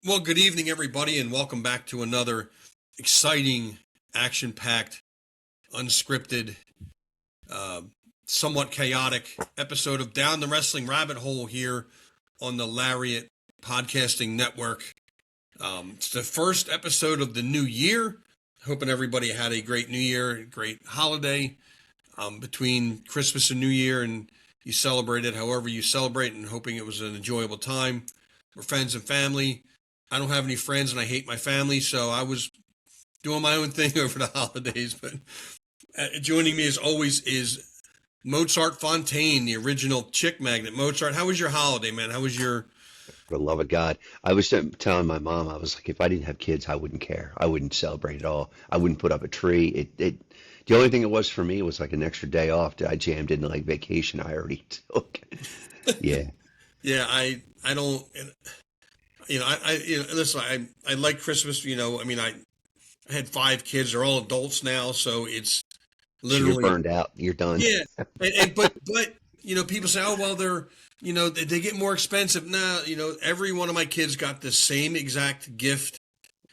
Well, good evening, everybody, and welcome back to another exciting, action-packed, unscripted, uh, somewhat chaotic episode of Down the Wrestling Rabbit Hole here on the Lariat Podcasting Network. It's the first episode of the new year. Hoping everybody had a great New Year, great holiday between Christmas and New Year, and you celebrated however you celebrate, and hoping it was an enjoyable time for friends and family. I don't have any friends and I hate my family, so I was doing my own thing over the holidays. But joining me as always is Mozart Fontaine, the original chick magnet. Mozart, how was your holiday, man? How was your... For the love of God. I was telling my mom, I was like, if I didn't have kids, I wouldn't care. I wouldn't celebrate at all. I wouldn't put up a tree. The only thing it was for me was like an extra day off that I jammed into like vacation I already took. Yeah. Yeah, I don't, listen, I like Christmas, I mean, I had five kids. They're all adults now, so it's So you're literally... burned out. You're done. Yeah, but people say, oh well, they're they get more expensive. Nah, every one of my kids got the same exact gift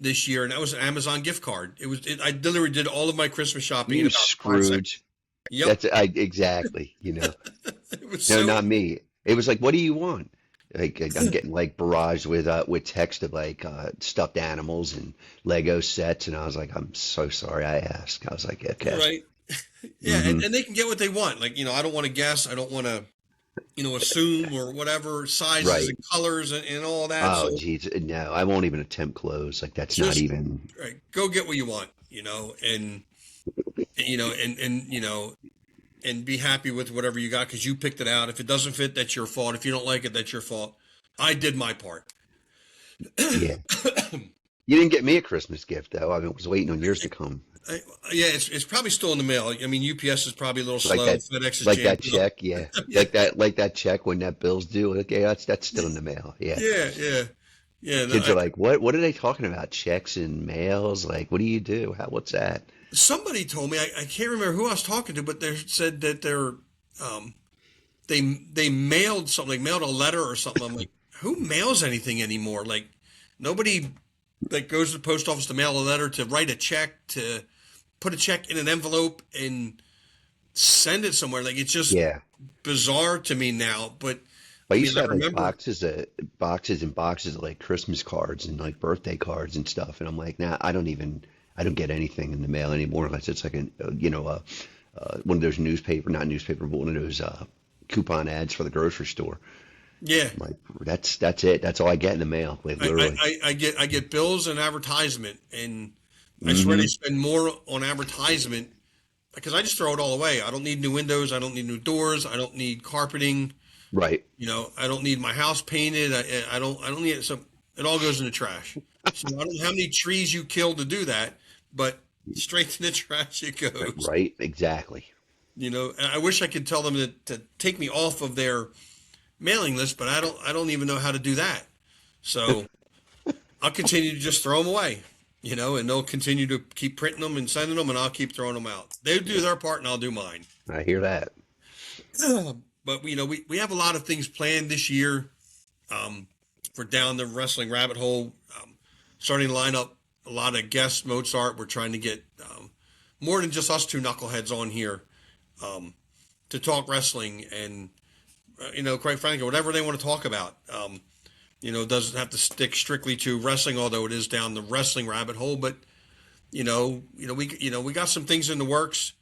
this year, and that was an Amazon gift card. I literally did all of my Christmas shopping in You about 5 seconds. Scrooge. Yep, Exactly. it was No, so... not me. It was like, what do you want? Like I'm getting like barraged with text of like stuffed animals and Lego sets, and I was like, I'm so sorry I asked. I was like, okay. Right. Yeah, Hmm. and they can get what they want. Like, I don't want to guess. I don't want to, assume or whatever sizes Right. and colors and all that. Oh, So geez, no, I won't even attempt clothes. Like that's not just even right, go get what you want, and you know, and be happy with whatever you got because you picked it out. If it doesn't fit, that's your fault. If you don't like it, that's your fault. I did my part. yeah. You didn't get me a Christmas gift though. I was waiting on yours to come. I, yeah, it's probably still in the mail. I mean, UPS is probably a little Like slow. that, FedEx is like jammed that up. check, yeah. Yeah, Like that check when that bill's due. Okay, that's still in the mail. Yeah. yeah. No, Kids are like, what are they talking about? Checks and mails? Like, what do you do? What's that? somebody told me, I can't remember who I was talking to, but they said that um, they mailed something, like mailed a letter or something. I'm like, who mails anything anymore? Like nobody that goes to the post office to mail a letter, to write a check, to put a check in an envelope and send it somewhere. Like it's just Yeah. bizarre to me now. But I I used mean, to I have like remember... boxes and boxes of like Christmas cards and like birthday cards and stuff. And I'm like, nah, I don't get anything in the mail anymore unless it's like one of those not newspaper, but one of those coupon ads for the grocery store. Yeah, I'm like, that's it. That's all I get in the mail, like literally. I get bills and advertisement, and I swear they Hmm. spend more on advertisement because I just throw it all away. I don't need new windows. I don't need new doors. I don't need carpeting. Right. I don't need my house painted. I don't need it. So it all goes in the trash. So I don't know how many trees you killed to do that, but straight to the trash it goes. Right. Exactly. And I wish I could tell them to take me off of their mailing list, but I don't even know how to do that. So I'll continue to just throw them away, and they'll continue to keep printing them and sending them, and I'll keep throwing them out. They do their part, and I'll do mine. I hear that. But we have a lot of things planned this year, for Down the Wrestling Rabbit Hole. Starting to line up a lot of guests. Mozart. We're trying to get more than just us two knuckleheads on here, to talk wrestling and quite frankly, whatever they want to talk about. Doesn't have to stick strictly to wrestling, although it is down the wrestling rabbit hole. But we got some things in the works,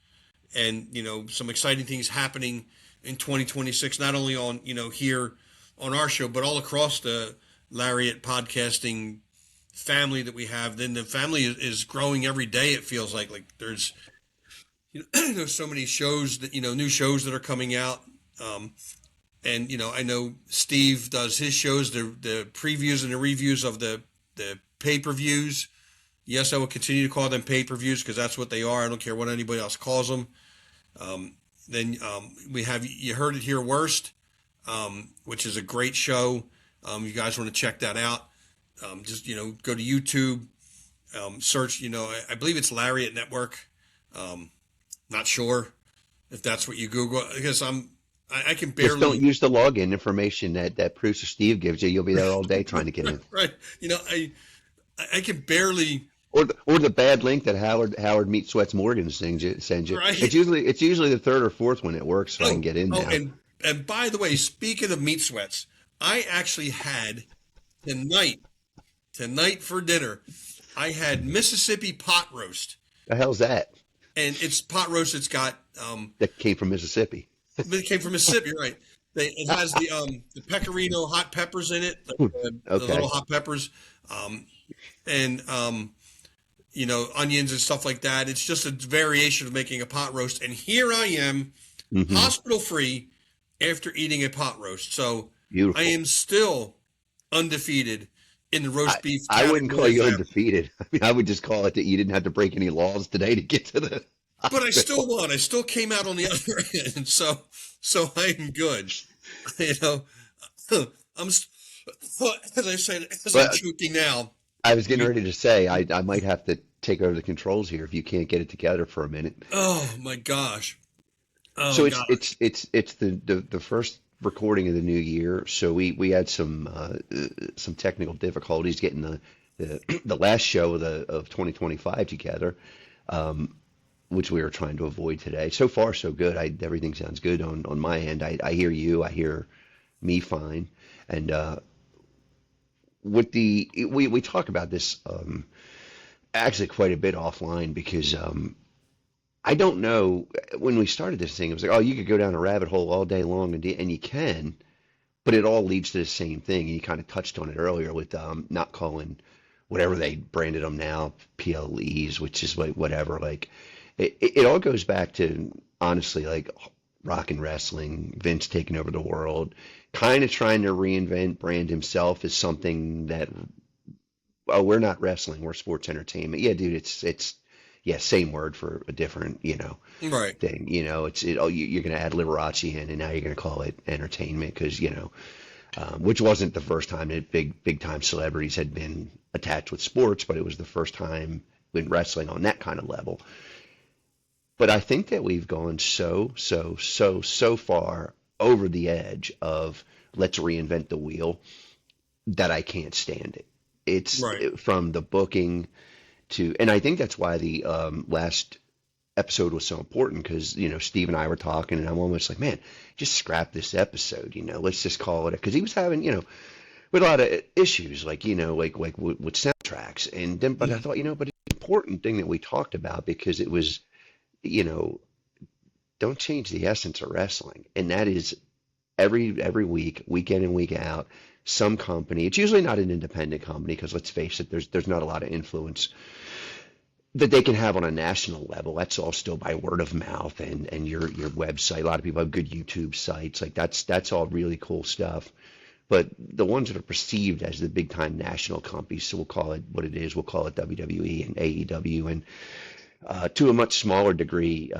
and some exciting things happening in 2026. Not only on here on our show, but all across the Lariat podcasting family that we have. Then the family is growing every day. It feels like there's there's so many shows that new shows that are coming out. And I know Steve does his shows, the previews and the reviews of the pay-per-views. Yes, I will continue to call them pay-per-views because that's what they are. I don't care what anybody else calls them. Then we have You Heard It Here Worst, which is a great show. You guys want to check that out? Just go to YouTube, search. I believe it's Lariat Network. Not sure if that's what you Google, because I can Just don't barely. use the login information that producer Steve gives you. You'll be there all day trying to get in. Right. I can barely. Or the bad link that Howard Meet Sweats Morgan sends you. Right. It's usually the third or fourth one that works, so I can Oh, get in oh, now. and by the way, speaking of meat sweats, I actually had tonight tonight for dinner. I had Mississippi pot roast, The hell's that? and it's pot roast. It's got That came from Mississippi. it came from Mississippi, right? It has the pecorino hot peppers in it, the little Okay. hot peppers, um, and onions and stuff like that. It's just a variation of making a pot roast. And here I am, Hmm. hospital free, after eating a pot roast. So I Beautiful. am still undefeated in the I, roast beef I wouldn't call category. you undefeated. I mean, I would just call it that you didn't have to break any laws today to get to the But I still hospital. won. I still came out on the other end. So I'm good. You know, I'm as I said, as I'm But choking now. I was getting We, ready to say I might have to take over the controls here if you can't get it together for a minute. oh my gosh. Oh So it's gosh. it's it's it's the first recording of the new year. So we had some technical difficulties getting the last show of 2025 together, which we were trying to avoid today. So far, so good. Everything sounds good on my end. I hear you. I hear me fine. And we talk about this actually quite a bit offline because I don't know when we started this thing. It was like, oh, you could go down a rabbit hole all day long, and you can, but it all leads to the same thing. And you kind of touched on it earlier with not calling whatever they branded them now PLEs, which is like whatever. Like it all goes back to honestly like rock and wrestling, Vince taking over the world, kind of trying to reinvent brand himself as something that, oh, we're not wrestling, we're sports entertainment. Yeah, dude, it's yeah, same word for a different, Right. thing. You're going to add Liberace in, and now you're going to call it entertainment because which wasn't the first time that big time celebrities had been attached with sports, but it was the first time in wrestling on that kind of level. But I think that we've gone so far over the edge of let's reinvent the wheel that I can't stand it. It's Right. from the booking and I think that's why the last episode was so important because Steve and I were talking, and I'm almost like, man, just scrap this episode. Let's just call it because he was having with a lot of issues like like with soundtracks, and then but I Mhm. thought but it's an important thing that we talked about because it was you know don't change the essence of wrestling, and that is every week, week in and week out. Some company, it's usually not an independent company because let's face it, there's not a lot of influence that they can have on a national level. That's all still by word of mouth and your website. A lot of people have good YouTube sites. Like that's all really cool stuff. But the ones that are perceived as the big time national companies, so we'll call it what it is. We'll call it WWE and AEW, and to a much smaller degree,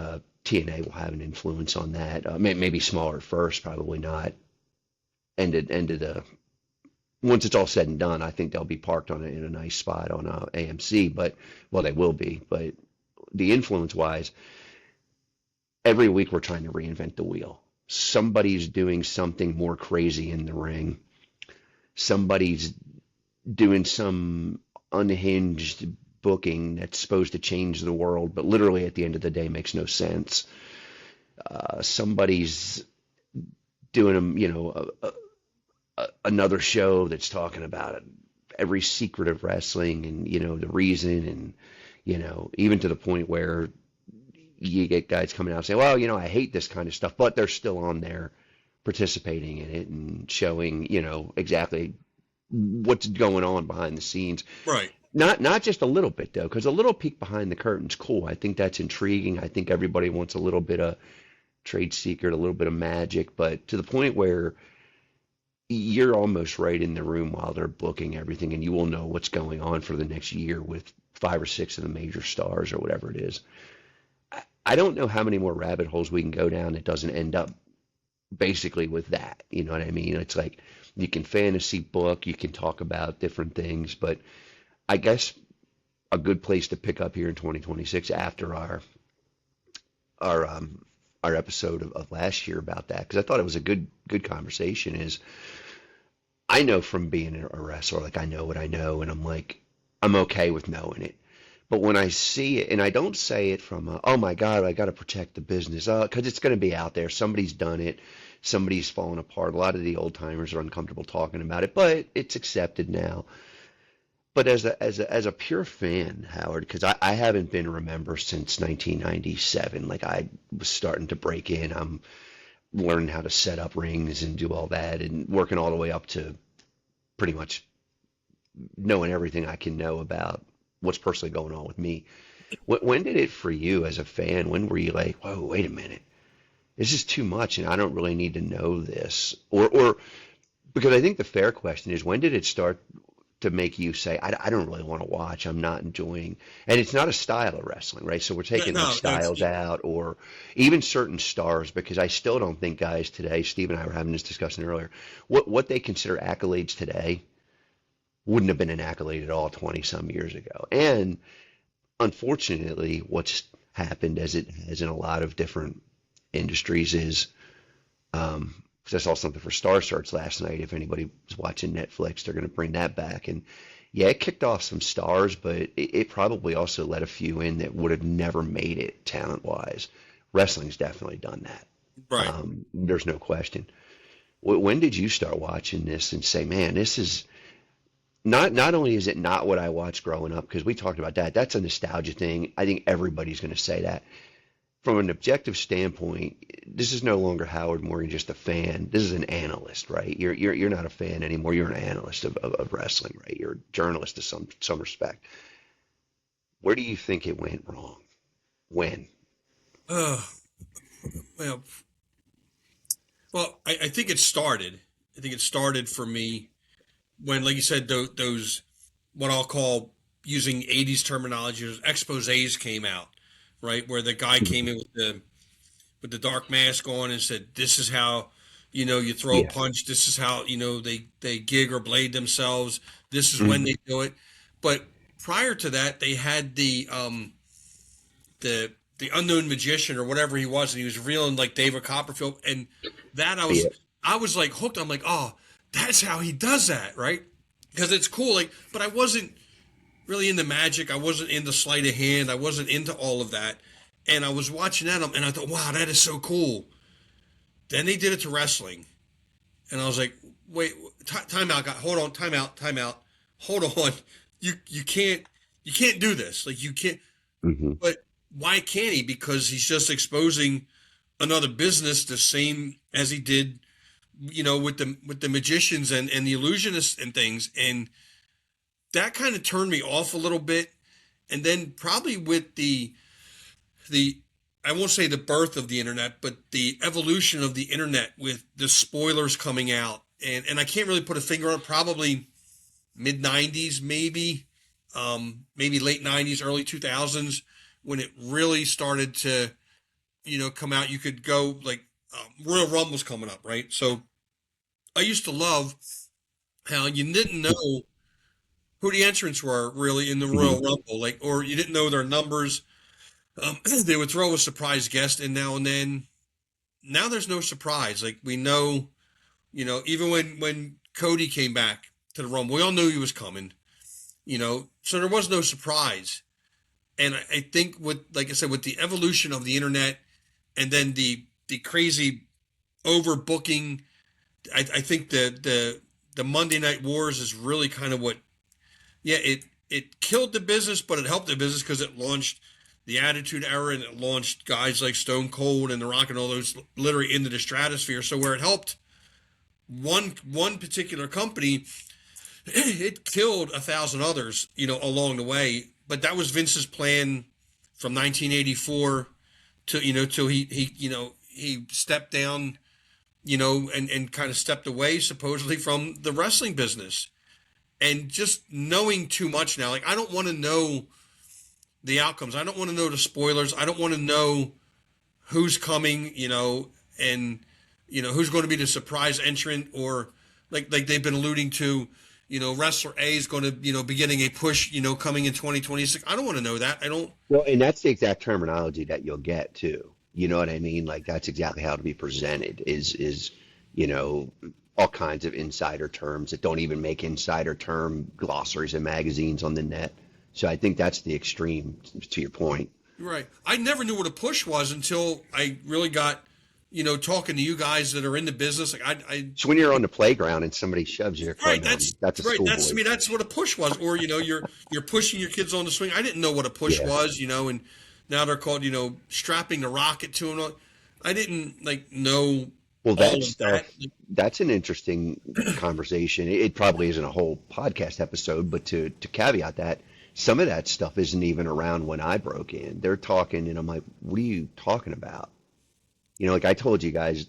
TNA will have an influence on that. Maybe smaller at first, probably not. End of the once it's all said and done, I think they'll be parked in a nice spot on AMC. But well, they will be. But the influence wise, every week we're trying to reinvent the wheel. Somebody's doing something more crazy in the ring. Somebody's doing some unhinged booking that's supposed to change the world, but literally at the end of the day makes no sense. Somebody's doing another show that's talking about every secret of wrestling and the reason and even to the point where you get guys coming out and saying, well, I hate this kind of stuff, but they're still on there participating in it and showing, exactly what's going on behind the scenes. Right. Not just a little bit though, because a little peek behind the curtain's cool. I think that's intriguing. I think everybody wants a little bit of trade secret, a little bit of magic, but to the point where you're almost right in the room while they're booking everything, and you will know what's going on for the next year with five or six of the major stars or whatever it is. I don't know how many more rabbit holes we can go down that doesn't end up basically with that. You know what I mean? It's like you can fantasy book, you can talk about different things, but I guess a good place to pick up here in 2026 after our our episode of last year about that, because I thought it was a good conversation. Is I know from being a wrestler, like I know what I know, and I'm like, I'm okay with knowing it. But when I see it, and I don't say it from, oh my God, I got to protect the business, because it's going to be out there. Somebody's done it. Somebody's fallen apart. A lot of the old timers are uncomfortable talking about it, but it's accepted now. But as a pure fan, Howard, because I haven't been a member since 1997. Like I was starting to break in. I'm learning how to set up rings and do all that, and working all the way up to pretty much knowing everything I can know about what's personally going on with me. When did it for you as a fan? When were you like, whoa, wait a minute, this is too much, and I don't really need to know this? Or because I think the fair question is, when did it start to make you say, I don't really want to watch, I'm not enjoying, and it's not a style of wrestling, right? So we're taking like No, no, styles out, or even certain stars, because I still don't think guys today, Steve and I were having this discussion earlier, what they consider accolades today wouldn't have been an accolade at all 20 some years ago. And unfortunately, what's happened, as it has in a lot of different industries, is 'cause I saw something for Star Search last night. If anybody was watching Netflix, they're going to bring that back. And yeah, it kicked off some stars, but it probably also let a few in that would have never made it talent wise. Wrestling's definitely done that. right. There's no question. When did you start watching this and say, man, this is not only is it not what I watched growing up, because we talked about that, that's a nostalgia thing. I think everybody's going to say that. From an objective standpoint, this is no longer Howard Morgan, just a fan. This is an analyst, right? You're not a fan anymore. You're an analyst of wrestling, right? You're a journalist to some respect. Where do you think it went wrong? When? Uh, well, I think it started. I think it started for me when, like you said, those what I'll call, using '80s terminology, those exposés came out, right? Where the guy came in with the dark mask on and said, "This is how, you throw a Yeah. punch. This is how, they gig or blade themselves. This is when Mhm. they do it." But prior to that, they had the unknown magician or whatever he was, and he was reeling like David Copperfield, and that Yeah. I was like hooked. I'm like, oh, that's how he does that, right? Because it's cool. Like, but I wasn't really into magic. I wasn't into sleight of hand. I wasn't into all of that. And I was watching that, and I thought, wow, that is so cool. Then they did it to wrestling, and I was like, wait, time out, hold on, time out, hold on. You you can't do this. Like you can't. Hmm. But why can't he? Because he's just exposing another business the same as he did, with the magicians and the illusionists and things. And that kind of turned me off a little bit. And then probably with the I won't say the birth of the internet, but the evolution of the internet with the spoilers coming out. And I can't really put a finger on it, probably mid 90s, maybe late 90s, early 2000s, when it really started to, come out. You could go like, Royal Rumble's coming up, right? So I used to love how you didn't know who the entrants were really in the Hmm. Royal Rumble, like, or you didn't know their numbers. They would throw a surprise guest in now and then. Now there's no surprise. Like we know, even when Cody came back to the Rumble, we all knew he was coming. So there was no surprise. And I think with, like I said, with the evolution of the internet and then the crazy overbooking, I think the Monday Night Wars is really kind of what, yeah, it killed the business, but it helped the business because it launched the Attitude Era, and it launched guys like Stone Cold and The Rock and all those literally into the stratosphere. So where it helped one particular company, it killed 1,000 others, along the way. But that was Vince's plan from 1984 to, till he stepped down, and kind of stepped away supposedly from the wrestling business. And just knowing too much now, like I don't want to know the outcomes. I don't want to know the spoilers. I don't want to know who's coming, and who's going to be the surprise entrant, or like they've been alluding to, wrestler A is going to, be getting a push, coming in 2026. I don't want to know that. I don't. Well, and that's the exact terminology that you'll get too. You know what I mean? Like that's exactly how to be presented you know, all kinds of insider terms that don't even make insider term glossaries and magazines on the net. So I think that's the extreme to your point. Right. I never knew what a push was until I really got, talking to you guys that are in the business. Like So when you're on the playground and somebody shoves your cart right. down, that's a Right. That's to schoolboy. me. That's what a push was. Or you're pushing your kids on the swing. I didn't know what a push Yeah. was. And now they're called, strapping the rocket to them. I didn't know Well, all that of that. stuff, that's an interesting conversation. It probably isn't a whole podcast episode, but to caveat that, some of that stuff isn't even around when I broke in. They're talking, and I'm like, what are you talking about? Like I told you guys,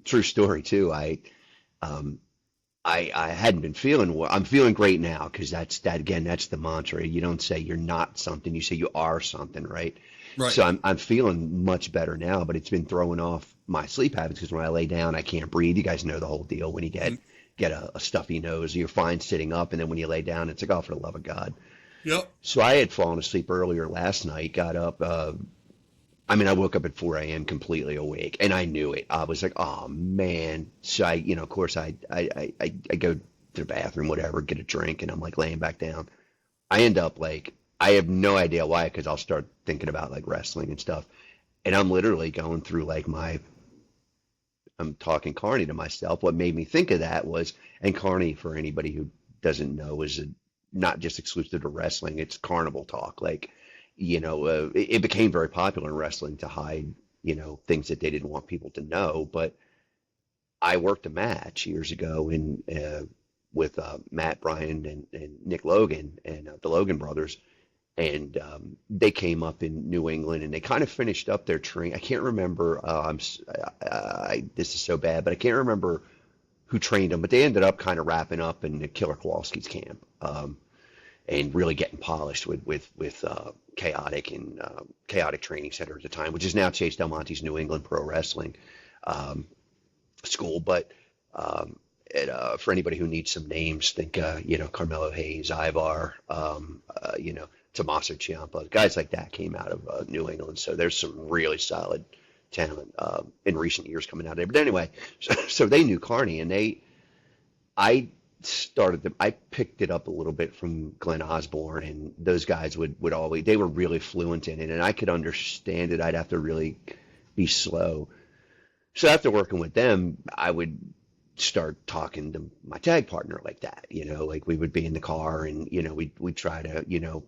true story too. Um, I hadn't been feeling well. I'm feeling great now because that's that again. That's the mantra. You don't say you're not something. You say you are something, right? Right. So I'm feeling much better now, but it's been throwing off my sleep habits because when I lay down, I can't breathe. You guys know the whole deal. When you get a stuffy nose, you're fine sitting up, and then when you lay down, it's like, oh, for the love of God. Yep. So I had fallen asleep earlier last night. Got up. I mean, I woke up at 4 a.m. completely awake, and I knew it. I was like, "Oh man!" So of course, I go to the bathroom, whatever, get a drink, and I'm like laying back down. I end up like I have no idea why, because I'll start thinking about like wrestling and stuff, and I'm literally going through like I'm talking Carney to myself. What made me think of that was, and Carney, for anybody who doesn't know, is not just exclusive to wrestling. It's carnival talk, like it became very popular in wrestling to hide, things that they didn't want people to know. But I worked a match years ago with Matt Bryan and Nick Logan and the Logan brothers, and they came up in New England and they kind of finished up their training. I can't remember. This is so bad, but I can't remember who trained them. But they ended up kind of wrapping up in Killer Kowalski's camp. And really getting polished with Chaotic Training Center at the time, which is now Chase Del Monte's New England Pro Wrestling school. But for anybody who needs some names, think Carmelo Hayes, Ivar, Tommaso Ciampa, guys like that came out of New England. So there's some really solid talent in recent years coming out of there. But anyway, so they knew Carney, and I I picked it up a little bit from Glenn Osborne, and those guys would always, they were really fluent in it, and I could understand it. I'd have to really be slow. So after working with them, I would start talking to my tag partner like that, like we would be in the car and, we'd try to,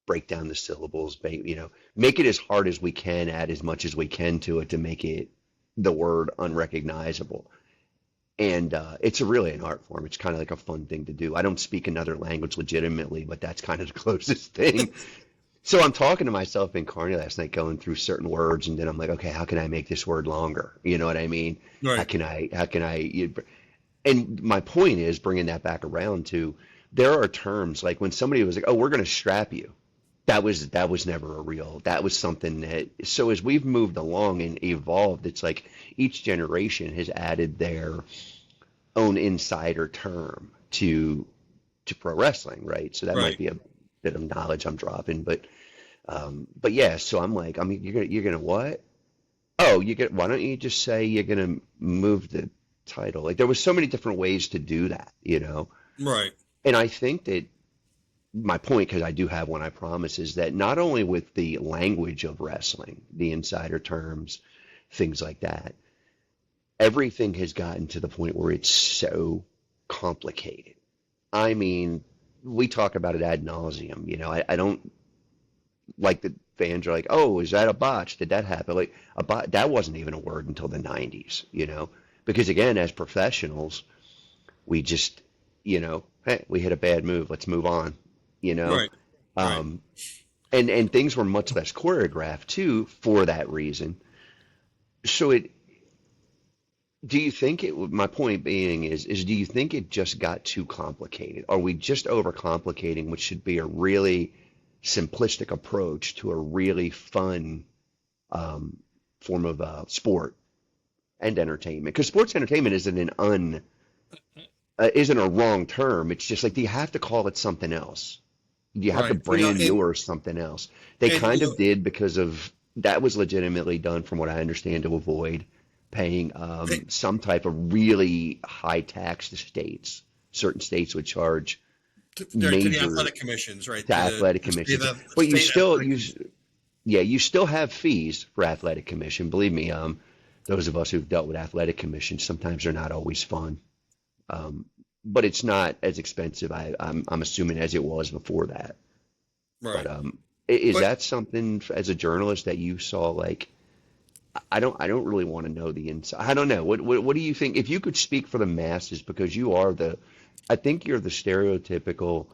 break down the syllables, make it as hard as we can, add as much as we can to it to make it the word unrecognizable. And it's really an art form. It's kind of like a fun thing to do. I don't speak another language legitimately, but that's kind of the closest thing. So I'm talking to myself in Carney last night, going through certain words, and then I'm like, okay, how can I make this word longer? You know what I mean? Right. How can I, and my point is bringing that back around to, there are terms like when somebody was like, oh, we're going to strap you. That was never a real, that was something that, so as we've moved along and evolved, it's like each generation has added their own insider term to pro wrestling, right? So that Right. might be a bit of knowledge I'm dropping, but yeah. So I'm like, I mean, you're gonna what? Oh, why don't you just say you're gonna move the title? Like there was so many different ways to do that, Right. And I think that my point, because I do have one, I promise, is that not only with the language of wrestling, the insider terms, things like that, everything has gotten to the point where it's so complicated. I mean, we talk about it ad nauseum. I don't like the fans are like, oh, is that a botch? Did that happen? Like that wasn't even a word until the 90s, because again, as professionals, we just, hey, we hit a bad move. Let's move on, Right. Right. um, and things were much less choreographed too for that reason. So do you think my point being is do you think it just got too complicated? Are we just overcomplicating, which should be a really simplistic approach to a really fun form of sport and entertainment? Because sports entertainment isn't a wrong term. It's just like, do you have to call it something else? Do you have to Right. brand yours something else? They and kind of did because of that was legitimately done, from what I understand, to avoid paying They- some type of really high tax to states. Certain states would charge to the major athletic commissions, right? to To athletic the commissions, but you state still athletic. you yeah, you still have fees for athletic commission. Believe me, those of us who've dealt with athletic commissions, sometimes they're not always fun. Um, but it's not as expensive, I'm assuming, as it was before that. But Right. is But that something as a journalist that you saw? Like, I don't really want to know the inside. I don't know. What do you think? If you could speak for the masses, because you are I think you're the stereotypical,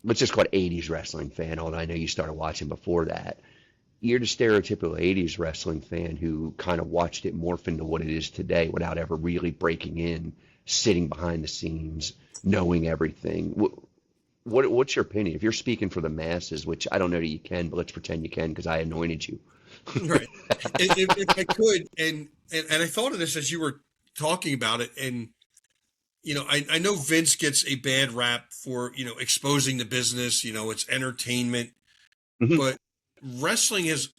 let's just call it 80s wrestling fan, although I know you started watching before that. You're the stereotypical 80s wrestling fan who kind of watched it morph into what it is today without ever really breaking in, sitting behind the scenes, knowing everything. What's your opinion? If you're speaking for the masses, which I don't know that you can, but let's pretend you can because I anointed you. right. If I could, and I thought of this as you were talking about it, and I know Vince gets a bad rap for exposing the business. It's entertainment, Hmm. but wrestling has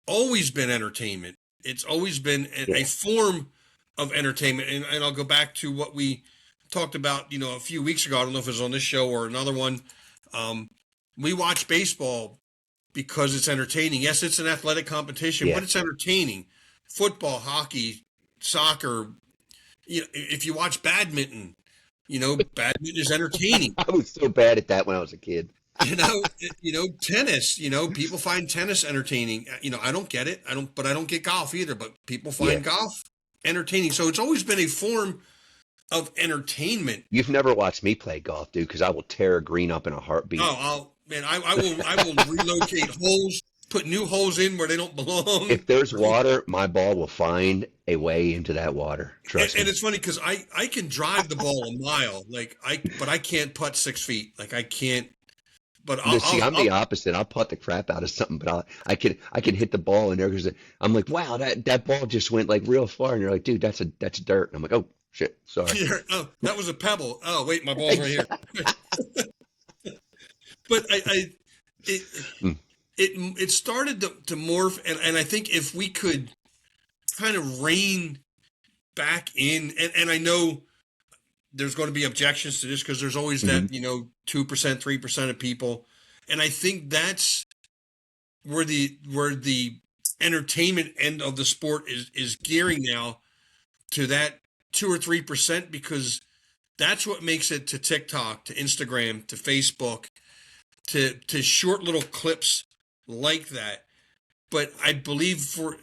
always been entertainment. It's always been a Yeah, form of entertainment, and I'll go back to what we talked about, a few weeks ago. I don't know if it was on this show or another one. Um, we watch baseball because it's entertaining. Yes, it's an athletic competition, yeah. but it's entertaining. Football, hockey, soccer. If you watch badminton, badminton is entertaining. I was so bad at that when I was a kid. Tennis. People find tennis entertaining. I don't get it. But I don't get golf either. But people find Yeah. golf entertaining. So it's always been a form of entertainment. You've never watched me play golf, dude, because I will tear a green up in a heartbeat. Oh, I will relocate holes, put new holes in where they don't belong. If there's Right? water, my ball will find a way into that water. Trust And me. it's funny because I can drive the ball a mile, but I can't putt 6 feet. Like I can't. But See, I'm the opposite. I'll putt the crap out of something, but I can hit the ball in there because I'm like, wow, that ball just went like real far, and you're like, dude, that's dirt. And I'm like, oh shit, sorry. Oh, that was a pebble. Oh, wait, my ball's right here. Exactly. But it it started to morph, and I think if we could kind of rein back in, and I know there's going to be objections to this because there's always Hmm. that 2%, 3% of people, and I think that's where the entertainment end of the sport is gearing now to that 2 or 3% because that's what makes it to TikTok, to Instagram, to Facebook, to short little clips like that. But I believe for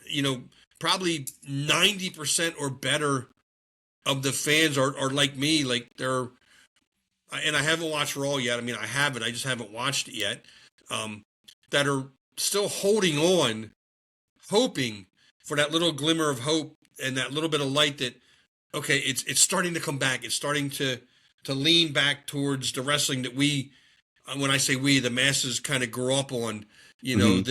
probably 90% or better of the fans are like me, like and I haven't watched Raw yet. I mean, I haven't. I just haven't watched it yet. Um, that are still holding on, hoping for that little glimmer of hope and that little bit of light that okay, it's starting to come back. It's starting to lean back towards the wrestling that we, when I say we, the masses kind of grew up on. Hmm.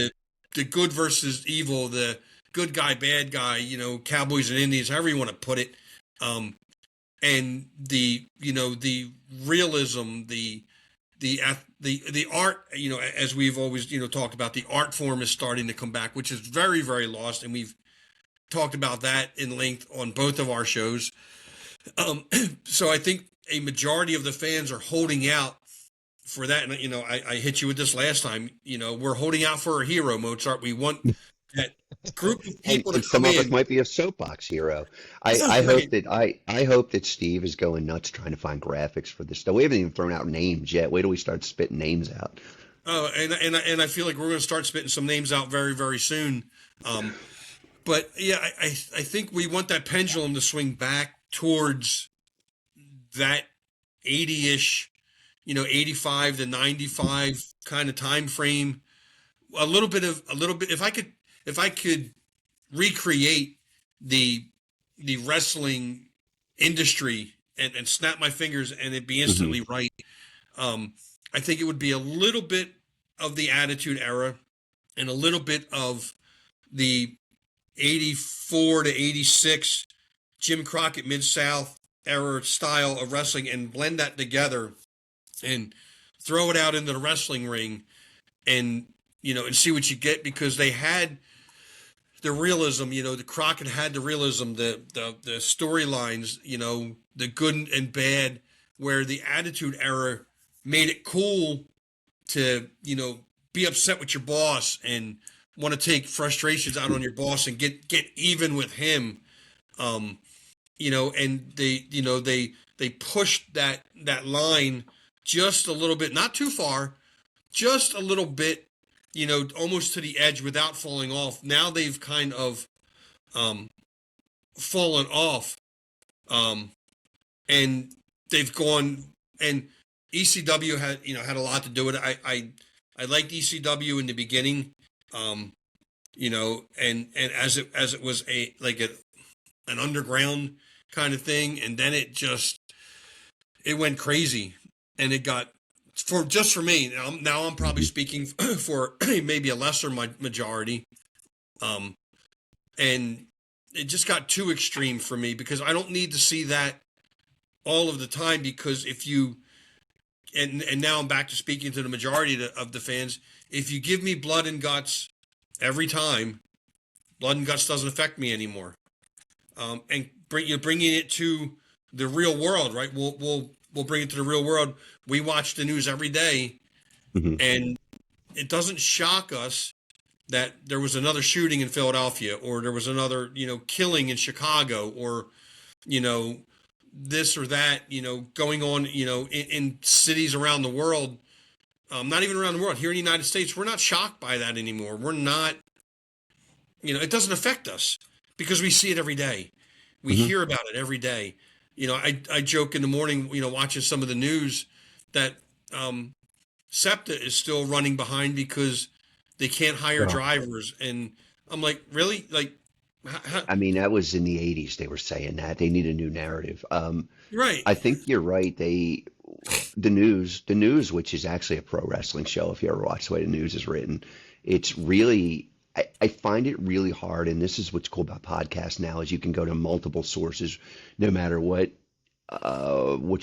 The good versus evil, the good guy, bad guy. Cowboys and Indians, however you want to put it. Um, and the realism, the art, as we've always talked about, the art form is starting to come back, which is very very lost, and we've talked about that in length on both of our shows. Um, so I think a majority of the fans are holding out for that. And, I hit you with this last time. We're holding out for a hero, Mozart. We want that group of And, people to and some come of us in. might be a soapbox hero. I hope Right. that I hope that Steve is going nuts trying to find graphics for this stuff. We haven't even thrown out names yet. Wait till we start spitting names out. And I feel like we're going to start spitting some names out very, very soon. Um, but yeah, I think we want that pendulum to swing back towards that 80-ish, 85 to 95 kind of time frame. A little bit if I could recreate the wrestling industry and snap my fingers and it'd be Hmm. instantly right. um I think it would be a little bit of the Attitude Era and a little bit of the 84 to 86 Jim Crockett Mid-South era style of wrestling and blend that together and throw it out into the wrestling ring and and see what you get because they had the realism, the Crockett had the realism, the storylines, the good and bad, where the Attitude Era made it cool to, be upset with your boss and want to take frustrations out on your boss and get even with him. And they pushed that line just a little bit, not too far, just a little bit, almost to the edge without falling off. Now they've kind of fallen off, and they've gone, and ECW had a lot to do with it. I liked ECW in the beginning, and as it was an underground kind of thing, and then it went crazy, and it got for me. Now I'm probably speaking for maybe a lesser majority, and it just got too extreme for me, because I don't need to see that all of the time. Because if you and now I'm back to speaking to the majority of the fans, if you give me blood and guts every time, blood and guts doesn't affect me anymore. And bringing it to the real world, right? We'll bring it to the real world. We watch the news every day, and it doesn't shock us that there was another shooting in Philadelphia, or there was another, killing in Chicago, or, this or that, going on, in cities around the world. Not even around the world. Here in the United States, we're not shocked by that anymore. We're not, it doesn't affect us, because we see it every day. We hear about it every day. I joke in the morning, watching some of the news, that SEPTA is still running behind because they can't hire drivers. And I'm like, really? Like, I mean, that was in the 80s. They were saying that they need a new narrative. right. I think you're right. The news, which is actually a pro wrestling show, if you ever watch the way the news is written, it's really, I find it really hard. And this is what's cool about podcasts now, is you can go to multiple sources, no matter what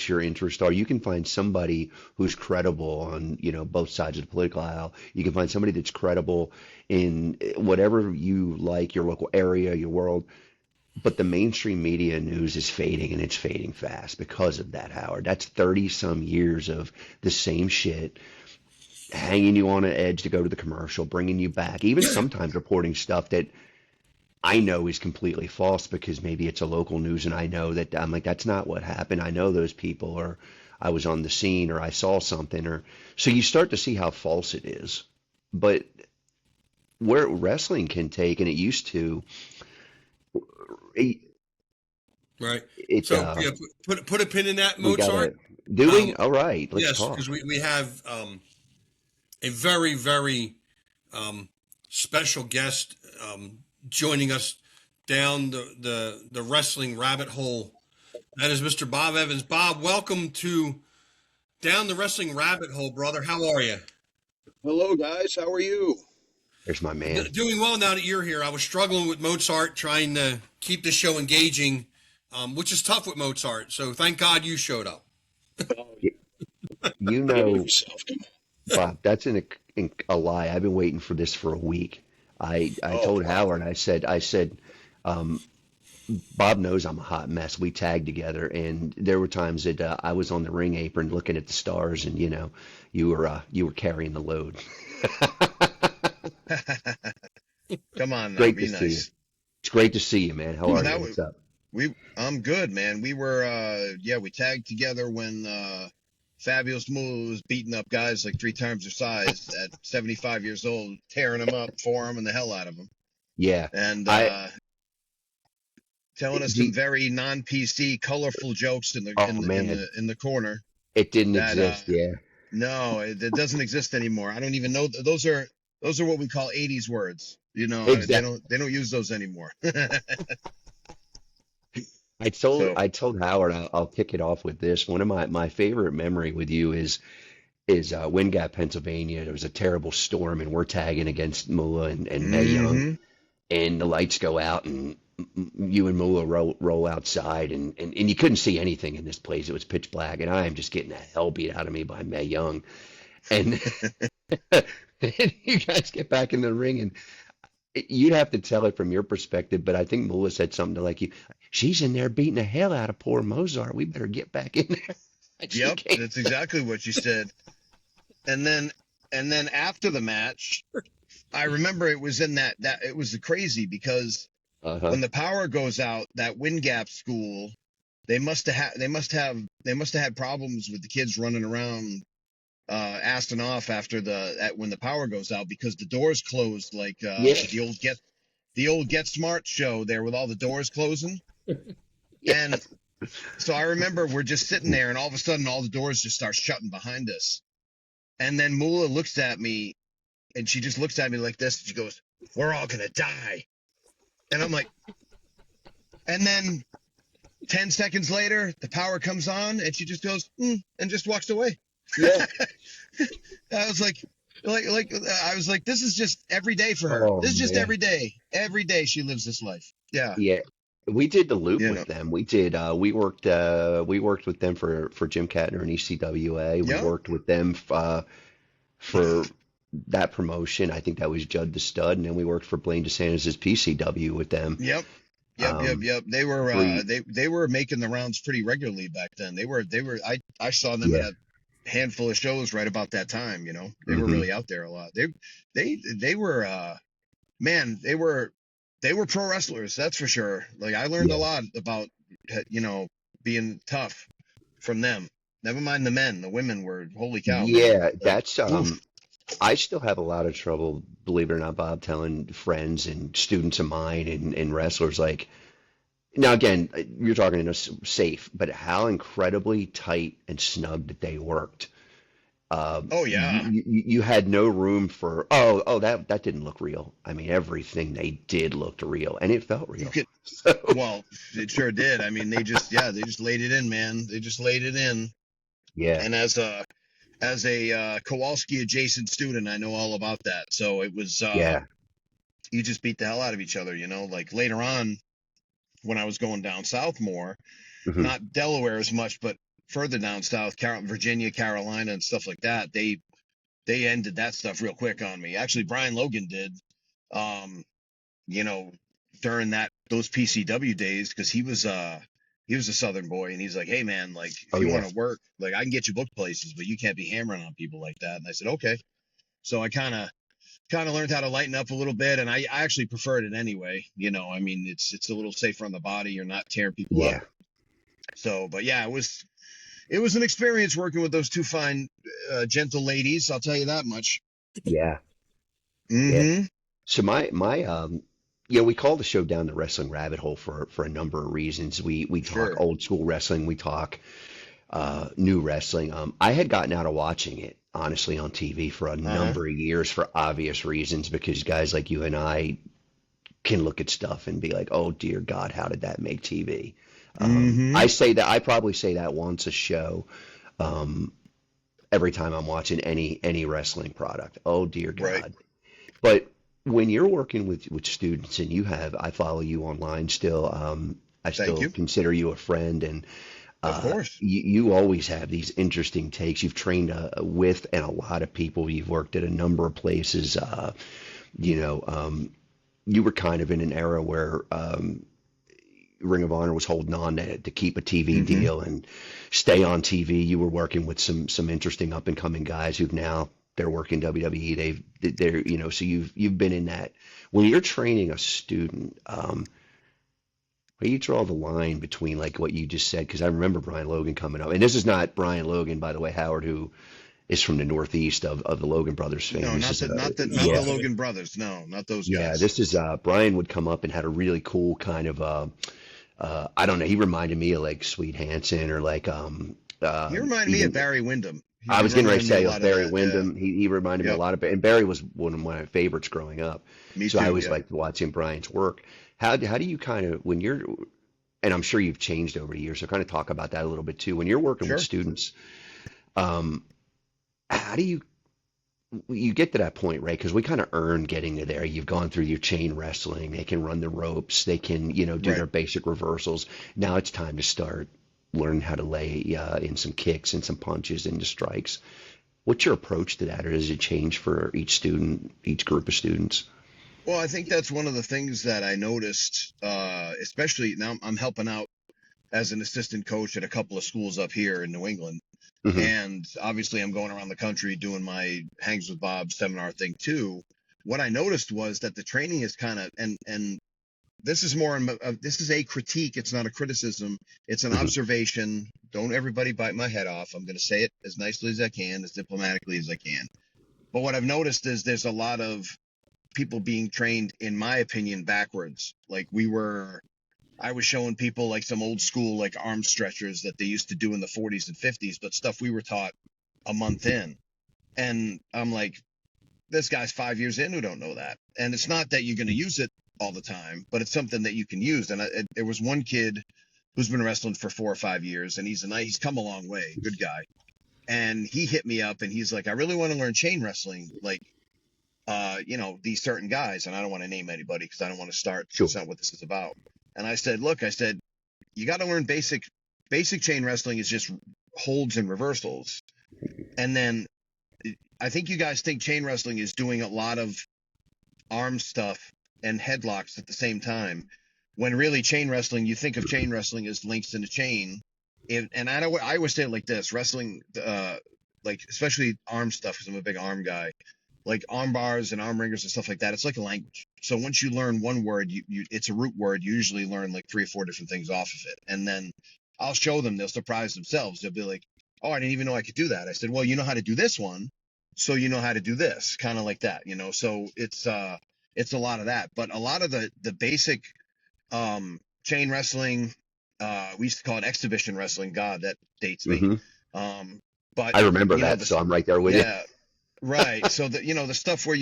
your interests are. You can find somebody who's credible on, both sides of the political aisle. You can find somebody that's credible in whatever you like, your local area, your world. But the mainstream media news is fading, and it's fading fast because of that, Howard. That's 30 some years of the same shit, hanging you on an edge to go to the commercial, bringing you back, even sometimes reporting stuff that I know is completely false, because maybe it's a local news and I know that, I'm like, that's not what happened. I know those people, or I was on the scene, or I saw something, or so you start to see how false it is. But where wrestling can take, and it used to, it, Right. it So put a pin in that, we Mozart. gotta doing all right. Let's Yes, talk. because we have a very, very special guest joining us down the wrestling rabbit hole. That is Mr. Bob Evans. Bob, welcome to Down the Wrestling Rabbit Hole, brother. How are you? Hello, guys. How are you? There's my man. Doing well now that you're here. I was struggling with Mozart, trying to keep the show engaging, which is tough with Mozart. So thank God you showed up. You know, Bob, that's a lie. I've been waiting for this for a week. I told Howard, I said, Bob knows I'm a hot mess. We tagged together, and there were times that I was on the ring apron looking at the stars, and you were carrying the load. Come on, now, Great be to see you. nice. It's great to see you, man. How are you? That What's up? I'm good, man. We were, we tagged together when Fabulous Moolah was beating up guys like 3 times their size at 75 years old, tearing them up, forearming the hell out of them, Yeah. and telling us Do some very non-PC, colorful jokes in the man. in the corner. It didn't That exist. Yeah. no, it doesn't exist anymore. I don't even know. Those are what we call 80s words. Exactly. They don't use those anymore. I told Howard I'll kick it off with this. One of my favorite memory with you is Wind Gap, Pennsylvania. There was a terrible storm, and we're tagging against Moolah and Mae Young, and the lights go out, and you and Moolah roll outside, and you couldn't see anything in this place. It was pitch black, and I am just getting the hell beat out of me by Mae Young, and you guys get back in the ring, and you'd have to tell it from your perspective, but I think Mula said something to like you. She's in there beating the hell out of poor Mozart. We better get back in there. And she Yep, came. that's exactly what you said. And then after the match, I remember it was in that it was crazy because Uh-huh. when the power goes out, that wind gap school, they must have had problems with the kids running around assing off when the power goes out because the doors closed like Yeah. the old Get Smart show there with all the doors closing. And Yes. so I remember we're just sitting there and all of a sudden all the doors just start shutting behind us. And then Mula looks at me and she just looks at me like this. And she goes, "We're all gonna die." And I'm like, and then 10 seconds later, the power comes on and she just goes, and just walks away. Yeah. I was I was like, this is just every day for her. Oh This is just man. every day. Every day she lives this life. Yeah. Yeah. We did the loop You with know. them. We worked with them for Jim Catner and ECWA. We Yep. worked with them for that promotion. I think that was Judd the Stud, and then we worked for Blaine DeSantis' PCW with them. Yep. Yep. Yep. Um, Yep. They were we they were making the rounds pretty regularly back then. They were I saw them at Yeah. a handful of shows right about that time, They were Hmm. really out there a lot. They were man, they were pro wrestlers, that's for sure. Like I learned a Yeah. lot about being tough from them. Never mind the men, the women were holy cow, man. Yeah, Like that's oof. I still have a lot of trouble, believe it or not, Bob, telling friends and students of mine and wrestlers like now again, you're talking in a safe, but how incredibly tight and snug that they worked. Oh yeah. You had no room for that didn't look real. I mean, everything they did looked real, and it felt You real. could So well, it sure did. I mean, they just laid it in, man. They just laid it in. yeah, And as a Kowalski adjacent student, I know all about that. So it was yeah, you just beat the hell out of each other, Like later on when I was going down south more, hmm not Delaware as much, but further down south, Virginia, Carolina, and stuff like that. They ended that stuff real quick on me. Actually, Brian Logan did, um, you know, during those PCW days, because he was a Southern boy, and he's like, "Hey man, like if oh you yeah, want to work, like I can get you booked places, but you can't be hammering on people like that." And I said, "Okay." So I kind of learned how to lighten up a little bit, and I actually preferred it anyway. I mean, it's a little safer on the body. You're not tearing people up. yeah, So, but yeah, it was an experience working with those two fine, gentle ladies. I'll tell you that much. yeah, yeah. Mm-hmm. So my we call the show Down the Wrestling Rabbit Hole for a number of reasons. We talk Sure. old school wrestling, we talk new wrestling. I had gotten out of watching it honestly on TV for a Uh-huh. number of years for obvious reasons because guys like you and I can look at stuff and be like, oh dear God, how did that make TV? Mm-hmm. I probably say that once a show, um, every time I'm watching any wrestling product. Oh dear Right. God. But when you're working with students and I follow you online still, I Thank still you. consider you a friend and Of course. you always have these interesting takes. You've trained with and a lot of people. You've worked at a number of places. You know, you were kind of in an era where Ring of Honor was holding on to keep a TV Mm-hmm. deal and stay on TV. You were working with some interesting up and coming guys who've now they're working WWE. They're so you've been in that. When you're training a student, where you draw the line between like what you just said, because I remember Brian Logan coming up, and this is not Brian Logan, by the way, Howard, who is from the Northeast of the Logan brothers fame. No, This not is the not the not the yeah, Logan brothers. No, not those yeah. guys. This is Brian would come up and had a really cool kind of I don't know. He reminded me of like Sweet Hansen or like He reminded me of even Barry Windham. He I was getting ready to reminded me a say lot of Barry that. Yeah. Windham. He reminded me a Yep. lot of, and Barry was one of my favorites growing up. Me So I too. always Yeah. liked watching Brian's work. How do you kind of when you're and I'm sure you've changed over the years, so kind of talk about that a little bit too. When you're working with Sure. students, um, how do you get to that point, right? Because we kind of earn getting to there. You've gone through your chain wrestling. They can run the ropes. They can, do Right. their basic reversals. Now it's time to start learn how to lay in some kicks and some punches into strikes. What's your approach to that, or does it change for each student, each group of students? Well, I think that's one of the things that I noticed, especially now I'm helping out as an assistant coach at a couple of schools up here in New England. Hmm. And obviously, I'm going around the country doing my Hangs with Bob seminar thing too. What I noticed was that the training is kind of, and this is more, this is a critique. It's not a criticism. It's an Hmm. observation. Don't everybody bite my head off. I'm going to say it as nicely as I can, as diplomatically as I can. But what I've noticed is there's a lot of people being trained, in my opinion, backwards. Like I was showing people like some old school like arm stretchers that they used to do in the 40s and 50s, but stuff we were taught a month in. And I'm like, this guy's 5 years in who don't know that. And it's not that you're going to use it all the time, but it's something that you can use. And there was one kid who's been wrestling for 4 or 5 years, and he's come a long way, good guy. And he hit me up, and he's like, I really want to learn chain wrestling, like, these certain guys. And I don't want to name anybody because I don't want to start. Sure. That's not what this is about. And I said, look, you got to learn basic chain wrestling is just holds and reversals. And then I think you guys think chain wrestling is doing a lot of arm stuff and headlocks at the same time, when really chain wrestling, you think of chain wrestling as links in a chain. And I always say it like this: wrestling, like especially arm stuff, because I'm a big arm guy, like arm bars and arm ringers and stuff like that. It's like a language. So once you learn one word, it's a root word. You usually learn like 3 or 4 different things off of it, and then I'll show them. They'll surprise themselves. They'll be like, "Oh, I didn't even know I could do that." I said, "Well, you know how to do this one, so you know how to do this," kind of like that. So it's a lot of that, but a lot of the basic chain wrestling, we used to call it exhibition wrestling. God, that dates me. Hmm. Um, but I remember that, the so I'm right there with you. yeah, right. So the stuff where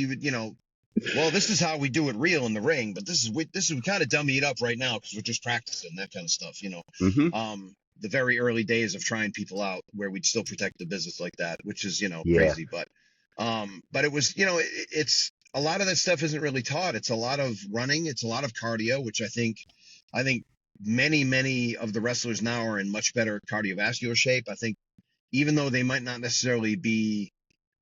well, this is how we do it real in the ring, but this is we kind of dummy it up right now because we're just practicing that kind of stuff. Hmm. The very early days of trying people out where we'd still protect the business like that, which is Yeah. crazy, but it was it's a lot of that stuff isn't really taught. It's a lot of running, it's a lot of cardio, which I think many of the wrestlers now are in much better cardiovascular shape. I think even though they might not necessarily be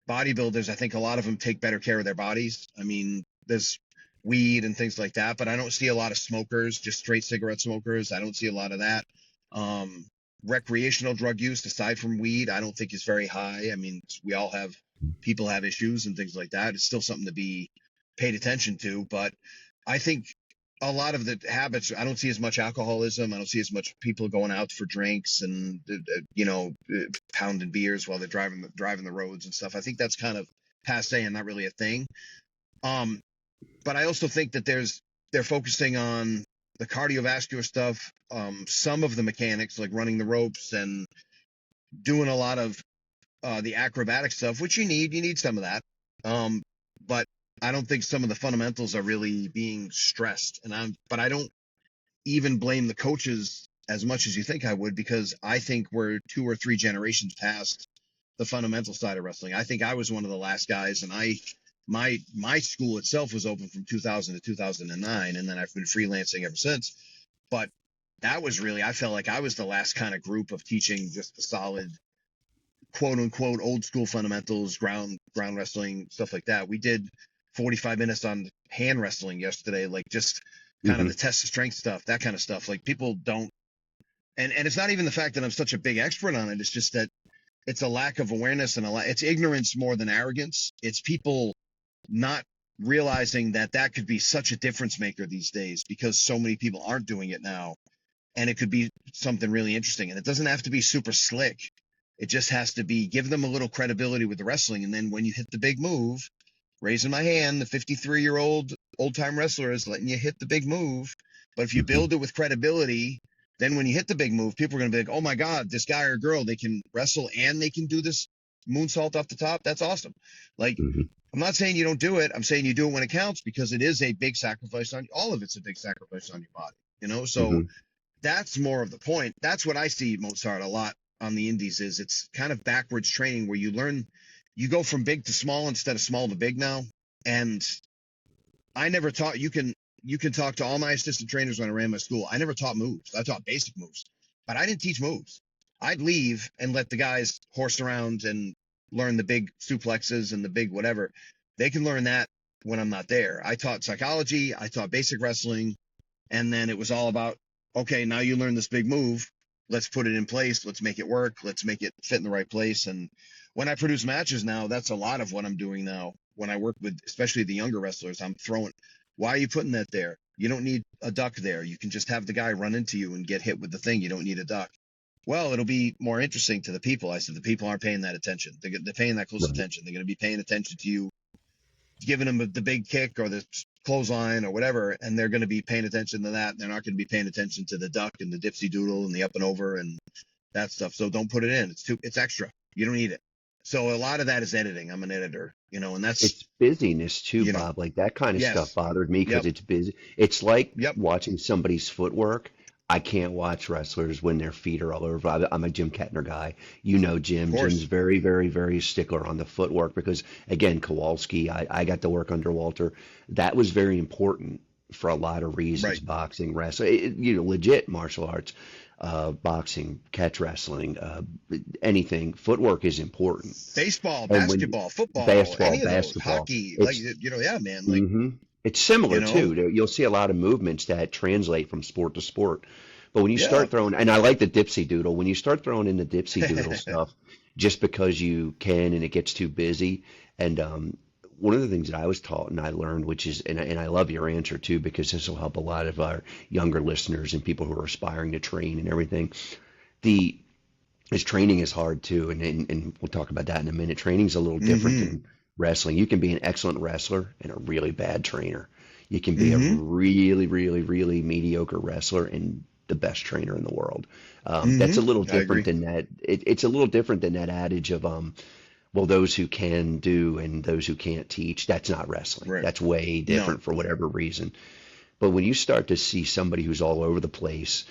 bodybuilders, I think a lot of them take better care of their bodies. I mean, there's weed and things like that, but I don't see a lot of smokers, just straight cigarette smokers. I don't see a lot of that. Um, Recreational drug use, aside from weed, I don't think is very high. I mean, people have issues and things like that. It's still something to be paid attention to, but I think a lot of the habits, I don't see as much alcoholism. I don't see as much people going out for drinks and pounding beers while they're driving the roads and stuff. I think that's kind of passe and not really a thing. Um, but I also think that they're focusing on the cardiovascular stuff, some of the mechanics like running the ropes and doing a lot of the acrobatic stuff, which you need some of that. But I don't think some of the fundamentals are really being stressed. But I don't even blame the coaches as much as you think I would, because I think we're 2 or 3 generations past the fundamental side of wrestling. I think I was one of the last guys, and my school itself was open from 2000 to 2009, and then I've been freelancing ever since. But that was really, I felt like I was the last kind of group of teaching just the solid quote unquote old school fundamentals, ground wrestling, stuff like that. We did 45 minutes on hand wrestling yesterday, like just kind of Hmm. the test of strength stuff, that kind of stuff. Like people don't, and it's not even the fact that I'm such a big expert on it. It's just that it's a lack of awareness and it's ignorance more than arrogance. It's people not realizing that that could be such a difference maker these days because so many people aren't doing it now, and it could be something really interesting. And it doesn't have to be super slick. It just has to be, give them a little credibility with the wrestling. And then when you hit the big move, raising my hand, the 53-year-old old time wrestler is letting you hit the big move. But if you Hmm. build it with credibility, then when you hit the big move, people are going to be like, oh my God, this guy or girl, they can wrestle and they can do this moonsault off the top. That's awesome. Like, Hmm. I'm not saying you don't do it. I'm saying you do it when it counts, because it is a big sacrifice on all of it's a big sacrifice on your body. So Hmm. that's more of the point. That's what I see Mozart a lot on the indies, is it's kind of backwards training where you go from big to small instead of small to big now. And I never taught, you can talk to all my assistant trainers when I ran my school. I never taught moves. I taught basic moves, but I didn't teach moves. I'd leave and let the guys horse around and learn the big suplexes and the big whatever. They can learn that when I'm not there. I taught psychology, I taught basic wrestling, and then it was all about, okay, now you learn this big move. Let's put it in place. Let's make it work. Let's make it fit in the right place. And when I produce matches now, that's a lot of what I'm doing now. When I work with, especially the younger wrestlers, I'm throwing, why are you putting that there? You don't need a duck there. You can just have the guy run into you and get hit with the thing. You don't need a duck. Well, it'll be more interesting to the people. I said, the people aren't paying that attention. They're paying that close Right. attention. They're going to be paying attention to you giving them the big kick or the clothesline or whatever, and they're going to be paying attention to that. They're not going to be paying attention to the duck and the dipsy doodle and the up and over and that stuff. So don't put it in. It's extra. You don't need it. So a lot of that is editing. I'm an editor, and that's, It's busyness too, you know, Bob. Like that kind of stuff yes. bothered me because Yep. it's busy. It's like Yep. watching somebody's footwork. I can't watch wrestlers when their feet are all over. I'm a Jim Kettner guy. You know Jim. Of course. Jim's very, very, very stickler on the footwork because, again, Kowalski, I got to work under Walter. That was very important for a lot of reasons. Right. Boxing, wrestling, legit martial arts, boxing, catch wrestling, anything. Footwork is important. Baseball, And when basketball, football, basketball, any of those, basketball, hockey, like, it's yeah, man, like, it's similar you know, too. You'll see a lot of movements that translate from sport to sport. But when you yeah. start throwing, and I like the dipsy doodle, when you start throwing in the dipsy doodle stuff, just because you can and it gets too busy. And one of the things that I was taught and I learned, which is, and I love your answer too, because this will help a lot of our younger listeners and people who are aspiring to train and everything. The His training is hard too, and we'll talk about that in a minute. Training's a little different Mm-hmm. than wrestling. You can be an excellent wrestler and a really bad trainer. You can be a Mm-hmm. really, really, really mediocre wrestler and the best trainer in the world. That's a Mm-hmm. little I agree. different than that. It's a little different than that adage of, well, those who can do and those who can't teach. That's not wrestling. Right. That's way No. different for whatever reason. But when you start to see somebody who's all over the place,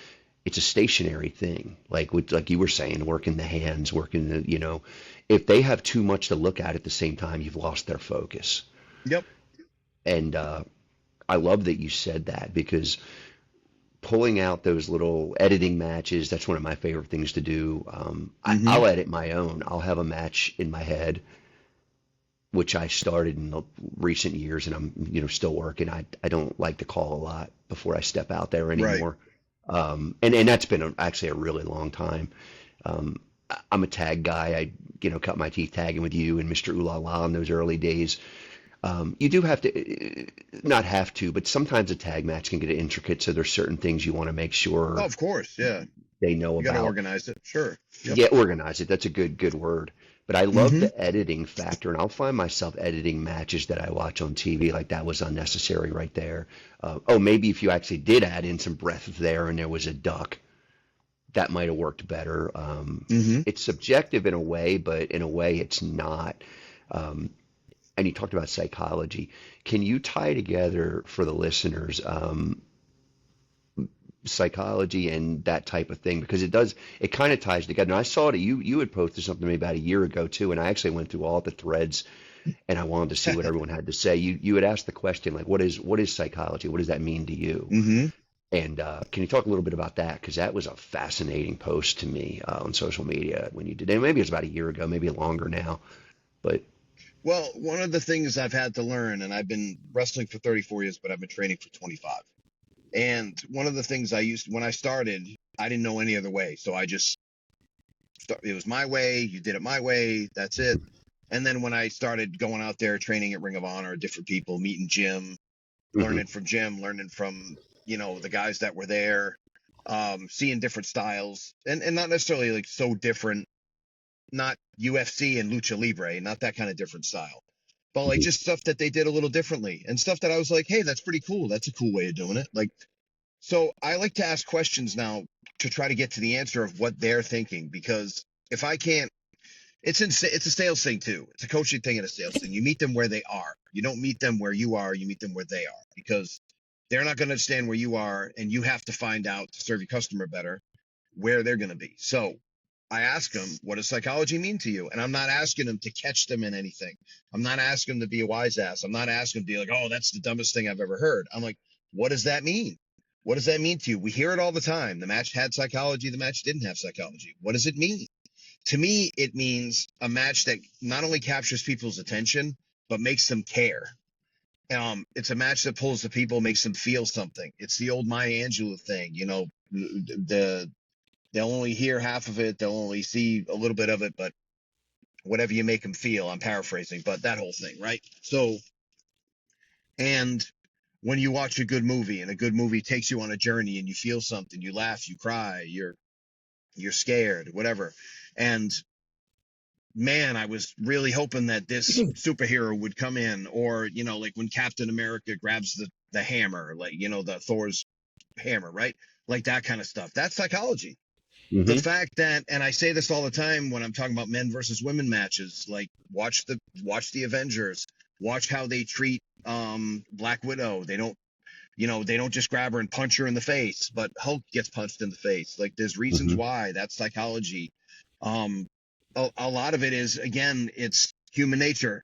it's a stationary thing. Like you were saying, working the hands, working if they have too much to look at the same time, you've lost their focus. Yep. And I love that you said that because pulling out those little editing matches, that's one of my favorite things to do. Mm-hmm. I'll edit my own. I'll have a match in my head, which I started in the recent years, and I'm still working. I don't like to call a lot before I step out there Right. anymore. And that's been actually a really long time. I'm a tag guy. I cut my teeth tagging with you and Mr. Ooh La La in those early days. You do have to, not have to, but sometimes a tag match can get intricate. So there's certain things you want to make sure Oh, of course. Yeah. they know You got to about. organize it. Sure. Yep. Yeah, organize it. That's a good word. But I love Mm-hmm. the editing factor, and I'll find myself editing matches that I watch on TV like that was unnecessary right there. Maybe if you actually did add in some breath there and there was a duck, that might have worked better. Mm-hmm. It's subjective in a way, but in a way it's not. And you talked about psychology. Can you tie together for the listeners psychology and that type of thing? Because it kind of ties together. And I saw it, you had posted something maybe about a year ago too, and I actually went through all the threads and I wanted to see what everyone had to say. You had asked the question, like, what is psychology? What does that mean to you? Mm-hmm. And can you talk a little bit about that? Because that was a fascinating post to me on social media when you did it. Maybe it was about a year ago, maybe longer now. But Well, one of the things I've had to learn, and I've been wrestling for 34 years, but I've been training for 25. And one of the things when I started, I didn't know any other way. So it was my way. You did it my way. That's it. And then when I started going out there training at Ring of Honor, different people, meeting Jim, learning from Jim, learning from, the guys that were there, seeing different styles and not necessarily like so different, not UFC and Lucha Libre, not that kind of different style, but like just stuff that they did a little differently and stuff that I was like, hey, that's pretty cool. That's a cool way of doing it. Like, so I like to ask questions now to try to get to the answer of what they're thinking, because if I can't, it's a sales thing too. It's a coaching thing and a sales thing. You meet them where they are. You don't meet them where you are. You meet them where they are, because they're not going to understand where you are, and you have to find out to serve your customer better where they're going to be. So I ask them, what does psychology mean to you? And I'm not asking them to catch them in anything. I'm not asking them to be a wise ass. I'm not asking them to be like, oh, that's the dumbest thing I've ever heard. I'm like, what does that mean? What does that mean to you? We hear it all the time. The match had psychology. The match didn't have psychology. What does it mean? To me, it means a match that not only captures people's attention, but makes them care. It's a match that pulls the people, makes them feel something. It's the old Maya Angelou thing, they'll only hear half of it, they'll only see a little bit of it, but whatever you make them feel, I'm paraphrasing, but that whole thing, right? So, and when you watch a good movie and a good movie takes you on a journey and you feel something, you laugh, you cry, you're scared, whatever. And man, I was really hoping that this superhero would come in, or like when Captain America grabs the hammer, like the Thor's hammer, right? Like that kind of stuff. That's psychology. The Hmm. fact that, and I say this all the time when I'm talking about men versus women matches, like watch the Avengers, watch how they treat Black Widow. They don't just grab her and punch her in the face, but Hulk gets punched in the face. Like there's reasons Hmm. why. That's psychology. Um, a lot of it is, again, it's human nature.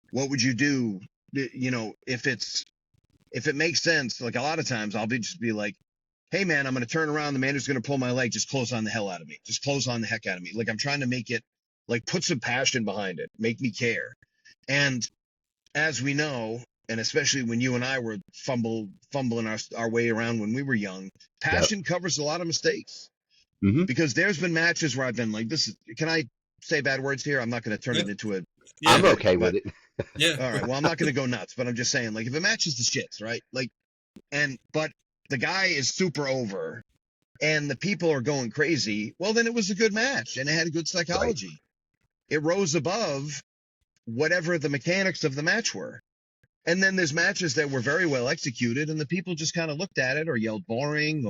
What would you do? If it makes sense. Like a lot of times I'll just be like, hey man, I'm going to turn around. The man who's going to pull my leg, just close on the hell out of me. Just close on the heck out of me. Like I'm trying to make it, like put some passion behind it, make me care. And as we know, and especially when you and I were fumbling our way around when we were young, Yep. passion covers a lot of mistakes. Hmm. Because there's been matches where I've been like, can I say bad words here? I'm not going to turn it Yep. into a Yeah. I'm okay, okay with but it. Yeah. all right, well, I'm not going to go nuts, but I'm just saying, like, if a match is the shits, right? Like, but the guy is super over and the people are going crazy, well, then it was a good match and it had a good Right. psychology. It rose above whatever the mechanics of the match were. And then there's matches that were very well executed and the people just kind of looked at it or yelled boring,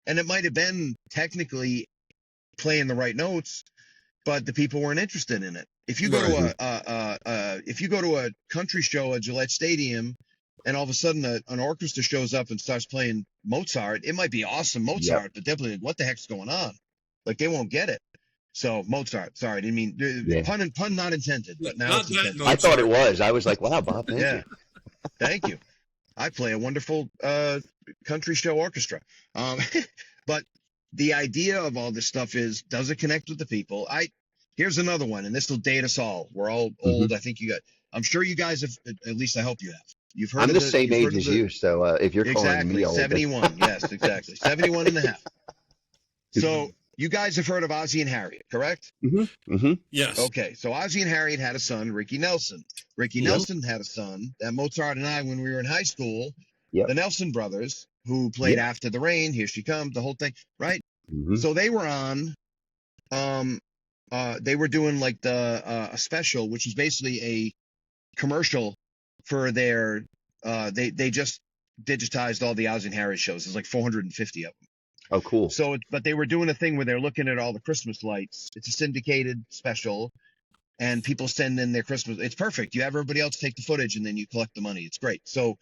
and it might have been technically playing the right notes, but the people weren't interested in it. If you go Right. to Hmm. a country show at Gillette Stadium, and all of a sudden an orchestra shows up and starts playing Mozart, it might be awesome Yep. Mozart, but they'll be like, "What the heck's going on?" Like they won't get it. So Mozart, sorry, I didn't mean Yeah. pun not intended, but now Not it's that intended. I thought it Mozart. was. I was like, wow, Bob, thank Yeah, you. thank you. I play a wonderful country show orchestra. Um, but the idea of all this stuff is, does it connect with the people? Here's another one, and this will date us all. We're all Hmm. old. I think I'm sure you guys have, at least I hope you have. I'm the same You've heard age of as the, you, so if you're calling me exactly, old, then 71. Yes, exactly. 71 and a half. So you guys have heard of Ozzie and Harriet, correct? hmm. Hmm. Yes. Okay, so Ozzie and Harriet had a son, Ricky Nelson. Ricky Yep. Nelson had a son that Mozart and I, when we were in high school, Yep. the Nelson brothers, who played Yep. After the Rain, Here She Comes, the whole thing, right? Hmm. So they were on, they were doing like a special, which was basically a commercial for their, they just digitized all the Ozzie and Harriet shows. There's like 450 of them. Oh, cool. So, but they were doing a thing where they're looking at all the Christmas lights. It's a syndicated special, and people send in their Christmas. It's perfect. You have everybody else take the footage, and then you collect the money. It's great. So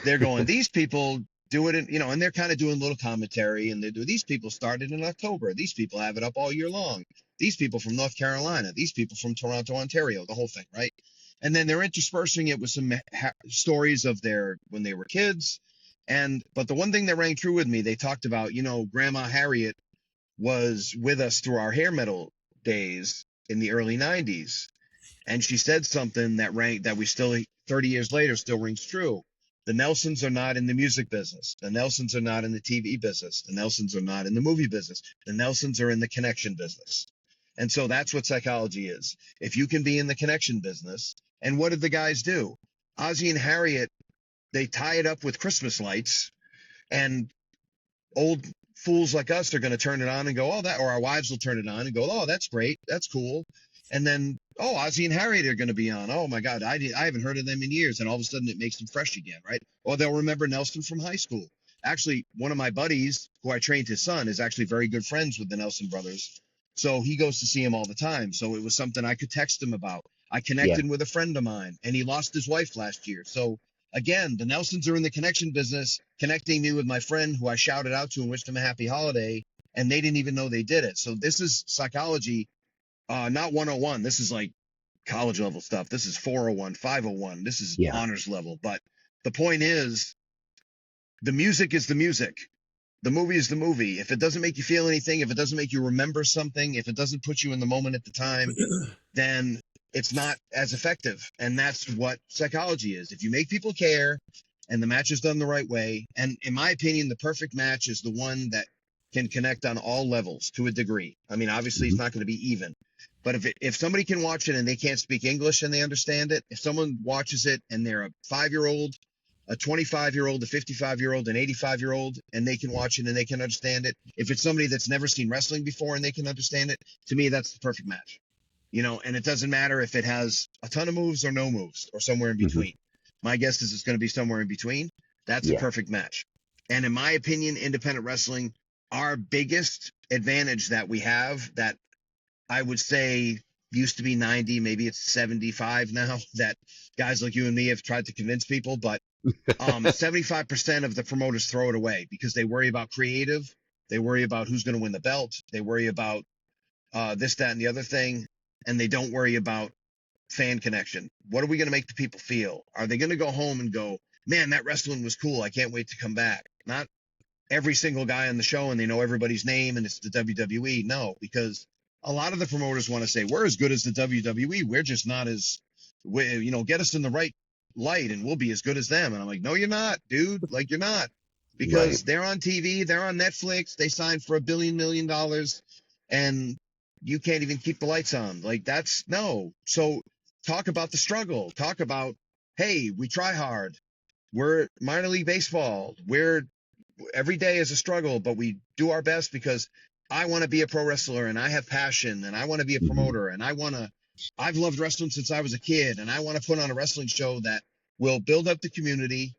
they're going, these people do it, and they're kind of doing a little commentary, and these people started in October. These people have it up all year long. These people from North Carolina. These people from Toronto, Ontario. The whole thing, right? And then they're interspersing it with some stories of when they were kids. But the one thing that rang true with me, they talked about, Grandma Harriet was with us through our hair metal days in the early 90s. And she said something that we still, 30 years later, still rings true. The Nelsons are not in the music business. The Nelsons are not in the TV business. The Nelsons are not in the movie business. The Nelsons are in the connection business. And so that's what psychology is. If you can be in the connection business, and what did the guys do? Ozzie and Harriet, they tie it up with Christmas lights, and old fools like us are going to turn it on and go, oh, that, or our wives will turn it on and go, oh, that's great, that's cool. And then, oh, Ozzie and Harriet are going to be on. Oh my God, I haven't heard of them in years, and all of a sudden it makes them fresh again, right? Or they'll remember Nelson from high school. Actually, one of my buddies, who I trained his son, is actually very good friends with the Nelson brothers. So he goes to see him all the time. So it was something I could text him about. I Yeah. connected with a friend of mine, and he lost his wife last year. So again, the Nelsons are in the connection business, connecting me with my friend who I shouted out to and wished him a happy holiday, and they didn't even know they did it. So this is psychology, not 101. This is like college level stuff. This is 401, 501. This is Yeah. honors level. But the point is, the music is the music. The movie is the movie. If it doesn't make you feel anything, if it doesn't make you remember something, if it doesn't put you in the moment at the time, then it's not as effective. And that's what psychology is. If you make people care and the match is done the right way, and in my opinion, the perfect match is the one that can connect on all levels to a degree. I mean, obviously, it's Hmm. not going to be even, but if somebody can watch it and they can't speak English and they understand it, if someone watches it and they're a 5-year-old, a 25-year-old, a 55-year-old, an 85-year-old, and they can watch it and they can understand it, if it's somebody that's never seen wrestling before and they can understand it, to me, that's the perfect match. And it doesn't matter if it has a ton of moves or no moves or somewhere in Hmm. between. My guess is it's going to be somewhere in between. That's a Yeah. perfect match. And in my opinion, independent wrestling, our biggest advantage that we have, that I would say used to be 90, maybe it's 75 now, that guys like you and me have tried to convince people, but 75% of the promoters throw it away because they worry about creative. They worry about who's going to win the belt. They worry about this, that, and the other thing. And they don't worry about fan connection. What are we going to make the people feel? Are they going to go home and go, man, that wrestling was cool. I can't wait to come back. Not every single guy on the show and they know everybody's name and it's the WWE. No, because a lot of the promoters want to say, we're as good as the WWE. We're just not as, get us in the right light and we'll be as good as them. And I'm like, no, you're not, dude. Like, you're not. Right. Because they're on TV, they're on Netflix, they signed for $1 billion, and you can't even keep the lights on. Like, that's no. So talk about the struggle. Talk about, hey, we try hard. We're minor league baseball. We're every day is a struggle, but we do our best because I want to be a pro wrestler and I have passion and I want to be a Hmm. promoter and I've loved wrestling since I was a kid and I want to put on a wrestling show that will build up the community.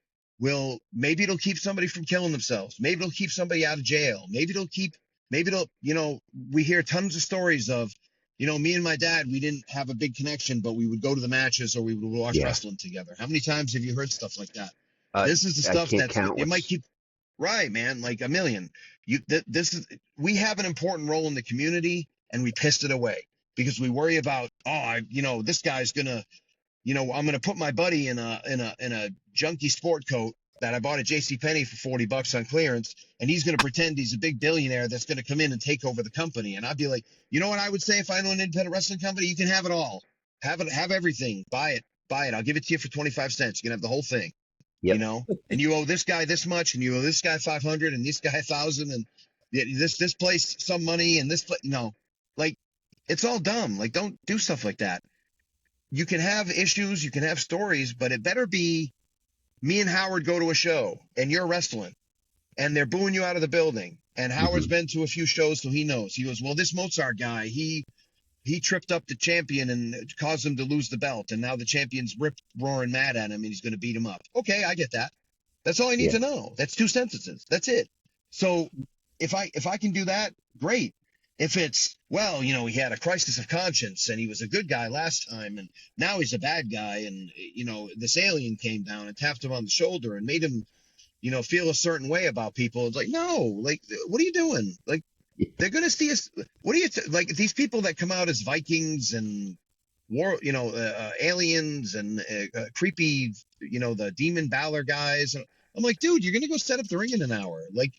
Maybe it'll keep somebody from killing themselves. Maybe it'll keep somebody out of jail. Maybe it'll, we hear tons of stories of, me and my dad, we didn't have a big connection, but we would go to the matches or we would watch Yeah. wrestling together. How many times have you heard stuff like that? Uh, This is the I stuff can't that's, count it might what's. keep. Right, man, like a million. This is we have an important role in the community, and we pissed it away because we worry about, this guy's gonna, I'm gonna put my buddy in a junky sport coat that I bought at J.C. Penney for $40 on clearance, and he's gonna pretend he's a big billionaire that's gonna come in and take over the company. And I'd be like, you know what I would say if I own an independent wrestling company? You can have it all, have everything, buy it. I'll give it to you for 25 cents. You can have the whole thing, Yep. and you owe this guy this much, and you owe this guy 500, and this guy 1,000, and this place some money, and this place, like it's all dumb. Like, don't do stuff like that. You can have issues, you can have stories, but it better be me and Howard go to a show, and you're wrestling, and they're booing you out of the building. And Howard's Hmm. been to a few shows, so he knows. He goes, well, this Mozart guy, he tripped up the champion and caused him to lose the belt, and now the champion's rip roaring mad at him, and he's going to beat him up. Okay, I get that. That's all I need Yeah. to know. That's 2 sentences. That's it. So if I can do that, great. If it's, well, he had a crisis of conscience and he was a good guy last time and now he's a bad guy, and this alien came down and tapped him on the shoulder and made him, feel a certain way about people. It's like, no, like, what are you doing? Like, they're gonna see us. What are you like? These people that come out as Vikings and aliens and creepy, the demon Balor guys. I'm like, dude, you're gonna go set up the ring in an hour. Like,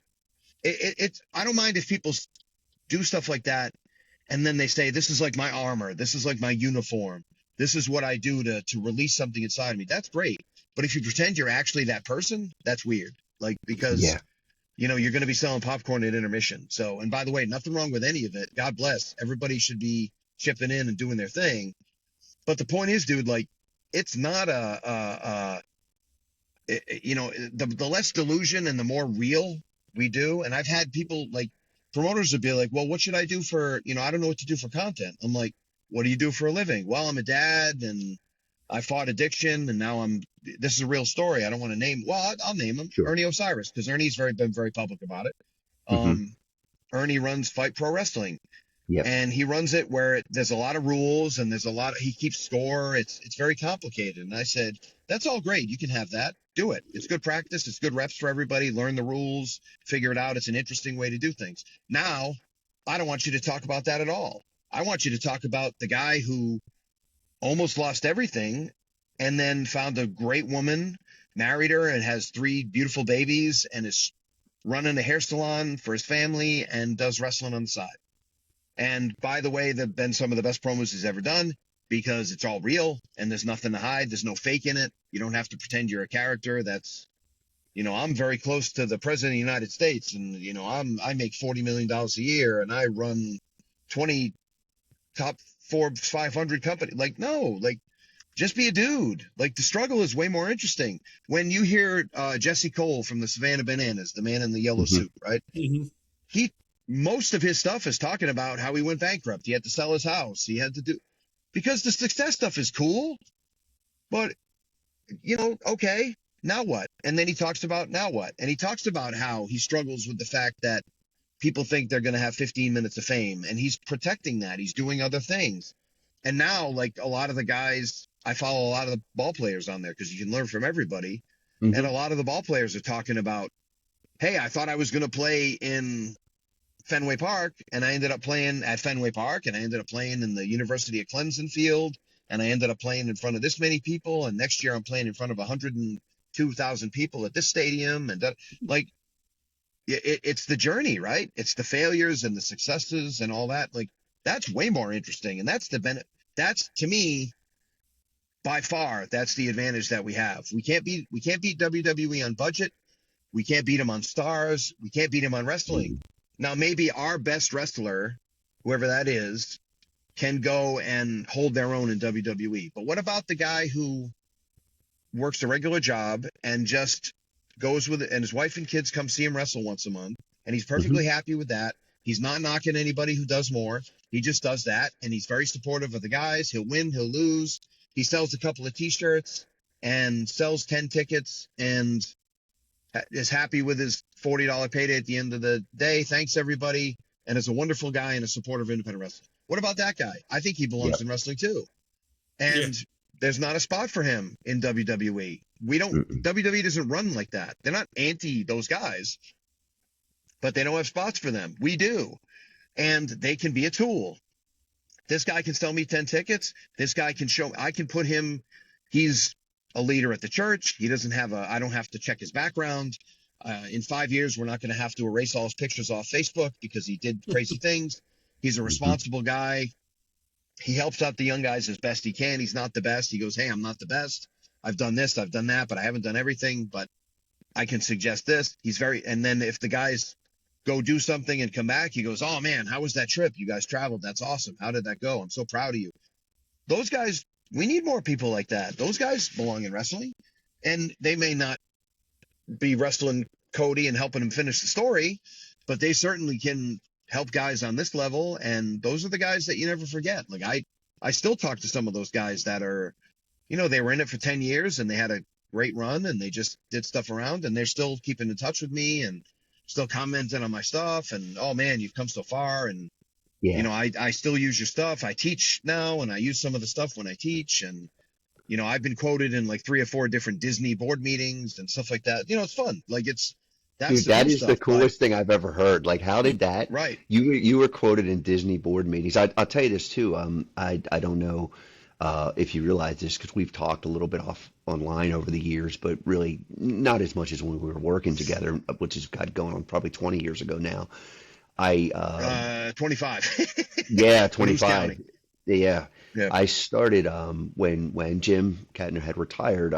it's. I don't mind if people do stuff like that, and then they say, this is like my armor. This is like my uniform. This is what I do to release something inside of me. That's great. But if you pretend you're actually that person, that's weird. Like, because Yeah. you're going to be selling popcorn at intermission. So, and by the way, nothing wrong with any of it. God bless. Everybody should be chipping in and doing their thing. But the point is, dude, like, it's not the less delusion and the more real we do. And I've had people like promoters would be like, well, what should I do for, I don't know what to do for content. I'm like, what do you do for a living? Well, I'm a dad and I fought addiction and now this is a real story. I don't want to name, well, I'll name him Sure. Ernie Osiris because Ernie's been very public about it. Hmm. Ernie runs Fight Pro Wrestling, Yep. and he runs it where there's a lot of rules and he keeps score. It's very complicated. And I said, that's all great. You can have that. Do it. It's good practice. It's good reps for everybody. Learn the rules, figure it out. It's an interesting way to do things. Now, I don't want you to talk about that at all. I want you to talk about the guy who almost lost everything and then found a great woman, married her, and has 3 beautiful babies and is running a hair salon for his family and does wrestling on the side. And by the way, they've been some of the best promos he's ever done. because it's all real and there's nothing to hide. There's no fake in it. You don't have to pretend you're a character. That's, I'm very close to the president of the United States, and I make $40 million a year, and I run 20 top Forbes 500 company. Like, no, like, just be a dude. Like, the struggle is way more interesting. When you hear Jesse Cole from the Savannah Bananas, the man in the yellow suit, right? Mm-hmm. Most of his stuff is talking about how he went bankrupt. He had to sell his house. He had to do, because the success stuff is cool, but okay, now what? And then he talks about now what? And he talks about how he struggles with the fact that people think they're going to have 15 minutes of fame, and he's protecting that. He's doing other things. And now, like, a lot of the guys, I follow a lot of the ball players on there because you can learn from everybody. Mm-hmm. And a lot of the ball players are talking about, hey, I thought I was going to play in Fenway Park, and I ended up playing at Fenway Park, and I ended up playing in the University of Clemson field, and I ended up playing in front of this many people, and next year I'm playing in front of 102,000 people at this stadium, and that, like, it's the journey, right? It's the failures and the successes and all that. Like, that's way more interesting, and that's to me, by far, that's the advantage that we have. We can't beat WWE on budget. We can't beat them on stars. We can't beat them on wrestling. Now, maybe our best wrestler, whoever that is, can go and hold their own in WWE. But what about the guy who works a regular job and just goes with it, and his wife and kids come see him wrestle once a month, and he's perfectly happy with that. He's not knocking anybody who does more. He just does that, and he's very supportive of the guys. He'll win, he'll lose. He sells a couple of T-shirts and sells 10 tickets and is happy with his $40 payday at the end of the day. Thanks, everybody, and is a wonderful guy and a supporter of independent wrestling. What about that guy? I think he belongs in wrestling too. And there's not a spot for him in WWE. WWE doesn't run like that. They're not anti those guys, but they don't have spots for them. We do. And they can be a tool. This guy can sell me 10 tickets. This guy can I can put him, he's a leader at the church. He doesn't have I don't have to check his background. In 5 years, we're not going to have to erase all his pictures off Facebook because he did crazy things. He's a responsible guy. He helps out the young guys as best he can. He's not the best. He goes, hey, I'm not the best. I've done this, I've done that, but I haven't done everything, but I can suggest this. And then if the guys go do something and come back, he goes, oh man, how was that trip? You guys traveled. That's awesome. How did that go? I'm so proud of you. Those guys, we need more people like that. Those guys belong in wrestling, and they may not be wrestling Cody and helping him finish the story, but they certainly can help guys on this level. And those are the guys that you never forget. Like, I still talk to some of those guys that are, they were in it for 10 years and they had a great run and they just did stuff around, and they're still keeping in touch with me and still commenting on my stuff. And, oh man, you've come so far. And, I still use your stuff. I teach now, and I use some of the stuff when I teach. And, I've been quoted in like 3 or 4 different Disney board meetings and stuff like that. It's fun. Like, Dude, that is the coolest thing I've ever heard. Like, how did that? Right. You were quoted in Disney board meetings. I'll tell you this too. I don't know if you realize this, because we've talked a little bit online over the years, but really not as much as when we were working together, which has got going on probably 20 years ago now. 25. Yeah, 25. Yeah. I started when Jim Kettner had retired.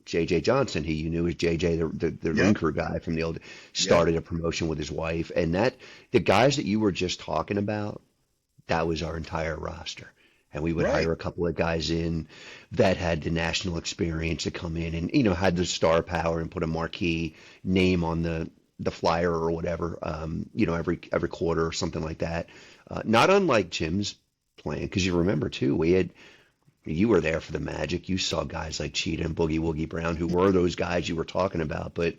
JJ Johnson, you knew as JJ, the ring crew guy from the old, started a promotion with his wife, and the guys that you were just talking about, that was our entire roster. And we would hire a couple of guys in that had the national experience to come in and, had the star power and put a marquee name on the flyer or whatever, every quarter or something like that. Not unlike Jim's plan, because you remember too, you were there for the magic. You saw guys like Cheetah and Boogie Woogie Brown, who were those guys you were talking about. But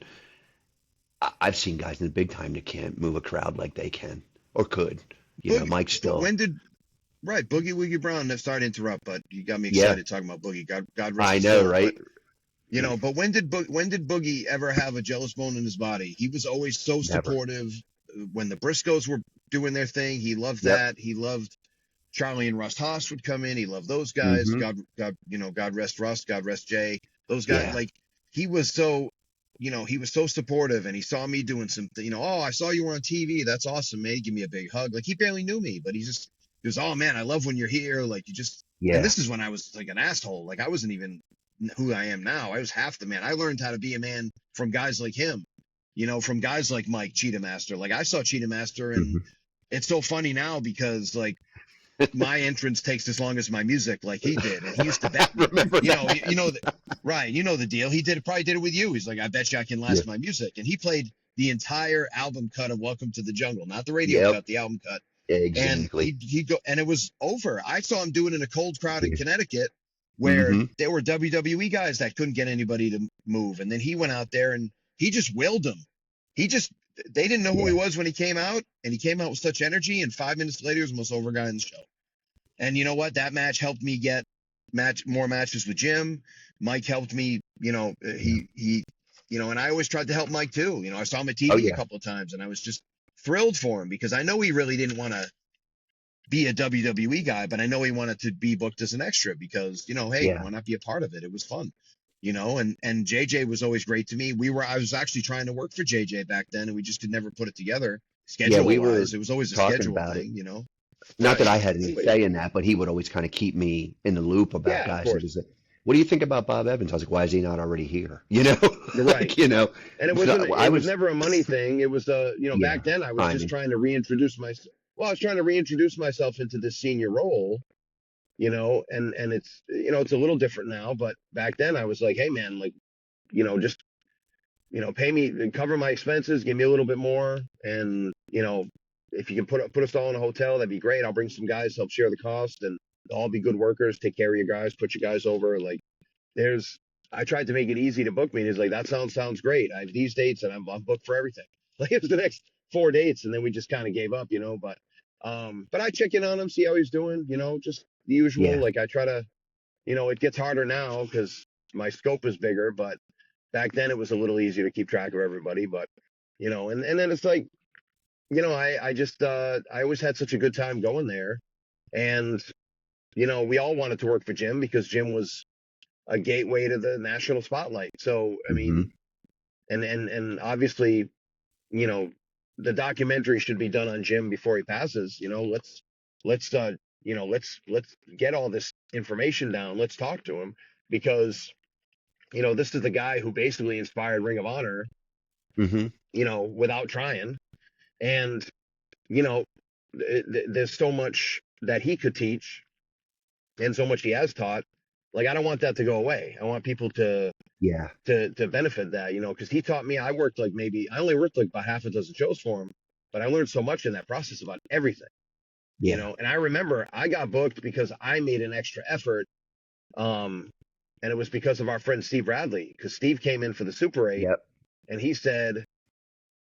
I've seen guys in the big time that can't move a crowd like they can or could. Mike still. Boogie Woogie Brown? Sorry to interrupt, but you got me excited talking about Boogie. God rest I his know, soul. right? But, but when did Boogie ever have a jealous bone in his body? He was always so supportive. When the Briscoes were doing their thing, he loved that. He loved Charlie and Rust Haas would come in. He loved those guys. God rest Rust. God rest Jay. Those guys, like, he was so, he was so supportive, and he saw me doing something. Oh, I saw you were on TV. That's awesome, man. Give me a big hug. Like, he barely knew me, but he was, oh man, I love when you're here. Like, you just, And Yeah. this is when I was like an asshole. Like I wasn't even who I am now. I was half the man. I learned how to be a man from guys like him, from guys like Mike Cheetah Master. Like I saw Cheetah Master, and Hmm. it's so funny now because like my entrance takes as long as my music, like he did, and he used to bet me. Remember You know, that? right? You know the deal. He probably did it with you. He's like, I bet you I can Yeah. last my music, and he played the entire album cut of Welcome to the Jungle, not the radio Yep. cut, the album cut. And Exactly. he'd go, and it was over. I saw him do it in a cold crowd in Yeah. Connecticut, where Hmm. there were WWE guys that couldn't get anybody to move, and then he went out there and he just willed them. He just They didn't know who he Yeah. was when he came out, and he came out with such energy. And 5 minutes later, he was the most over guy in the show. And you know what? That match helped me get more matches with Jim. Mike helped me. Yeah. And I always tried to help Mike too. I saw him at Oh TV a yeah. couple of times, and I was just thrilled for him because I know he really didn't want to be a WWE guy, but I know he wanted to be booked as an extra because, hey, Yeah. why not be a part of it? It was fun. And JJ was always great to me. I was actually trying to work for JJ back then, and we just could never put it together Yeah. schedule We were wise. It was always a talking schedule about it. thing. Not that Right. I had any Anyway, say in that, but he would always kind of keep me in the loop about yeah, of guys. It course. was, what do you think about Bob Evans? I was like, why is he not already here? You're right. Like, And it so wasn't, I it was was, never a money thing. It was, yeah, back then I was just timing. trying to reintroduce myself. Well, I was trying to reintroduce myself into this senior role, and it's, it's a little different now, but back then I was like, hey man, like, just, pay me, cover my expenses, give me a little bit more. And, if you can put us all in a hotel, that'd be great. I'll bring some guys, help share the cost, and all be good workers, take care of your guys, put your guys over. Like, there's I tried to make it easy to book me. And he's like, that sounds great. I have these dates and I'm booked for everything. Like it was the next 4 dates, and then we just kind of gave up, but I check in on him, see how he's doing, just the usual. Yeah, Like I try to, it gets harder now because my scope is bigger, but back then it was a little easier to keep track of everybody. But and then it's like, I just I always had such a good time going there. And we all wanted to work for Jim because Jim was a gateway to the national spotlight. So I hmm, mean, and obviously, you know, the documentary should be done on Jim before he passes. Let's let's get all this information down. Let's talk to him because this is the guy who basically inspired Ring of Honor. hmm, Without trying, and you know, there's so much that he could teach and so much he has taught. Like I don't want that to go away. I want people to yeah, to benefit that, because he taught me. I only worked like about half a dozen shows for him, but I learned so much in that process about everything. yeah, And I remember I got booked because I made an extra effort, um, and it was because of our friend Steve Radley, because Steve came in for the Super 8, yep, and he said,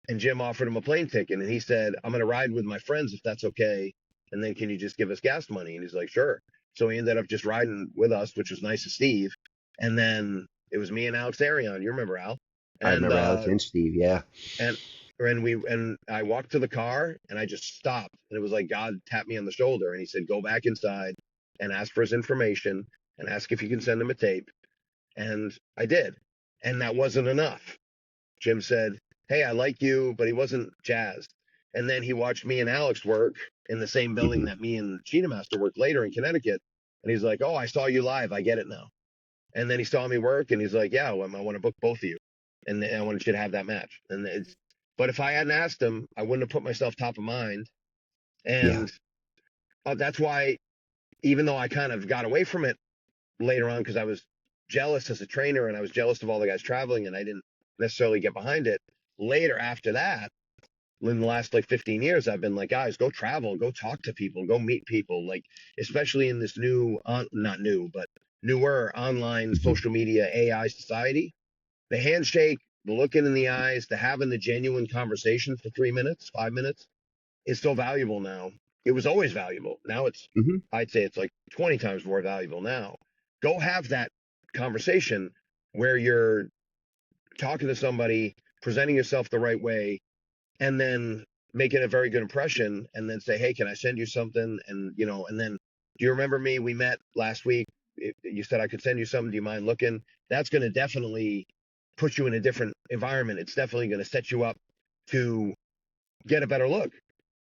and Jim offered him a plane ticket, and he said, I'm going to ride with my friends if that's okay, and then can you just give us gas money? And he's like, sure. So he ended up just riding with us, which was nice of Steve. And then it was me and Alex Arion. You remember Al? I And remember Alex and Steve. Yeah, and and I walked to the car and I just stopped, and it was like God tapped me on the shoulder and he said, go back inside and ask for his information and ask if you can send him a tape. And I did. And that wasn't enough. Jim said, hey, I like you, but he wasn't jazzed. And then he watched me and Alex work in the same building hmm, that me and Cheetah Master worked later in Connecticut. And he's like, oh, I saw you live. I get it now. And then he saw me work and he's like, yeah, well, I want to book both of you. And I wanted you to have that match. But if I hadn't asked him, I wouldn't have put myself top of mind. yeah, And that's why, even though I kind of got away from it later on, because I was jealous as a trainer and I was jealous of all the guys traveling and I didn't necessarily get behind it. Later after that, in the last like 15 years, I've been like, guys, go travel, go talk to people, go meet people. Like, especially in this not new, but newer online hmm, social media AI society, the handshake, the looking in the eyes, the having the genuine conversation for 3 minutes, 5 minutes is so valuable now. It was always valuable. Now hmm, I'd say it's like 20 times more valuable now. Go have that conversation where you're talking to somebody, presenting yourself the right way, and then making a very good impression, and then say, hey, can I send you something? And and then, do you remember me? We met last week. You said I could send you something. Do you mind looking? That's going to definitely put you in a different environment. It's definitely going to set you up to get a better look.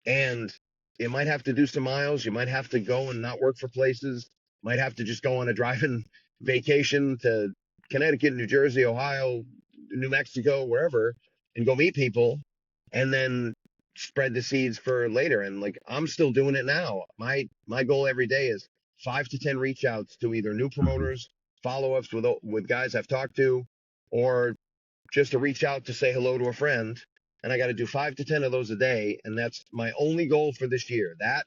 And you might have to do some miles. You might have to go and not work for places. might have to just go on a driving vacation to Connecticut, New Jersey, Ohio, New Mexico, wherever, and go meet people, and then spread the seeds for later. And like I'm still doing it now. My goal every day is 5 to 10 reach outs to either new Hmm. promoters, follow ups with guys I've talked to, or just to reach out to say hello to a friend. And I got to do 5 to 10 of those a day. And that's my only goal for this year. That,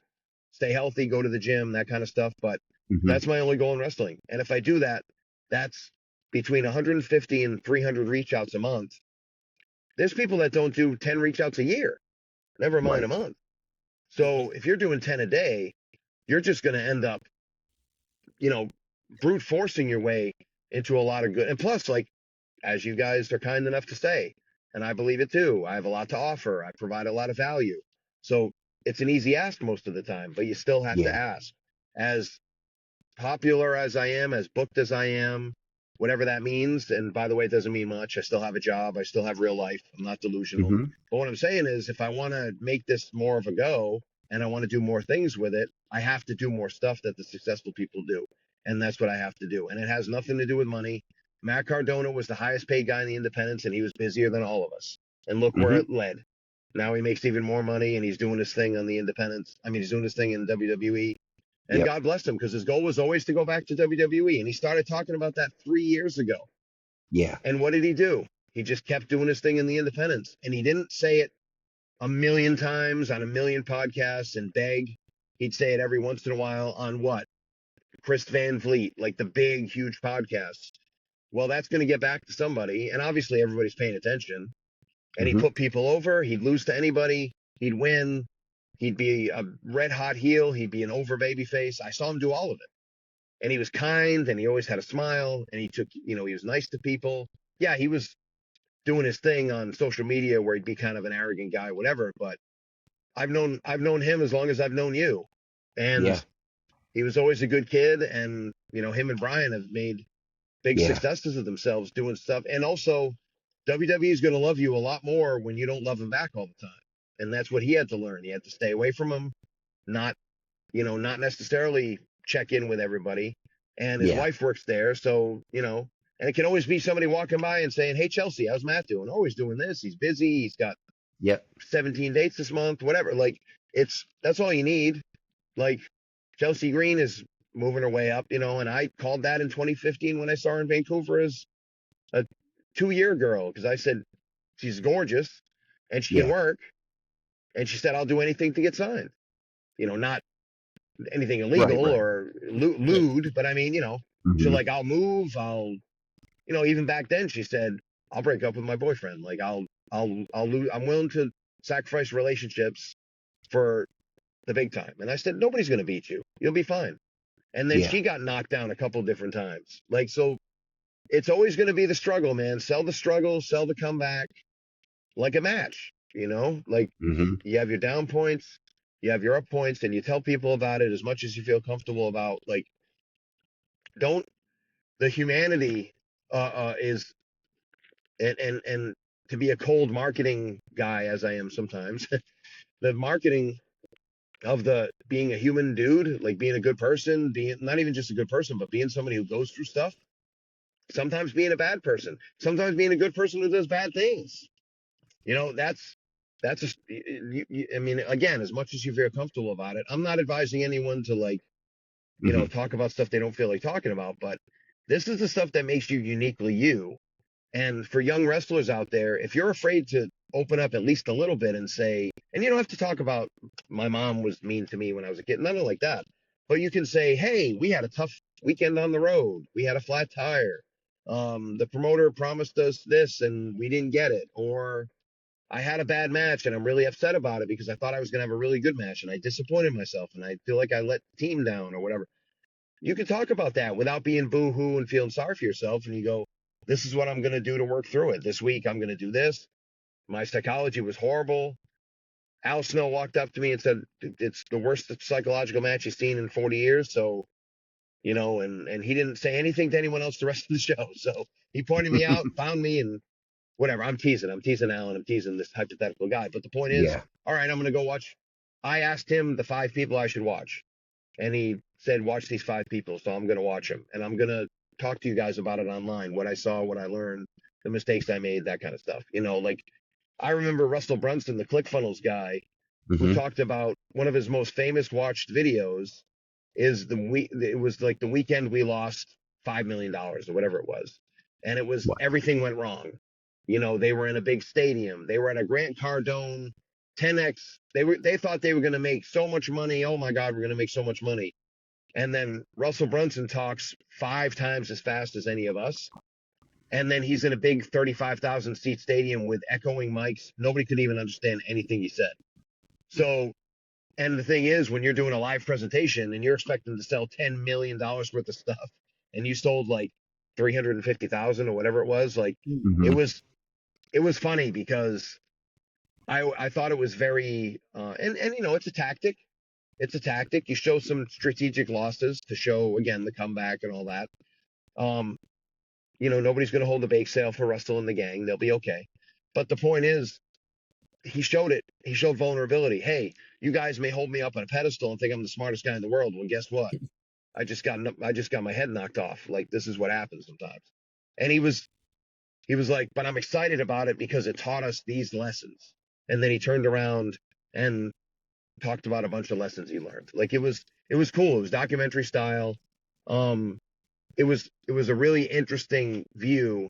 stay healthy, go to the gym, that kind of stuff. But Hmm. that's my only goal in wrestling. And if I do that, that's between 150 and 300 reach outs a month. There's people that don't do 10 reach outs a year, never mind a Right. month. So if you're doing 10 a day, you're just going to end up, you know, brute forcing your way into a lot of good. And plus, like, as you guys are kind enough to say, and I believe it too, I have a lot to offer. I provide a lot of value. So it's an easy ask most of the time, but you still have to Yeah. ask. As popular as I am, as booked as I am, whatever that means. And by the way, it doesn't mean much. I still have a job. I still have real life. I'm not delusional. Hmm. But what I'm saying is, if I want to make this more of a go and I want to do more things with it, I have to do more stuff that the successful people do. And that's what I have to do. And it has nothing to do with money. Matt Cardona was the highest paid guy in the independents, and he was busier than all of us. And look where Hmm. it led. Now he makes even more money, and he's doing his thing on the independents. I mean, he's doing his thing in WWE, and Yep. God bless him, because his goal was always to go back to WWE. And he started talking about that 3 years ago. Yeah. And what did he do? He just kept doing his thing in the independents. And he didn't say it a million times on a million podcasts and beg. He'd say it every once in a while on what? Chris Van Vliet, like the big, huge podcasts. Well, that's going to get back to somebody. And obviously, everybody's paying attention. And he Hmm. put people over. He'd lose to anybody. He'd win. He'd be a red hot heel. He'd be an over baby face. I saw him do all of it. And he was kind, and he always had a smile, and he took, he was nice to people. Yeah, he was doing his thing on social media where he'd be kind of an arrogant guy, whatever. But I've known him as long as I've known you, and Yeah. he was always a good kid. And him and Brian have made big Yeah. successes of themselves doing stuff. And also, WWE is going to love you a lot more when you don't love him back all the time. And that's what he had to learn. He had to stay away from him, not not necessarily check in with everybody. And his Yeah. wife works there, so and it can always be somebody walking by and saying, "Hey, Chelsea, how's Matt doing? Oh, he's doing this. He's busy. He's got Yep. 17 dates this month, whatever." Like that's all you need. Like Chelsea Green is moving her way up, and I called that in 2015 when I saw her in Vancouver as a 2-year girl, because I said she's gorgeous and she can Yeah. work, and she said I'll do anything to get signed. Not anything Right. illegal Right. or Yeah. lewd, but I mean, she's Hmm. like, I'll move. Even back then she said, I'll break up with my boyfriend. Like I'll lose. I'm willing to sacrifice relationships for the big time. And I said, nobody's going to beat you. You'll be fine. And then Yeah. she got knocked down a couple different times. Like, so it's always going to be the struggle, man. Sell the struggle, sell the comeback like a match, like Hmm. you have your down points, you have your up points, and you tell people about it as much as you feel comfortable about. Like, don't the humanity is and to be a cold marketing guy as I am sometimes, the marketing of the being a human dude, like being a good person, being not even just a good person, but being somebody who goes through stuff, sometimes being a bad person, sometimes being a good person who does bad things. That's I mean, again, as much as you feel comfortable about it, I'm not advising anyone to, like, Hmm. talk about stuff they don't feel like talking about, but this is the stuff that makes you uniquely you. And for young wrestlers out there, if you're afraid to open up at least a little bit and say, and you don't have to talk about my mom was mean to me when I was a kid, nothing like that. But you can say, hey, we had a tough weekend on the road. We had a flat tire. The promoter promised us this and we didn't get it. Or I had a bad match and I'm really upset about it because I thought I was going to have a really good match and I disappointed myself and I feel like I let the team down or whatever. You can talk about that without being boo hoo and feeling sorry for yourself. And you go, this is what I'm going to do to work through it. This week, I'm going to do this. My psychology was horrible. Al Snow walked up to me and said, it's the worst psychological match he's seen in 40 years. So, and he didn't say anything to anyone else the rest of the show. So he pointed me out, found me, and whatever. I'm teasing. I'm teasing Alan. I'm teasing this hypothetical guy. But the point is, Yeah. all right, I'm going to go watch. I asked him the 5 people I should watch. and he said, watch these 5 people. So I'm going to watch them, and I'm going to talk to you guys about it online, what I saw, what I learned, the mistakes I made, that kind of stuff. Like I remember Russell Brunson, the ClickFunnels guy, who Hmm. talked about one of his most famous watched videos is it was like the weekend we lost $5 million or whatever it was. And it was Wow. everything went wrong. They were in a big stadium. They were at a Grant Cardone 10x. They thought they were going to make so much money. Oh my God, we're going to make so much money. And then Russell Brunson talks 5 times as fast as any of us. And then he's in a big 35,000 seat stadium with echoing mics. Nobody could even understand anything he said. So, and the thing is, when you're doing a live presentation and you're expecting to sell $10 million worth of stuff and you sold like 350,000 or whatever it was, like it Hmm. was, it was funny because I thought it was very, and it's a tactic. It's a tactic. You show some strategic losses to show, again, the comeback and all that. Um, nobody's going to hold a bake sale for Russell and the gang. They'll be okay. But the point is, he showed it. He showed vulnerability. Hey, you guys may hold me up on a pedestal and think I'm the smartest guy in the world. Well, guess what? I just got my head knocked off. Like this is what happens sometimes. And he was like, but I'm excited about it because it taught us these lessons. And then he turned around and talked about a bunch of lessons he learned. Like it was cool. It was documentary style. Um, it was a really interesting view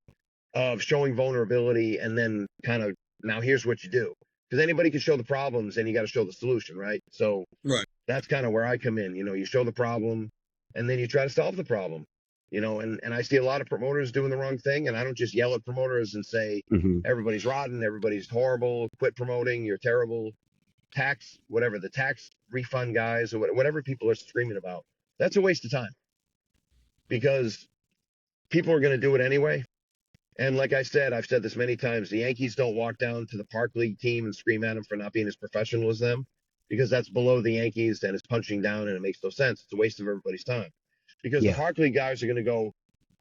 of showing vulnerability and then kind of now here's what you do. Because anybody can show the problems and you got to show the solution, right? So Right. that's kind of where I come in. You show the problem and then you try to solve the problem. And I see a lot of promoters doing the wrong thing, and I don't just yell at promoters and say Hmm. everybody's rotten, everybody's horrible, quit promoting, you're terrible, tax whatever, the tax refund guys or whatever people are screaming about. That's a waste of time because people are going to do it anyway. And like I said, I've said this many times, the Yankees don't walk down to the Park League team and scream at them for not being as professional as them because that's below the Yankees and it's punching down and it makes no sense. It's a waste of everybody's time because the Yeah, Park League guys are going to go,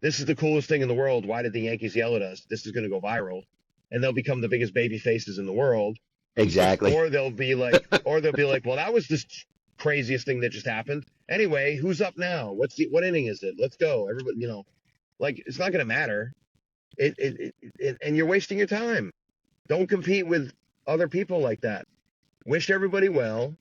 this is the coolest thing in the world. Why did the Yankees yell at us? This is going to go viral. And they'll become the biggest baby faces in the world. exactly. Or they'll be like, well, that was the craziest thing that just happened. Anyway, who's up now? What inning is it? Let's go. Everybody, like it's not going to matter. And you're wasting your time. Don't compete with other people like that. Wish everybody well,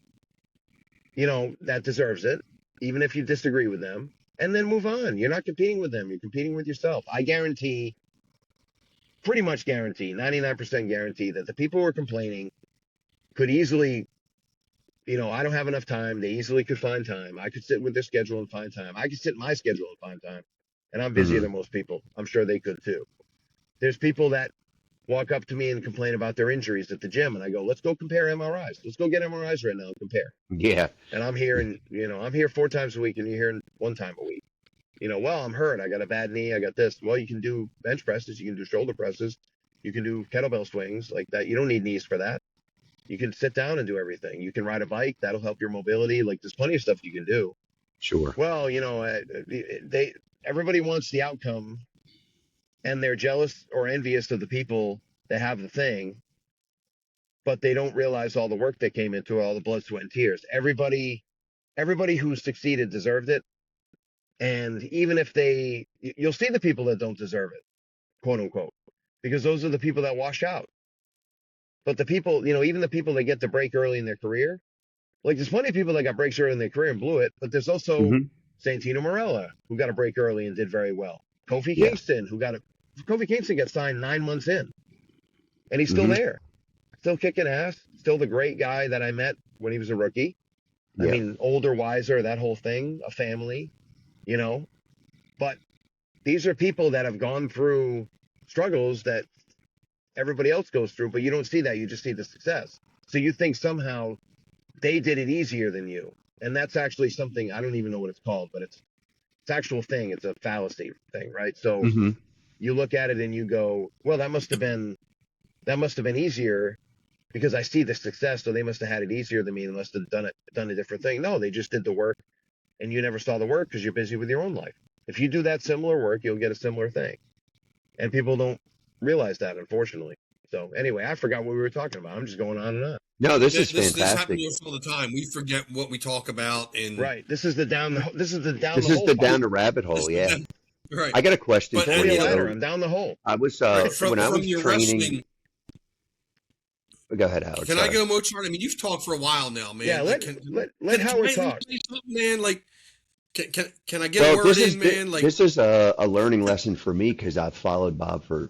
that deserves it, even if you disagree with them, and then move on. You're not competing with them. You're competing with yourself. I guarantee, pretty much guarantee, 99% guarantee that the people who are complaining could easily, I don't have enough time. They easily could find time. I could sit with their schedule and find time. I could sit in my schedule and find time. And I'm busier Hmm. than most people. I'm sure they could too. There's people that walk up to me and complain about their injuries at the gym, and I go, let's go compare MRIs. Let's go get MRIs right now and compare. Yeah. And I'm here 4 times a week, and you're here 1 time a week. Well, I'm hurt. I got a bad knee. I got this. Well, you can do bench presses. You can do shoulder presses. You can do kettlebell swings like that. You don't need knees for that. You can sit down and do everything. You can ride a bike. That'll help your mobility. Like there's plenty of stuff you can do. Sure. Well, everybody wants the outcome, and they're jealous or envious of the people that have the thing, but they don't realize all the work that came into it, all the blood, sweat, and tears. Everybody who succeeded deserved it. And even if you'll see the people that don't deserve it, quote unquote, because those are the people that wash out. But the people, even the people that get the break early in their career, like there's plenty of people that got breaks early in their career and blew it, but there's also Hmm. Santino Marella who got a break early and did very well. Kofi Yeah. Kingston Kofi Kingston got signed 9 months in, and he's still Hmm. there, still kicking ass, still the great guy that I met when he was a rookie. I Yeah. mean, older, wiser, that whole thing, a family, you know. But these are people that have gone through struggles that everybody else goes through, but you don't see that. You just see the success. So you think somehow they did it easier than you. And that's actually something, I don't even know what it's called, but it's actual thing. It's a fallacy thing, right? So Hmm. you look at it and you go, well, that must have been easier because I see the success, so they must have had it easier than me and must have done a different thing. No, they just did the work, and you never saw the work because you're busy with your own life. If you do that similar work, you'll get a similar thing, and people don't realize that, unfortunately. So anyway, I forgot what we were talking about. I'm just going on and on. No, this is This happens fantastic. to us all the time. We forget what we talk about, and Right. This is the down This the is hole the part. down the rabbit this hole. is Yeah. them. Right. I got a question But Throw for me a you. ladder. So I'm down the hole. I was from when I was your training. wrestling, Go ahead, Howard. can I Sorry. go, Mozart? I mean, you've talked for a while now, Yeah. man. Like, Let let can Howard I at least talk. say something, man? Like, can I get a Well, word in, man? Like, this is a learning lesson for me because I've followed Bob for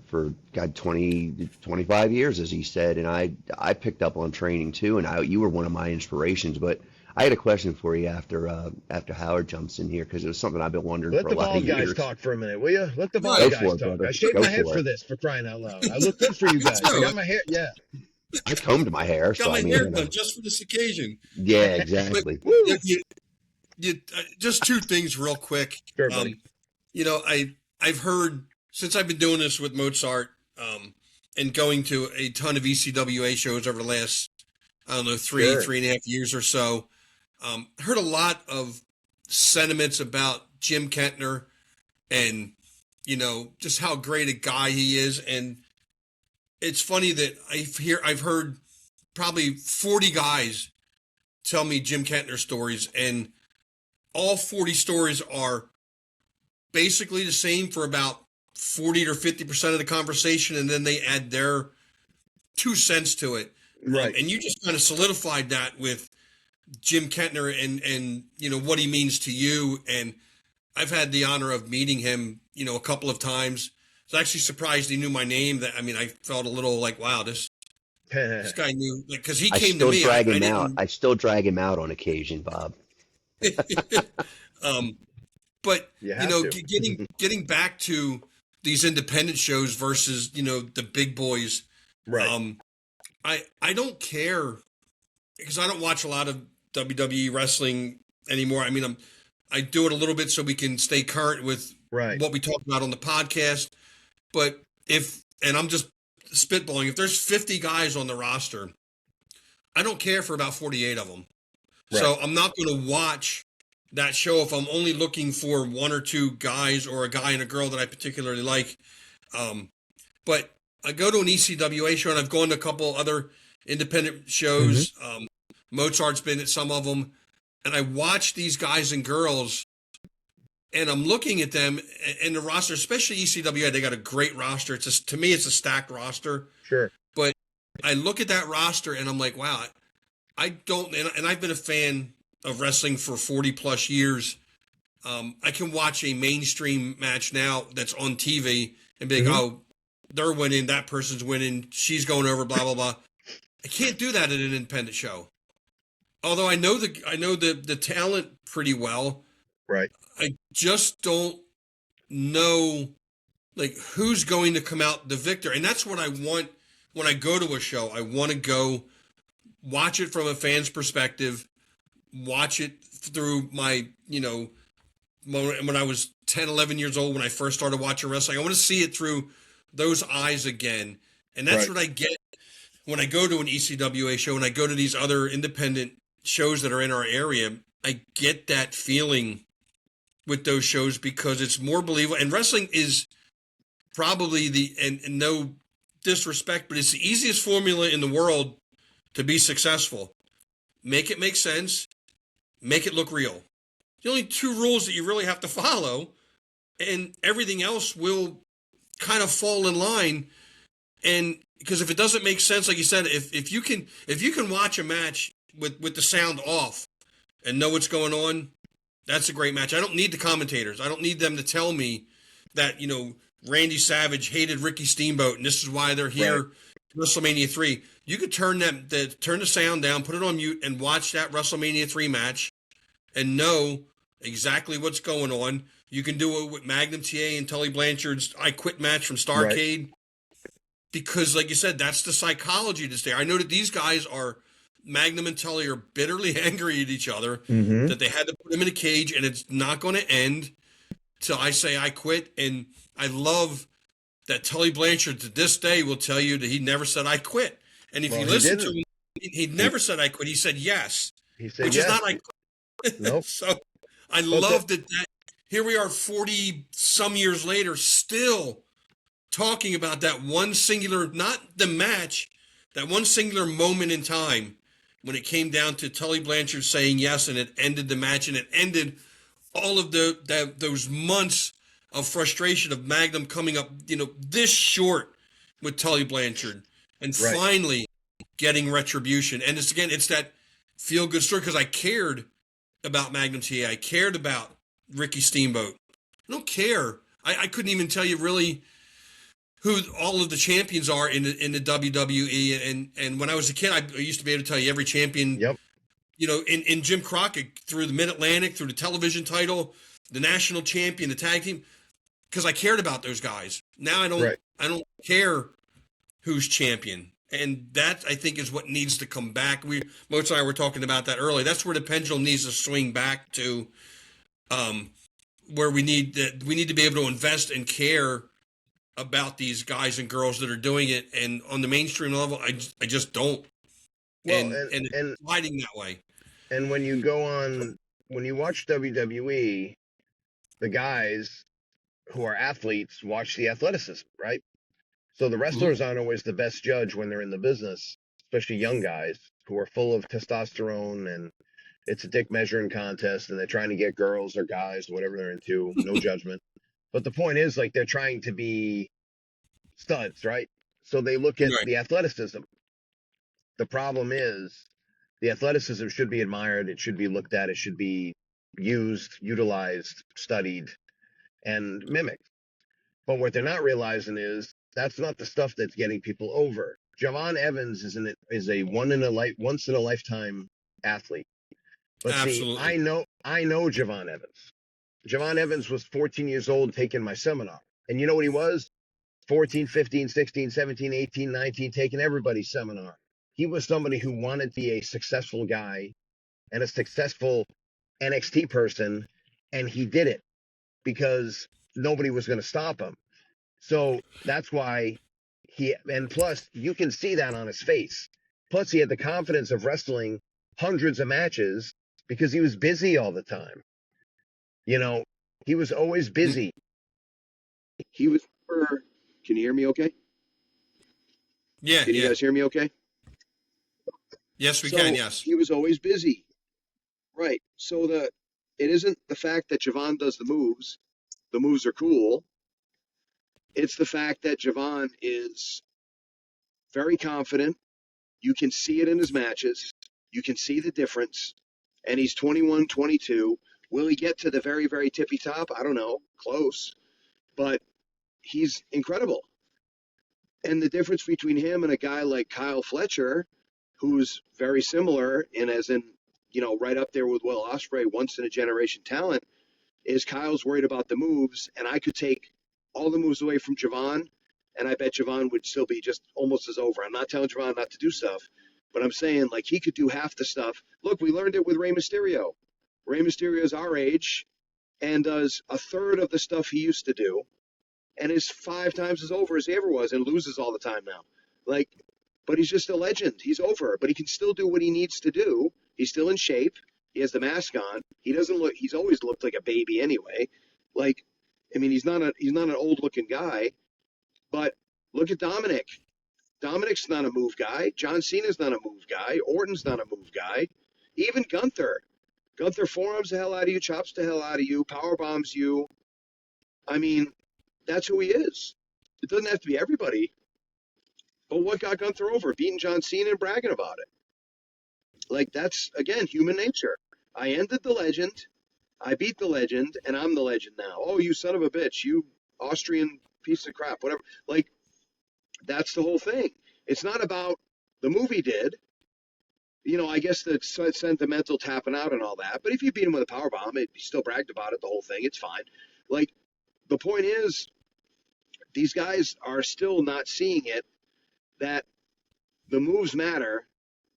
God 25 years, as he said, and I picked up on training too, and you were one of my inspirations. But I had a question for you after Howard jumps in here because it was something I've been wondering Let for a the lot of bald guys years. talk for a minute, will you? Let the bald right. Go guys for it, talk. I brother. shaved Go my head for for it. this, for crying out loud. I look good for you Me guys. I too. got my hair. Yeah. I combed my hair, Got so I my mean, hair done just for this occasion. yeah, But exactly. you, Woo. you, just two things real quick. Sure, buddy. I've heard since I've been doing this with Mozart, and going to a ton of ECWA shows over the last, I don't know, Sure. 3.5 years or so. Heard a lot of sentiments about Jim Kentner and, just how great a guy he is. And it's funny that I've heard probably 40 guys tell me Jim Kentner stories, and all 40 stories are basically the same for about 40 or 50% of the conversation, and then they add their 2 cents to it. Right. And you just kind of solidified that with Jim Kentner and what he means to you. And I've had the honor of meeting him, a couple of times. I was actually surprised he knew my name. I felt a little like, wow, this guy knew, because he I came to still me. I drag him out. didn't. I still drag him out on occasion, Bob. um, but You have to. getting back to these independent shows versus the big boys. Right. I don't care because I don't watch a lot of WWE wrestling anymore. I mean, I do it a little bit so we can stay current with Right. what we talk about on the podcast. But and I'm just spitballing, if there's 50 guys on the roster, I don't care for about 48 of them. Right. So I'm not going to watch that show if I'm only looking for one or two guys or a guy and a girl that I particularly like. But I go to an ECWA show, and I've gone to a couple other independent shows. Mozart's been at some of them, and I watch these guys and girls, and I'm looking at them and the roster, especially ECWA. They got a great roster. To me, it's a stacked roster. Sure. But I look at that roster, and I'm like, wow, I don't, and I've been a fan of wrestling for 40 plus years. I can watch a mainstream match now that's on TV and be like, oh, they're winning, that person's winning, she's going over, blah, blah, blah. I can't do that at an independent show. Although I know the talent pretty well. Right. I just don't know who's going to come out the victor. And that's what I want when I go to a show. I want to go watch it from a fan's perspective, watch it through my, when I was 10, 11 years old, when I first started watching wrestling. I want to see it through those eyes again. And that's what I get when I go to an ECWA show and I go to these other independent shows that are in our area. I get that feeling with those shows because it's more believable. And wrestling is probably and no disrespect, but it's the easiest formula in the world to be successful. Make it make sense. Make it look real. The only two rules that you really have to follow, and everything else will kind of fall in line. And because if it doesn't make sense, like you said, if you can watch a match with the sound off and know what's going on, that's a great match. I don't need the commentators. I don't need them to tell me that, Randy Savage hated Ricky Steamboat and this is why they're here at WrestleMania 3. You could turn the sound down, put it on mute, and watch that WrestleMania 3 match and know exactly what's going on. You can do it with Magnum TA and Tully Blanchard's I Quit match from Starrcade. Because, like you said, that's the psychology that's there. I know that these guys Magnum and Tully are bitterly angry at each other, that they had to put him in a cage, and it's not going to end till I say I quit. And I love that Tully Blanchard to this day will tell you that he never said I quit. And if you listen to him, he never said I quit. He said yes. He said which yes. is not I quit. Nope. So I love that here we are 40 some years later still talking about that one singular, not the match, that one singular moment in time when it came down to Tully Blanchard saying yes, and it ended the match, and it ended all of those months of frustration of Magnum coming up, this short with Tully Blanchard, and Right. finally getting retribution. And it's that feel good story because I cared about Magnum TA. I cared about Ricky Steamboat. I don't care. I couldn't even tell you really who all of the champions are in the WWE. And when I was a kid, I used to be able to tell you every champion. Yep. In Jim Crockett, through the Mid-Atlantic, through the television title, the national champion, the tag team, because I cared about those guys. Now I don't. Right. I don't care who's champion, and that I think is what needs to come back. Mozart and I were talking about that earlier. That's where the pendulum needs to swing back to, where we need to be able to invest and care about these guys and girls that are doing it. And on the mainstream level, I just don't. Well, and it's sliding that way. And when you watch WWE, the guys who are athletes watch the athleticism, right? So the wrestlers aren't always the best judge when they're in the business, especially young guys who are full of testosterone, and it's a dick measuring contest, and they're trying to get girls or guys, whatever they're into, no judgment. But the point is, like, they're trying to be studs, right? So they look at the athleticism. The problem is the athleticism should be admired. It should be looked at. It should be used, utilized, studied, and mimicked. But what they're not realizing is that's not the stuff that's getting people over. Javon Evans is a once in a lifetime athlete. But Absolutely. see, I know Javon Evans. Javon Evans was 14 years old taking my seminar. And you know what he was? 14, 15, 16, 17, 18, 19, taking everybody's seminar. He was somebody who wanted to be a successful guy and a successful NXT person, and he did it because nobody was going to stop him. So that's why and plus you can see that on his face. Plus he had the confidence of wrestling hundreds of matches because he was busy all the time. He was always busy. He was Can you hear me okay? Yeah. Can you guys hear me okay? Yes, we can. Yes. He was always busy. Right. So it isn't the fact that Javon does the moves. The moves are cool. It's the fact that Javon is very confident. You can see it in his matches. You can see the difference. And he's 21, 22. Will he get to the very, very tippy top? I don't know. Close. But he's incredible. And the difference between him and a guy like Kyle Fletcher, who's very similar, and as in, right up there with Will Ospreay, once in a generation talent, is Kyle's worried about the moves, and I could take all the moves away from Javon, and I bet Javon would still be just almost as over. I'm not telling Javon not to do stuff, but I'm saying, like, he could do half the stuff. Look, we learned it with Rey Mysterio. Rey Mysterio's our age and does a third of the stuff he used to do, and is 5 times as over as he ever was, and loses all the time now. But he's just a legend. He's over, but he can still do what he needs to do. He's still in shape. He has the mask on. He's always looked like a baby anyway. He's not an old looking guy, but look at Dominic. Dominic's not a move guy. John Cena's not a move guy. Orton's not a move guy. Even Gunther. Gunther forearms the hell out of you, chops the hell out of you, power bombs you. That's who he is. It doesn't have to be everybody. But what got Gunther over? Beating John Cena and bragging about it. That's, again, human nature. I ended the legend. I beat the legend, and I'm the legend now. Oh, you son of a bitch. You Austrian piece of crap. Whatever. That's the whole thing. It's not about the movie did. I guess the sentimental tapping out and all that. But if you beat him with a powerbomb, he still bragged about it, the whole thing. It's fine. The point is, these guys are still not seeing it, that the moves matter,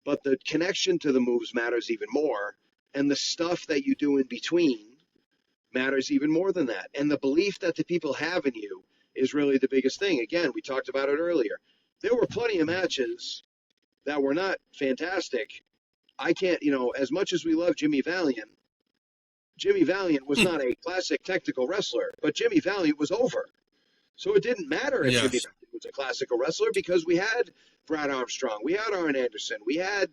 but the connection to the moves matters even more, and the stuff that you do in between matters even more than that. And the belief that the people have in you is really the biggest thing. Again, we talked about it earlier. There were plenty of matches that were not fantastic. I can't, as much as we love Jimmy Valiant was not a classic technical wrestler, but Jimmy Valiant was over. So it didn't matter if Jimmy Valiant was a classical wrestler because we had Brad Armstrong, we had Arn Anderson, we had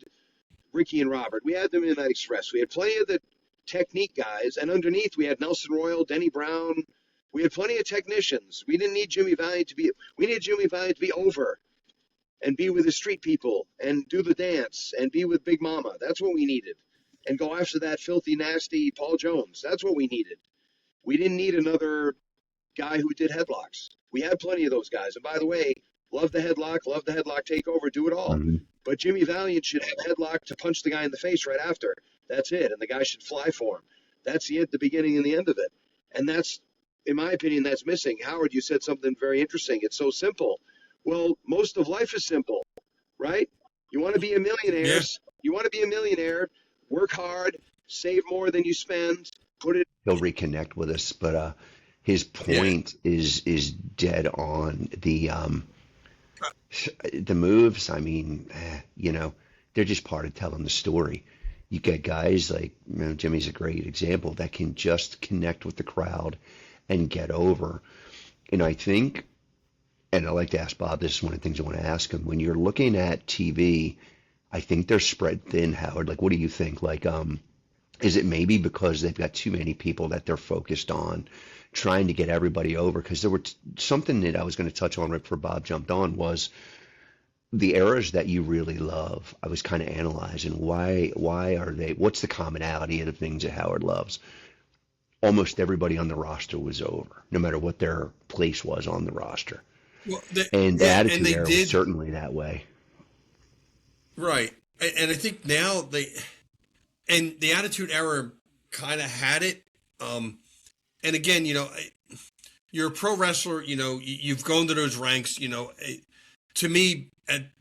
Ricky and Robert, we had the Midnight Express, we had plenty of the technique guys, and underneath we had Nelson Royal, Denny Brown. We had plenty of technicians. We didn't need Jimmy Valiant to be. We needed Jimmy Valiant to be over and be with the street people and do the dance and be with Big Mama. That's what we needed. And go after that filthy, nasty Paul Jones. That's what we needed. We didn't need another guy who did headlocks. We had plenty of those guys. And by the way, love the headlock takeover, do it all. Mhm. But Jimmy Valiant should have a headlock to punch the guy in the face right after. That's it. And the guy should fly for him. That's the beginning and the end of it. And that's, in my opinion, that's missing. Howard, you said something very interesting. It's so simple. Well, most of life is simple, right? You want to be a millionaire. Yeah. You want to be a millionaire. Work hard, save more than you spend, put it. He'll reconnect with us, but his point is dead on. The moves, I mean, they're just part of telling the story. You get guys like, Jimmy's a great example that can just connect with the crowd and get over. And I think, and I like to ask Bob, this is one of the things I want to ask him. When you're looking at TV, I think they're spread thin, Howard. Like, what do you think? Like, is it maybe because they've got too many people that they're focused on trying to get everybody over? Because there were something that I was going to touch on right before Bob jumped on was the eras that you really love. I was kind of analyzing why are they, what's the commonality of the things that Howard loves? Almost everybody on the roster was over, no matter what their place was on the roster. Well, And the attitude era did was certainly that way. right, and I think now the Attitude Era kind of had it. And again, you're a pro wrestler. You've gone to those ranks. To me,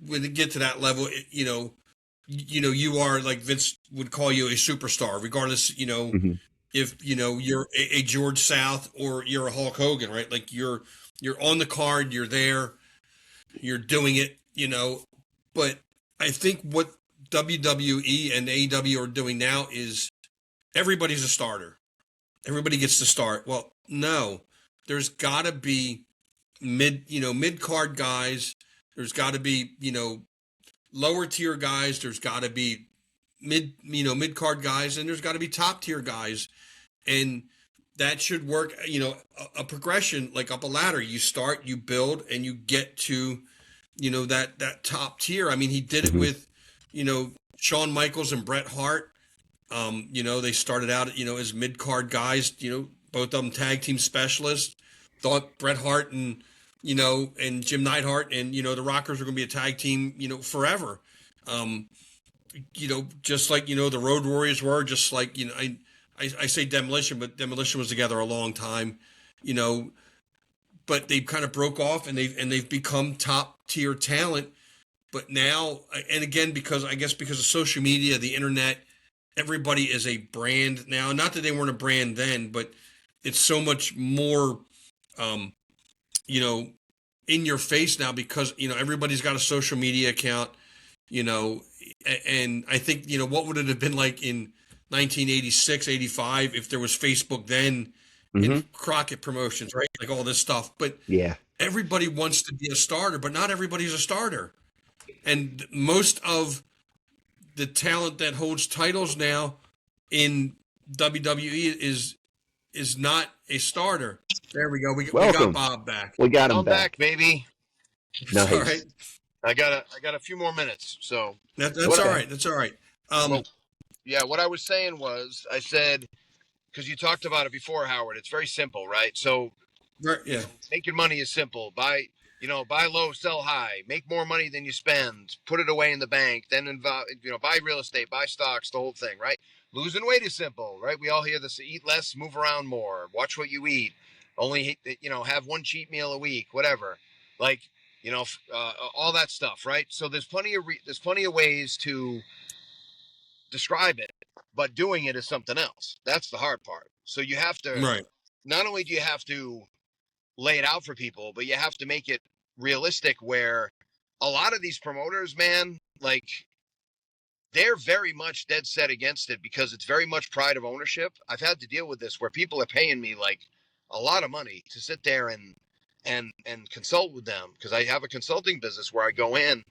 when you get to that level, you are, like Vince would call you, a superstar, regardless. Mhm. If you're a George South or you're a Hulk Hogan, right? Like you're on the card, you're there, you're doing it. But I think what WWE and AEW are doing now is everybody's a starter. Everybody gets to start. Well, no, there's got to be mid card guys. There's got to be lower tier guys. There's got to be mid card guys, and there's got to be top tier guys, and that should work. A progression, like up a ladder. You start, you build, and you get to that top tier. I mean, he did it Mhm. with Shawn Michaels and Bret Hart. They started out as mid card guys. Both of them tag team specialists. Thought Bret Hart and and Jim Neidhart and the Rockers were going to be a tag team forever. Just like the Road Warriors were. Just like I say Demolition, but Demolition was together a long time. But they kind of broke off and they've become top tier talent. But now, and again, because of social media, the internet, everybody is a brand now. Not that they weren't a brand then, but it's so much more, in your face now because, everybody's got a social media account, and I think, what would it have been like in 1986, 85 if there was Facebook then Mhm. and Crockett Promotions, right? Like all this stuff. But Yeah. everybody wants to be a starter, but not everybody's a starter. And most of the talent that holds titles now in WWE is not a starter. There we go. We got Welcome. Bob back. We got him I'm back, baby. Nice. All right. I got a few more minutes. So That's Okay. all right. That's all right. Well, yeah, what I was saying was, I said, because you talked about it before, Howard. It's very simple, right? So Yeah. making money is simple. Buy low, sell high, make more money than you spend, put it away in the bank, then buy real estate, buy stocks, the whole thing, right? Losing weight is simple, right? We all hear this: eat less, move around more, watch what you eat, only have one cheat meal a week, whatever, like all that stuff, right? So there's plenty of ways to describe it, but doing it is something else. That's the hard part. So you have to, Right. not only do you have to lay it out for people, but you have to make it realistic, where a lot of these promoters, man, like, they're very much dead set against it because it's very much pride of ownership. I've had to deal with this where people are paying me like a lot of money to sit there and and consult with them, because I have a consulting business where I go in,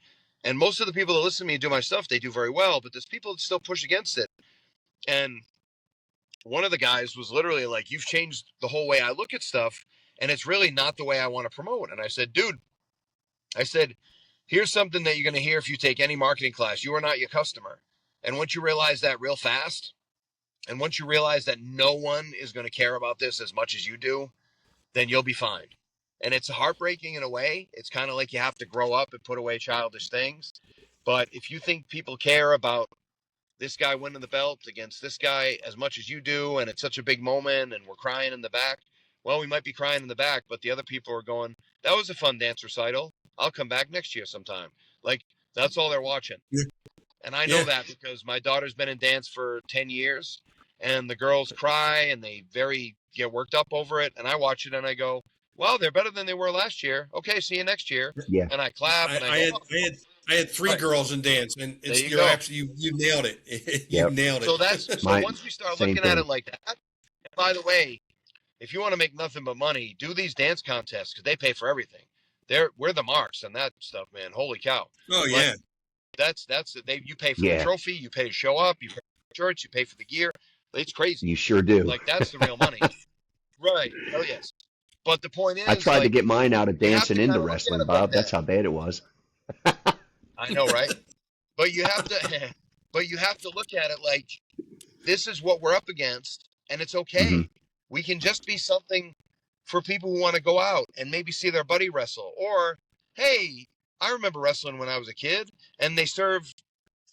and most of the people that listen to me and do my stuff, they do very well, but there's people that still push against it. And one of the guys was literally like, "You've changed the whole way I look at stuff, and it's really not the way I want to promote." And I said, "Dude," I said, "here's something that you're going to hear if you take any marketing class. You are not your customer. And once you realize that real fast, and once you realize that no one is going to care about this as much as you do, then you'll be fine." And it's heartbreaking in a way. It's kind of like you have to grow up and put away childish things. But if you think people care about this guy winning the belt against this guy as much as you do, and it's such a big moment, and we're crying in the back, well, we might be crying in the back, but the other people are going, "That was a fun dance recital. I'll come back next year sometime." Like, that's all they're watching. Yeah. And I know Yeah. that because my daughter's been in dance for 10 years, and the girls cry and they very get worked up over it. And I watch it and I go, "Well, they're better than they were last year. Okay, see you next year." Yeah. And I clap I, and I I go, had "Oh, I had I had three right." girls in dance, and There it's you you're go. absolutely you nailed it. You Yep. nailed So it. so My once we start same looking at it thing. like that, and by the way, if you want to make nothing but money, do these dance contests because they pay for everything. We're the marks on that stuff, man. Holy cow! Oh Like, yeah, that's you pay for the Yeah, trophy, you pay to show up, you pay for shirts, you pay for the gear. It's crazy. you sure do. Like, that's the real money. Right. Oh yes. But the point I is, tried to like, get mine out of you have dancing to kind into of look at wrestling, it like Bob. That's that. how bad it was. I know, right? But you have to but you have to look at it like, this is what we're up against, and it's Hmm. okay. We can just be something for people who want to go out and maybe see their buddy wrestle. Or, hey, I remember wrestling when I was a kid, and they serve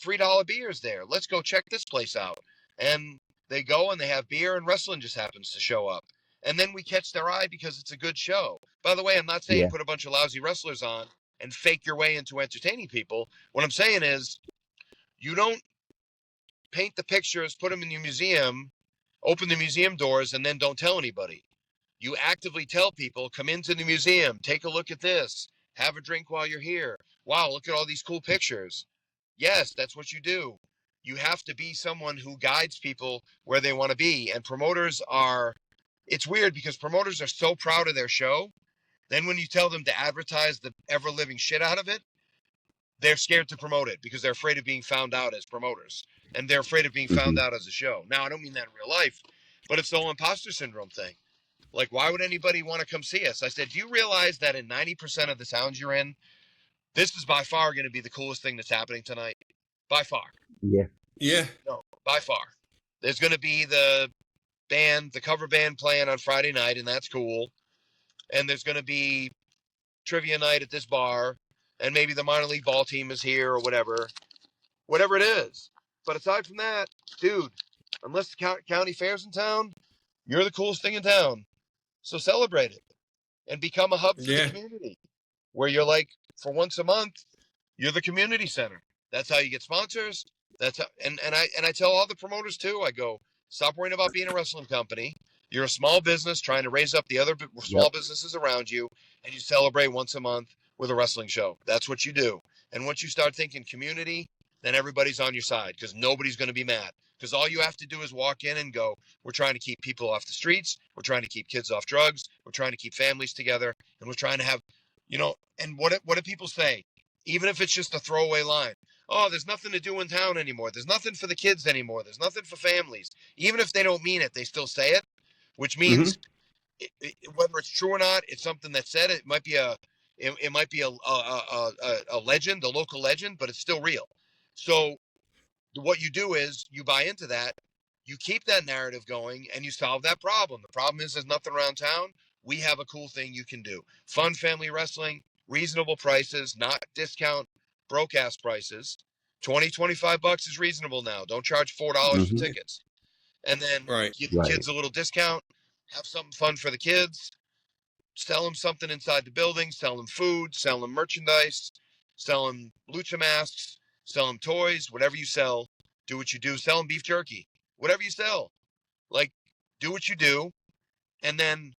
$3 beers there. Let's go check this place out. And they go and they have beer, and wrestling just happens to show up. And then we catch their eye because it's a good show. By the way, I'm not saying Yeah. put a bunch of lousy wrestlers on and fake your way into entertaining people. What I'm saying is, you don't paint the pictures, put them in your museum, open the museum doors, and then don't tell anybody. You actively tell people, "Come into the museum, take a look at this, have a drink while you're here. Wow, look at all these cool pictures." Yes, that's what you do. You have to be someone who guides people where they want to be. And promoters are, it's weird because promoters are so proud of their show. Then when you tell them to advertise the ever living shit out of it, they're scared to promote it because they're afraid of being found out as promoters, and they're afraid of being found Hmm. out as a show. Now, I don't mean that in real life, but it's the whole imposter syndrome thing. Like, why would anybody want to come see us? I said, "Do you realize that in 90% of the towns you're in, this is by far going to be the coolest thing that's happening tonight? By far. Yeah. yeah, No, by far. There's going to be the cover band playing on Friday night, and that's cool. And there's going to be trivia night at this bar, and maybe the minor league ball team is here or whatever it is. But aside from that, dude, unless the county fair's in town, you're the coolest thing in town. So celebrate it and become a hub for the yeah, community where you're like, for once a month, you're the community center. That's how you get sponsors. That's how, and I tell all the promoters too. I go, stop worrying about being a wrestling company. You're a small business trying to raise up the other small Yep. businesses around you, and you celebrate once a month with a wrestling show. That's what you do. And once you start thinking community, then everybody's on your side because nobody's going to be mad. Because all you have to do is walk in and go, "We're trying to keep people off the streets. We're trying to keep kids off drugs. We're trying to keep families together, and we're trying to have, And what do people say? Even if it's just a throwaway line, "Oh, there's nothing to do in town anymore. There's nothing for the kids anymore. There's nothing for families." Even if they don't mean it, they still say it, which Hmm. means whether it's true or not, it's something that said it. It might be a legend, a local legend, but it's still real. So what you do is you buy into that, you keep that narrative going, and you solve that problem. The problem is there's nothing around town. We have a cool thing you can do. Fun family wrestling, reasonable prices, not discount broke ass prices. 20-25 bucks is reasonable now. Don't charge $4 for Hmm. tickets. And then right. give the Right. kids a little discount, have something fun for the kids, sell them something inside the building, sell them food, sell them merchandise, sell them lucha masks, sell them toys, whatever you sell, do what you do, sell them beef jerky, whatever you sell. Like, do what you do, and then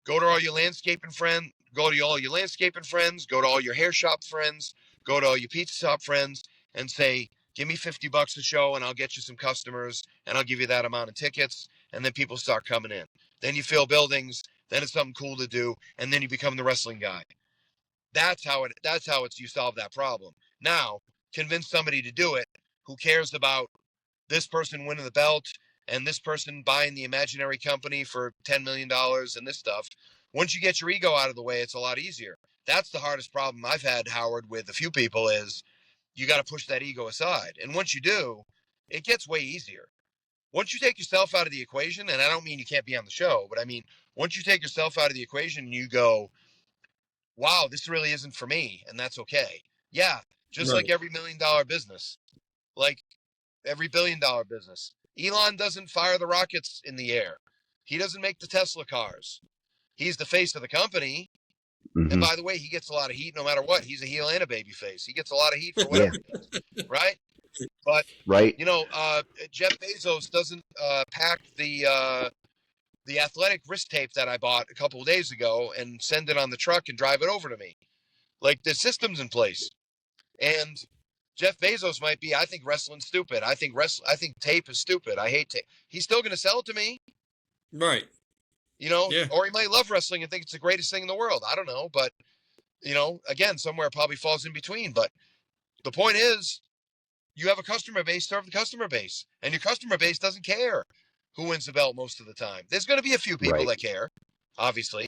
go to all your landscaping friends, go to all your hair shop friends, go to all your pizza shop friends, and say, "Give me $50 a show, and I'll get you some customers, and I'll give you that amount of tickets." And then people start coming in. Then you fill buildings. then it's something cool to do, and then you become the wrestling guy. That's how you solve that problem. Now, convince somebody to do it who cares about this person winning the belt and this person buying the imaginary company for $10 million and this stuff. Once you get your ego out of the way, it's a lot easier. That's the hardest problem I've had, Howard, with a few people is you got to push that ego aside. And once you do, it gets way easier. Once you take yourself out of the equation, and I don't mean you can't be on the show, but I mean, once you take yourself out of the equation and you go, wow, this really isn't for me, and that's okay. Yeah, just like Right. every $1 million business, like every $1 billion business. Elon doesn't fire the rockets in the air. He doesn't make the Tesla cars. He's the face of the company. And Hmm. by the way, he gets a lot of heat no matter what. He's a heel and a baby face. He gets a lot of heat for Yeah. whatever he does, right? But, Right. Jeff Bezos doesn't pack the athletic wrist tape that I bought a couple of days ago and send it on the truck and drive it over to me. Like, the system's in place. And Jeff Bezos might be, I think wrestling's stupid. I think tape is stupid. I hate tape. He's still going to sell it to me, Right. Yeah. or he might love wrestling and think it's the greatest thing in the world. I don't know. But, again, somewhere it probably falls in between. But the point is, you have a customer base, serve the customer base. And your customer base doesn't care who wins the belt most of the time. There's going to be a few people Right. that care, obviously.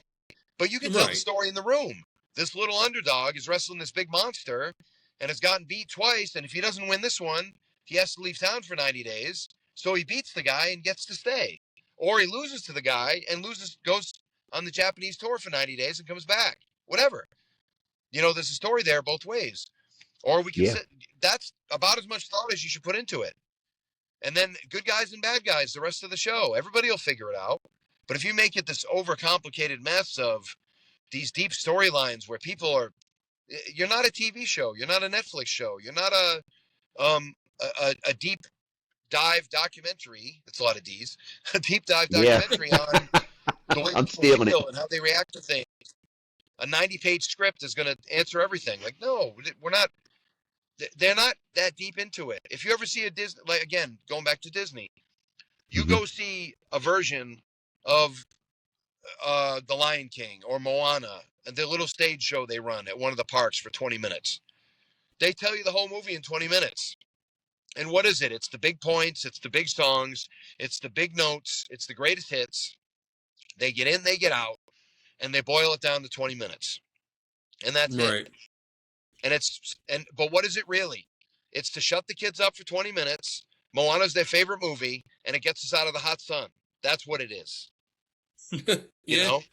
But you can tell the Right. story in the room. This little underdog is wrestling this big monster and has gotten beat twice. And if he doesn't win this one, he has to leave town for 90 days. So he beats the guy and gets to stay. Or he loses to the guy and goes on the Japanese tour for 90 days and comes back. Whatever. There's a story there both ways. Or we can Yeah. sit. That's about as much thought as you should put into it. And then good guys and bad guys the rest of the show. Everybody will figure it out. But if you make it this overcomplicated mess of these deep storylines where people are, you're not a TV show, you're not a Netflix show, you're not a deep dive documentary. It's a lot of D's. A deep dive Yeah. documentary on the way I'm people stealing it. feel and how they react to things. A 90-page script is going to answer everything. Like, no, we're not. They're not that deep into it. If you ever see a Disney, like again, going back to Disney, you Hmm. go see a version of The Lion King or Moana, the little stage show they run at one of the parks for 20 minutes. They tell you the whole movie in 20 minutes. And what is it? It's the big points, it's the big songs, it's the big notes, it's the greatest hits. They get in, they get out, and they boil it down to 20 minutes. And that's it. Right. But what is it really? It's to shut the kids up for 20 minutes. Moana's their favorite movie, and it gets us out of the hot sun. That's what it is. You Yeah. know?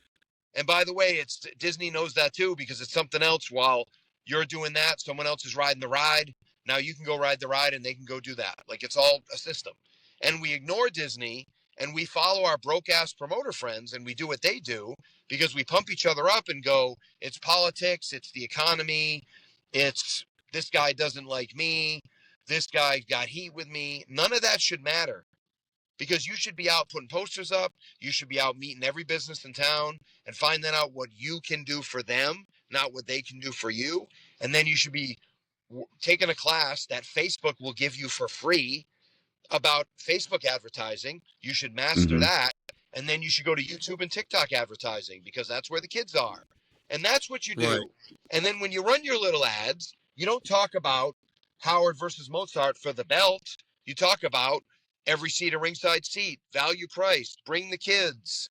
And by the way, Disney knows that too, because it's something else. While you're doing that, someone else is riding the ride. Now you can go ride the ride and they can go do that. Like, it's all a system. And we ignore Disney and we follow our broke ass promoter friends and we do what they do because we pump each other up and go, it's politics, it's the economy, it's this guy doesn't like me, this guy got heat with me. None of that should matter. Because you should be out putting posters up. You should be out meeting every business in town and finding out what you can do for them, not what they can do for you. And then you should be taking a class that Facebook will give you for free about Facebook advertising. You should master Hmm. that. And then you should go to YouTube and TikTok advertising because that's where the kids are. And that's what you do. Right. And then when you run your little ads, you don't talk about Howard versus Mozart for the belt. You talk about every seat a ringside seat, value price, bring the kids,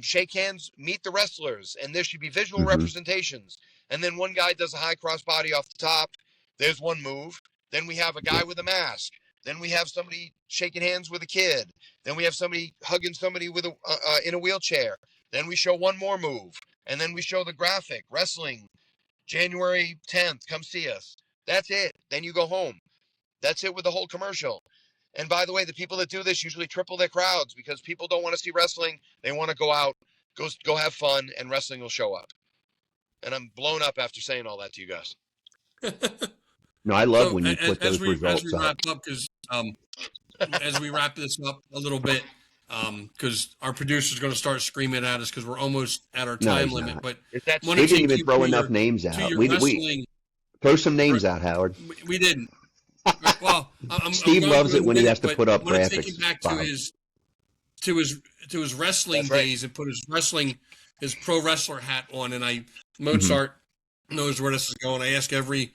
shake hands, meet the wrestlers, and there should be visual Hmm. representations. And then one guy does a high cross body off the top. There's one move. Then we have a guy with a mask. Then we have somebody shaking hands with a kid. Then we have somebody hugging somebody with in a wheelchair. Then we show one more move. And then we show the graphic, wrestling, January 10th, come see us. That's it. Then you go home. That's it with the whole commercial. And by the way, the people that do this usually triple their crowds because people don't want to see wrestling. They want to go out, go have fun, and wrestling will show up. And I'm blown up after saying all that to you guys. No, I love So when you as, put those as we results up. wrap up, because as we wrap this up a little bit, because our producer's going to start screaming at us because we're almost at our No, time he's limit. not. But Is that wanna We didn't take even you throw to enough your- names to out. your We wrestling. throw some names out, Howard. We didn't. Well, I'm Steve going loves to in it a when he minute, has to but put up I want to take graphics, him back Bob. to his wrestling That's right. days and put his wrestling his pro wrestler hat on, and Mm-hmm. Mozart knows where this is going. I ask every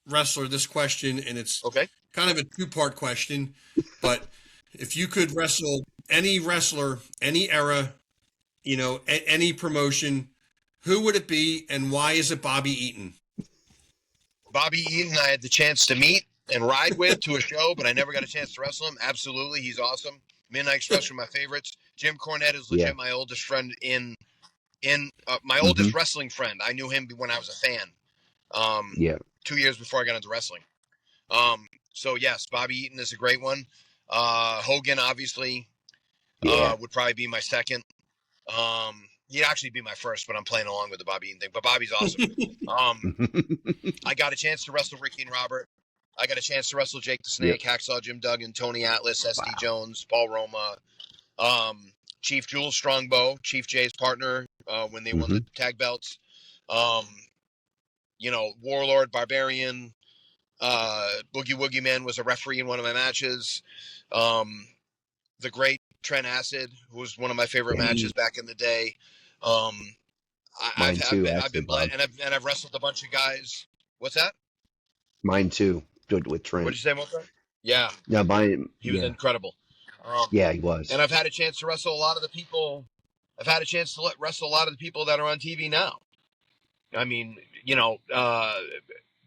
wrestler this question, and it's Okay. kind of a two-part question. But if you could wrestle any wrestler, any era, any promotion, who would it be, and why is it Bobby Eaton? Bobby Eaton, I had the chance to meet and ride with to a show, but I never got a chance to wrestle him. Absolutely, he's awesome. Midnight Express are my favorites. Jim Cornette is legit Yeah. my oldest friend in my Mm-hmm. oldest wrestling friend. I knew him when I was a fan. Yeah. 2 years before I got into wrestling. So yes, Bobby Eaton is a great one. Hogan obviously Yeah. would probably be my second. He'd actually be my first, but I'm playing along with the Bobby Eaton thing. But Bobby's awesome. I got a chance to wrestle Ricky and Robert. I got a chance to wrestle Jake the Snake, Hacksaw Jim Duggan, Tony Atlas, SD Jones, Paul Roma, Chief Jules Strongbow, Chief Jay's partner when they won the tag belts. Warlord, Barbarian, Boogie Woogie Man was a referee in one of my matches. The great Trent Acid, who was one of my favorite matches back in the day. Mine too, I've actually, been blessed, Bob. and I've wrestled a bunch of guys. What's that? Mine too. Good with Trent. What'd you say, Mozart? Yeah, Yeah, mine. he was Yeah. incredible. Yeah, he was. And I've had a chance to wrestle a lot of the people. I've had a chance to wrestle a lot of the people that are on TV now. I mean,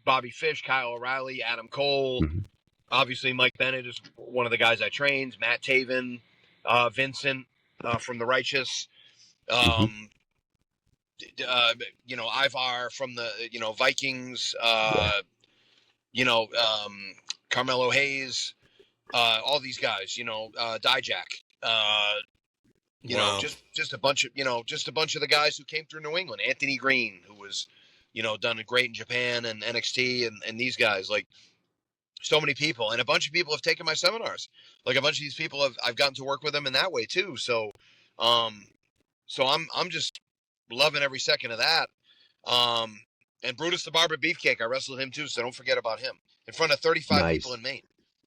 Bobby Fish, Kyle O'Reilly, Adam Cole. Mhm. Obviously, Mike Bennett is one of the guys I trained. Matt Taven, Vincent from The Righteous. Ivar from the Vikings. Carmelo Hayes. All these guys. Dijak. Wow. Just a bunch of the guys who came through New England. Anthony Green, who was, done great in Japan and NXT, and these guys, like so many people, and a bunch of people have taken my seminars. Like a bunch of these people I've gotten to work with them in that way too. So, I'm just loving every second of that. And Brutus the Barber Beefcake, I wrestled him too, so don't forget about him in front of 35 Nice. people in Maine.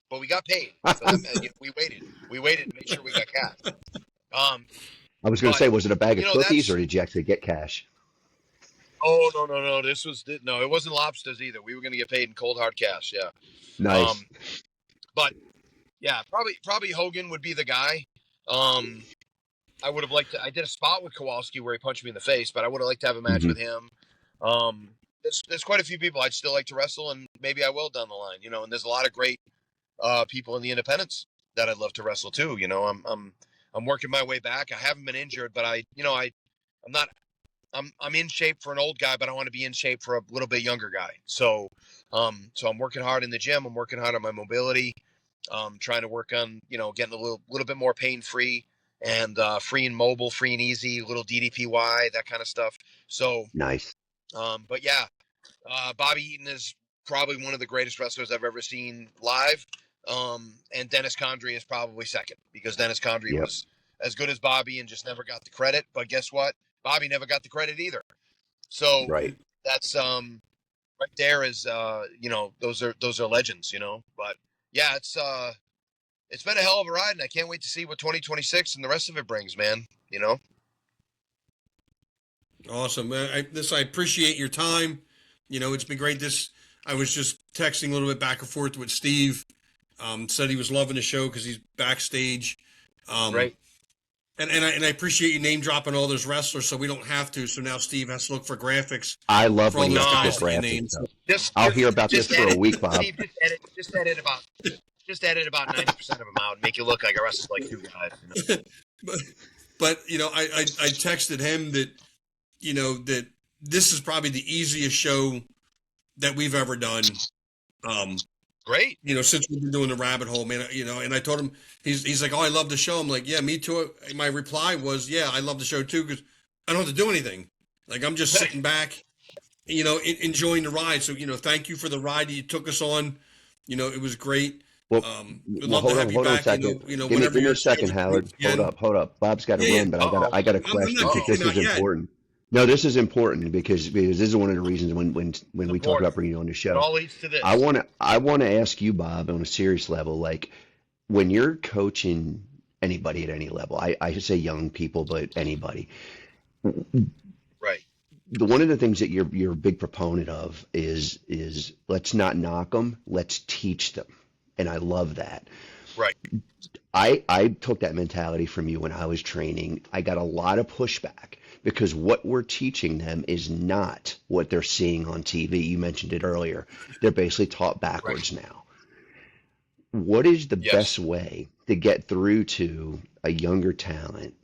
But we got paid. So that, we waited and made sure we got cash. I was going to say, was it a bag of cookies, that's- or did you actually get cash? Oh, no. It wasn't lobsters either. We were going to get paid in cold hard cash. Yeah. Nice. But yeah, probably Hogan would be the guy. I would have liked to. I did a spot with Kowalski where he punched me in the face, but I would have liked to have a match with him. There's quite a few people I'd still like to wrestle, and maybe I will down the line. And there's a lot of great people in the independents that I'd love to wrestle too. I'm working my way back. I haven't been injured, but I'm not. I'm in shape for an old guy, but I want to be in shape for a little bit younger guy. So I'm working hard in the gym. I'm working hard on my mobility. Trying to work on, getting a little bit more pain free and free and mobile, free and easy, a little DDPY, that kind of stuff. So Nice. but yeah, Bobby Eaton is probably one of the greatest wrestlers I've ever seen live. And Dennis Condrey is probably second, because Dennis Condrey was as good as Bobby and just never got the credit. But guess what? Bobby never got the credit either. So Right. that's right there is those are legends, But yeah, it's been a hell of a ride, and I can't wait to see what 2026 and the rest of it brings, man. Awesome. I appreciate your time. It's been great. I was just texting a little bit back and forth with Steve. Said he was loving the show because he's backstage. Right. And I appreciate you name dropping all those wrestlers, so we don't have to. So now Steve has to look for graphics. I love For all when you those have guys to that you get named. graphics. I'll hear about this for a week, Bob. Steve, just edit about 90% of them out and make you look like I wrestled like two guys. But I texted him that that this is probably the easiest show that we've ever done. Great. Since we've been doing the rabbit hole, man, and I told him, he's like, oh, I love the show. I'm like, yeah, me too. My reply was, yeah, I love the show too, because I don't have to do anything. Like, I'm just sitting back, enjoying the ride. So, thank you for the ride you took us on. It was great. Well, we'd love to have you hold on a back. second. Give me a second, Howard. Hold up. Bob's got to run, but I got a question because this is important. No, this is important because this is one of the reasons when we talk about bringing you on the show. It all leads to this. I want to ask you, Bob, on a serious level, like when you're coaching anybody at any level, I should say young people, but anybody, Right. One of the things that you're a big proponent of is let's not knock them, let's teach them, and I love that. Right. I took that mentality from you when I was training. I got a lot of pushback because what we're teaching them is not what they're seeing on TV. You mentioned it earlier. They're basically taught Right. backwards now. What is the best Yes. way to get through to a younger talent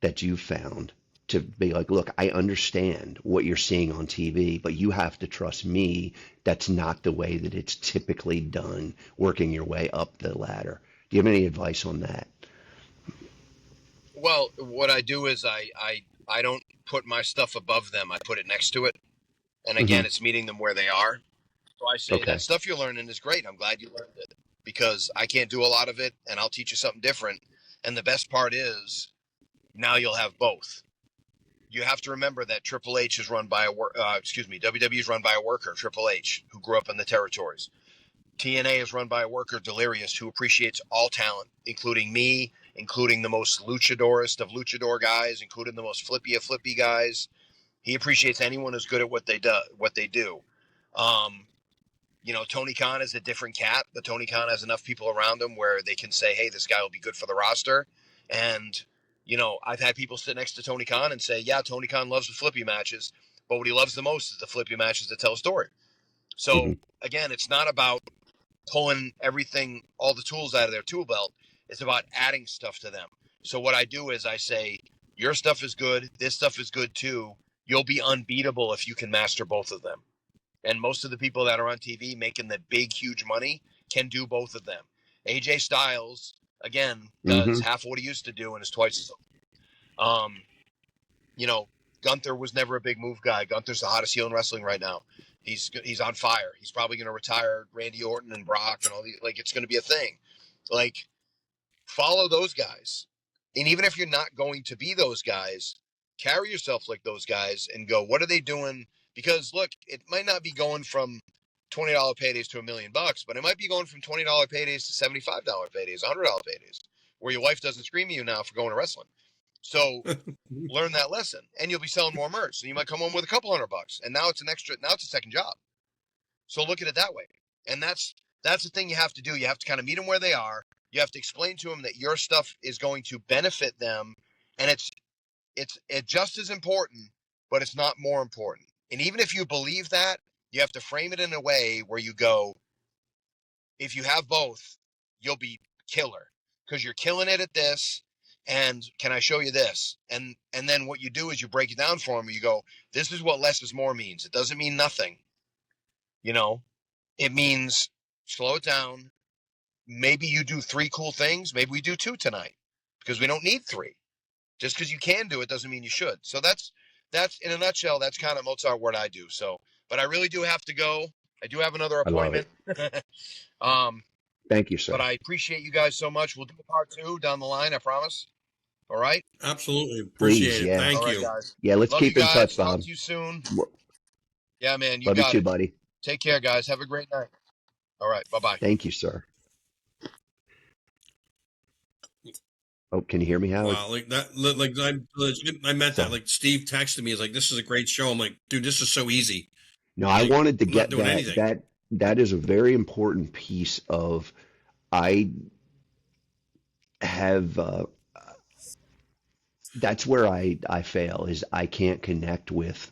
that you found to be like, look, I understand what you're seeing on TV, but you have to trust me. That's not the way that it's typically done, working your way up the ladder. Do you have any advice on that? Well, what I do is I don't put my stuff above them. I put it next to it. And Hmm. again, it's meeting them where they are. So I say that Okay. stuff you're learning is great. I'm glad you learned it because I can't do a lot of it and I'll teach you something different. And the best part is now you'll have both. You have to remember that Triple H is run by WWE is run by a worker, Triple H, who grew up in the territories. TNA is run by a worker, Delirious, who appreciates all talent, including me, including the most luchadorist of luchador guys, including the most flippy of flippy guys. He appreciates anyone who's good at what they do. Um, Tony Khan is a different cat, but Tony Khan has enough people around him where they can say, hey, this guy will be good for the roster. And, I've had people sit next to Tony Khan and say, yeah, Tony Khan loves the flippy matches, but what he loves the most is the flippy matches that tell a story. So, Hmm. again, it's not about pulling everything, all the tools out of their tool belt. It's about adding stuff to them. So, what I do is I say, your stuff is good. This stuff is good too. You'll be unbeatable if you can master both of them. And most of the people that are on TV making the big, huge money can do both of them. AJ Styles, again, does Hmm. half what he used to do and is twice as um, you know, Gunther was never a big move guy. Gunther's the hottest heel in wrestling right now. He's on fire. He's probably going to retire Randy Orton and Brock and all these. Like, it's going to be a thing. Like, follow those guys. And even if you're not going to be those guys, carry yourself like those guys and go, what are they doing? Because look, it might not be going from $20 paydays to $1,000,000, but it might be going from $20 paydays to $75 paydays, $100 paydays, where your wife doesn't scream at you now for going to wrestling. So learn that lesson and you'll be selling more merch. So you might come home with a couple $100 and now it's a second job. So look at it that way. And that's the thing you have to do. You have to kind of meet them where they are. You have to explain to them that your stuff is going to benefit them, and it's just as important, but it's not more important. And even if you believe that, you have to frame it in a way where you go, if you have both, you'll be killer because you're killing it at this. And can I show you this? And then what you do is you break it down for them. You go, this is what less is more means. It doesn't mean nothing. You know, it means slow it down. Maybe you do 3 cool things. Maybe we do 2 tonight because we don't need 3. Just because you can do it doesn't mean you should. So that's in a nutshell. That's kind of Mozart what I do. So, but I really do have to go. I do have another I love appointment. it. um, Thank you, but sir. I appreciate you guys so much. We'll do a part 2 down the line. I promise. All right. Absolutely. Please, Appreciate it. yeah. All Thank right, you. guys. Yeah, let's Love you keep in touch, guys. Talk Bob. to you soon. Lo- Yeah, man. You Love you got too, it. buddy. Take care, guys. Have a great night. All right. Bye bye. Thank you, sir. Oh, can you hear me, Howard? Wow, like that, like I meant that. So, Like Steve texted me, he's like, "This is a great show." I'm like, "Dude, this is so easy. no, I Like, wanted to I'm not get doing anything." that is a very important piece of I have that's where I fail is I can't connect with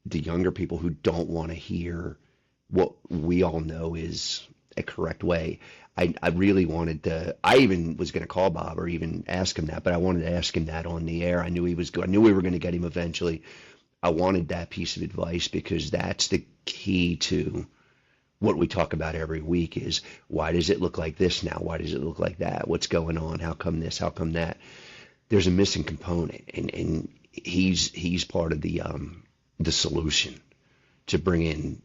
the younger people who don't want to hear what we all know is a correct way. I really wanted to, I even was going to call Bob or even ask him that, but I wanted to ask him that on the air. I knew he was good. I knew we were going to get him eventually. I wanted that piece of advice because that's the key to what we talk about every week is why does it look like this now? Why does it look like that? What's going on? How come this? How come that? There's a missing component, and he's part of the solution to bring in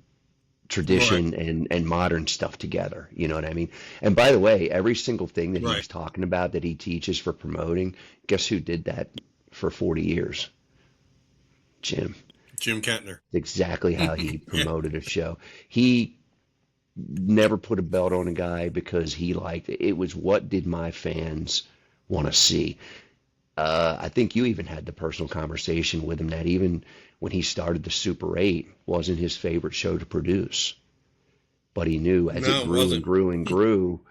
Right, tradition and modern stuff together. You know what I mean? And by the way, every single thing that he right. was talking about that he teaches for promoting, guess who did that for 40 years? Jim. Jim Kettner. Exactly how he Yeah, promoted a show. He never put a belt on a guy because he liked it. It was what did my fans want to see? I think you even had the personal conversation with him that even when he started the Super 8 wasn't his favorite show to produce. But he knew as it No, it grew and wasn't. grew and grew,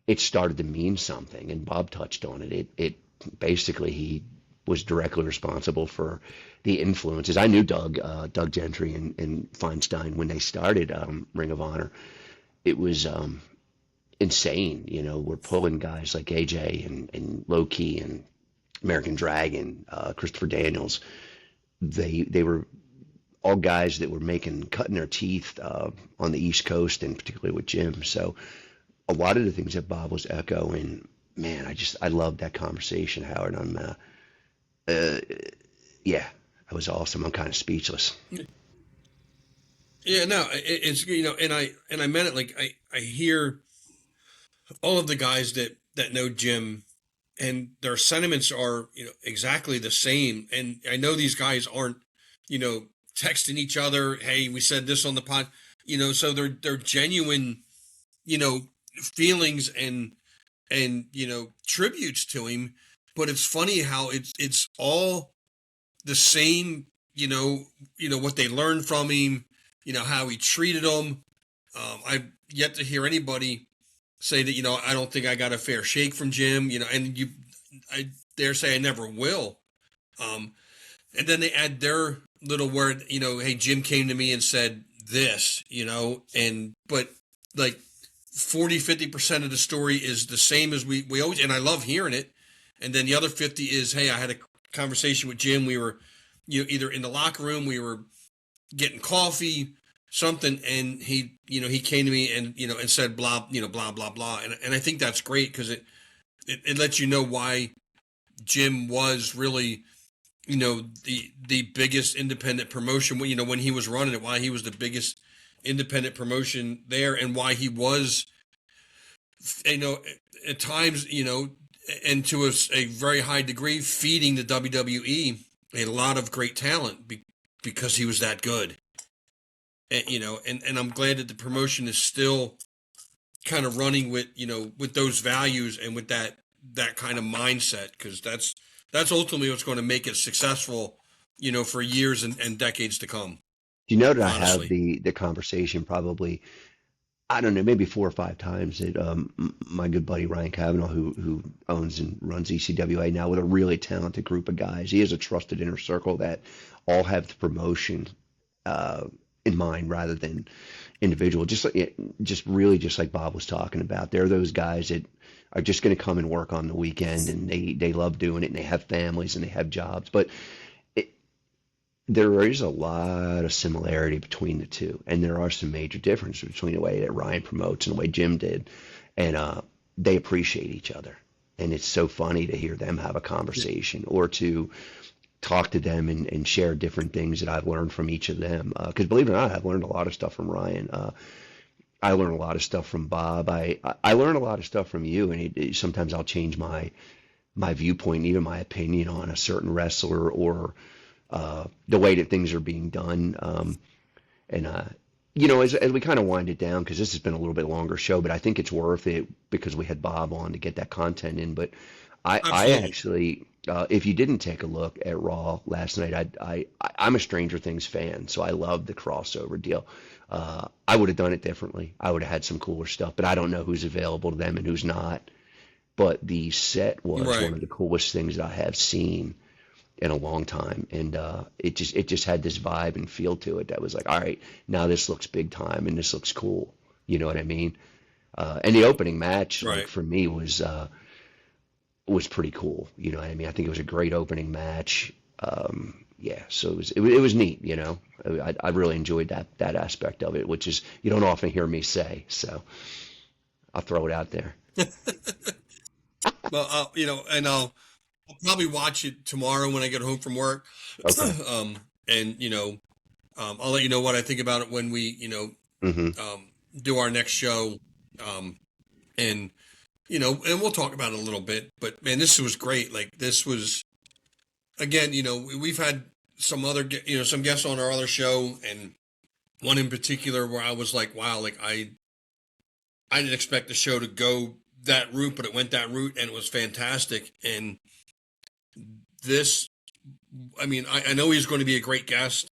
it started to mean something. And Bob touched on it. It basically he was directly responsible for the influences. I knew Doug Gentry and Feinstein when they started Ring of Honor. It was insane. We're pulling guys like AJ and Low-Key and American Dragon, Christopher Daniels. They were all guys that were cutting their teeth on the East Coast, and particularly with Jim. So a lot of the things that Bob was echoing, man, I love that conversation, Howard. Yeah, that was awesome. I'm kind of speechless. Yeah, no, it's and I meant it. Like I hear all of the guys that know Jim, and their sentiments are exactly the same. And I know these guys aren't texting each other, hey, we said this on the pod, so they're genuine you know feelings and tributes to him. But it's funny how it's all the same. What they learned from him, how he treated them. I've yet to hear anybody say that I don't think I got a fair shake from Jim. And I dare say I never will. Um, and then they add their little word. Hey, Jim came to me and said this. And but like 40-50% of the story is the same as we always. And I love hearing it. And then the other 50 is, hey, I had a conversation with Jim. We were either in the locker room, we were getting coffee, something, and he came to me and said blah blah blah blah, and I think that's great because it lets you know why Jim was really the biggest independent promotion when he was running it, why he was the biggest independent promotion there, and why he was at times and to a very high degree feeding the WWE a lot of great talent because he was that good. And, and I'm glad that the promotion is still kind of running with with those values and with that kind of mindset, because that's ultimately what's going to make it successful for years and decades to come, Do you know that I have honestly. the conversation probably, I don't know, maybe 4 or 5 times that my good buddy Ryan Kavanaugh, who owns and runs ECWA now with a really talented group of guys. He has a trusted inner circle that all have the promotion uh, in mind rather than individual. Just like Bob was talking about. They're those guys that are just going to come and work on the weekend, and they love doing it, and they have families and they have jobs. But it, there is a lot of similarity between the two, and there are some major differences between the way that Ryan promotes and the way Jim did, and they appreciate each other. And it's so funny to hear them have a conversation or to talk to them and share different things that I've learned from each of them. Because believe it or not, I've learned a lot of stuff from Ryan. I learn a lot of stuff from Bob. I learn a lot of stuff from you, and sometimes I'll change my viewpoint, even my opinion on a certain wrestler or the way that things are being done. And as we kind of wind it down, because this has been a little bit longer show, but I think it's worth it because we had Bob on to get that content in. But I Absolutely. actually, if you didn't take a look at Raw last night, I'm a Stranger Things fan, so I love the crossover deal. I would have done it differently. I would have had some cooler stuff, but I don't know who's available to them and who's not. But the set was one Right. of the coolest things that I have seen in a long time, and it just had this vibe and feel to it that was like, all right, now this looks big time and this looks cool. You know what I mean? And the opening match, like Right. for me, was pretty cool. You know what I mean? I think it was a great opening match. Yeah, so it was neat. I really enjoyed that aspect of it, which is you don't often hear me say. So I'll throw it out there. Well, and I'll probably watch it tomorrow when I get home from work. Okay. um, and I'll let you know what I think about it when we Hmm. do our next show. And and we'll talk about it a little bit. But man, this was great. Like this was again, we've had some other some guests on our other show, and one in particular where I was like, wow, like I didn't expect the show to go that route, but it went that route, and it was fantastic. And this, I mean, I know he's going to be a great guest.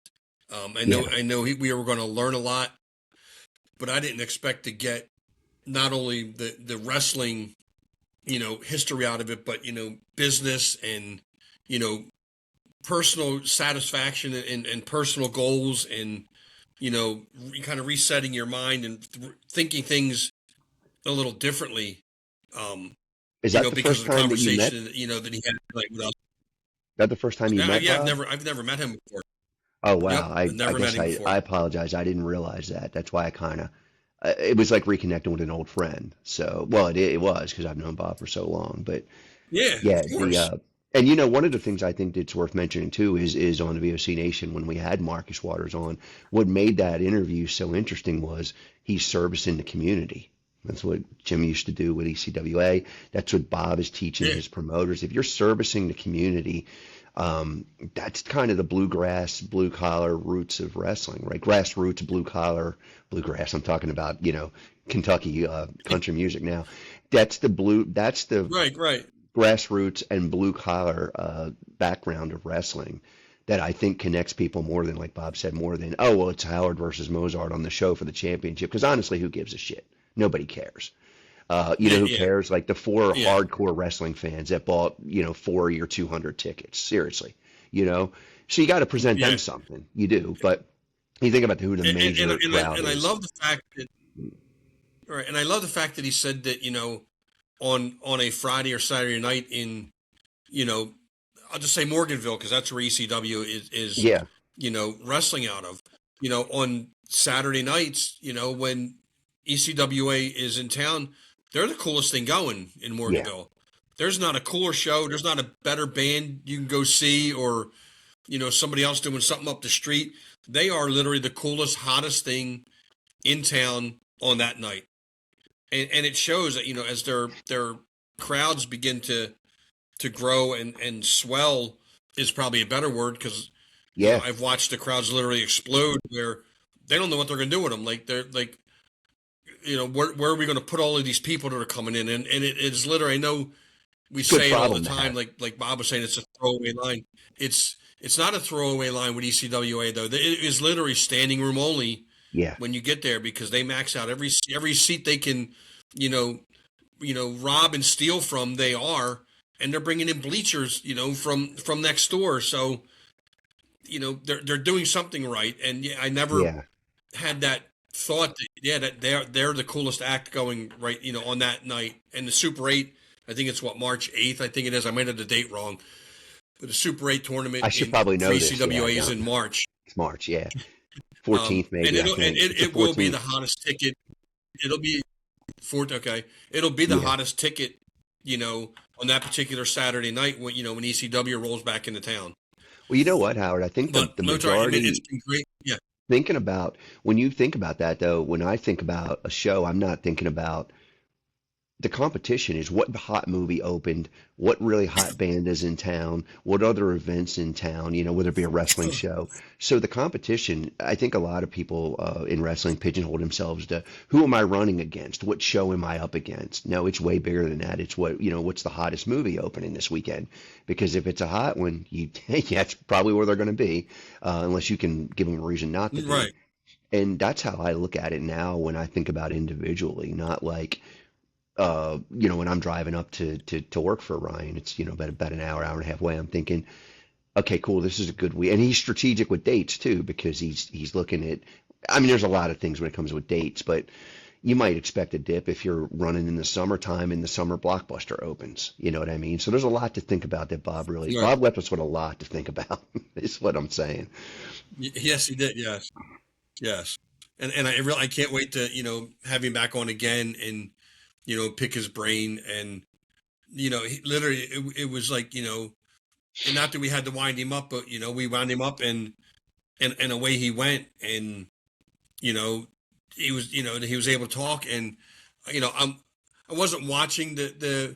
Yeah. I know we were going to learn a lot, but I didn't expect to get not only the wrestling, history out of it, but, business and, you know, personal satisfaction and personal goals and, kind of resetting your mind and thinking things a little differently. Um, Is that the because first of the time that you met? conversation, that he had like with us. That the first time you met Yeah, Bob? I've never met him before. Oh Yep, wow. I've I never met guess him I before. apologize. I didn't realize that. That's why I kind of it was like reconnecting with an old friend. So well, it was because I've known Bob for so long. But Yeah, of yeah, the course. and one of the things I think that's worth mentioning too is on the VOC Nation when we had Marcus Waters on, what made that interview so interesting was he's servicing the community. That's what Jim used to do with ECWA. That's what Bob is teaching Yeah, his promoters. If you're servicing the community, that's kind of the bluegrass, blue collar roots of wrestling, right? Grassroots, blue collar, bluegrass. I'm talking about, Kentucky country music now. That's the right, right. grassroots and blue collar background of wrestling that I think connects people more than, like Bob said, more than, oh, well, it's Howard versus Mozart on the show for the championship. Because honestly, who gives a shit? Nobody cares. Yeah, Who yeah, cares? Like the four yeah, hardcore wrestling fans that bought, 40 or 200 tickets. Seriously, you know? So you got to present them yeah. something. You do. But you think about who the major crowd And I is. love the fact that right, and I love the fact that he said that on a Friday or Saturday night in you know I'll just say Morganville because that's where ECW is Yeah. wrestling out of. On Saturday nights, when ECWA is in town, they're the coolest thing going in Yeah. Morganville. There's not a cooler show. There's not a better band you can go see, or somebody else doing something up the street. They are literally the coolest, hottest thing in town on that night, and it shows that as their crowds begin to grow and swell is probably a better word because Yeah. I've watched the crowds literally explode where they don't know what they're going to do with them. Like they're like where are we going to put all of these people that are coming in and it's literally I know we It's a good say it all the problem to time have. like Bob was saying it's a throwaway line. It's not a throwaway line with ECWA though. It is literally standing room only Yeah. when you get there because they max out every seat they can, you know, rob and steal from. They are, and they're bringing in bleachers, from next door. So they're doing something right. And yeah, I never Yeah. had that thought that yeah that they're the coolest act going right, on that night. And the Super 8, I think it's March 8th. I think it is. I might have the date wrong, but the Super 8 tournament I should in probably for know this. Yeah, ECWA I is don't. in March. It's March. Yeah. 14th, And maybe, I think. It's the it will be the 14th. hottest ticket. It'll be okay. It'll be the Yeah. hottest ticket, on that particular Saturday night when ECW rolls back into town. Well, you know what, Howard? I think But the Mozart, I mean, it's majority been great. Yeah, thinking about when you think about that though, when I think about a show, I'm not thinking about the competition is what hot movie opened, what really hot band is in town, what other events in town, whether it be a wrestling show. So the competition, I think a lot of people in wrestling pigeonhole themselves to who am I running against? What show am I up against? No, it's way bigger than that. It's what's the hottest movie opening this weekend? Because if it's a hot one, yeah, that's probably where they're going to be, unless you can give them a reason not to be. right. And that's how I look at it now when I think about individually, not like when I'm driving up to work for Ryan, it's, about an hour and a half away. I'm thinking, okay, cool, this is a good week. And he's strategic with dates too, because he's looking at, I mean, there's a lot of things when it comes with dates, but you might expect a dip if you're running in the summertime and the summer blockbuster opens. You know what I mean? So there's a lot to think about that Right. Bob left us with a lot to think about, is what I'm saying. Yes, he did. Yes, yes. And I can't wait to have him back on again and pick his brain and literally it was like and not that we had to wind him up, but we wound him up and away he went and you know he was able to talk and I wasn't watching the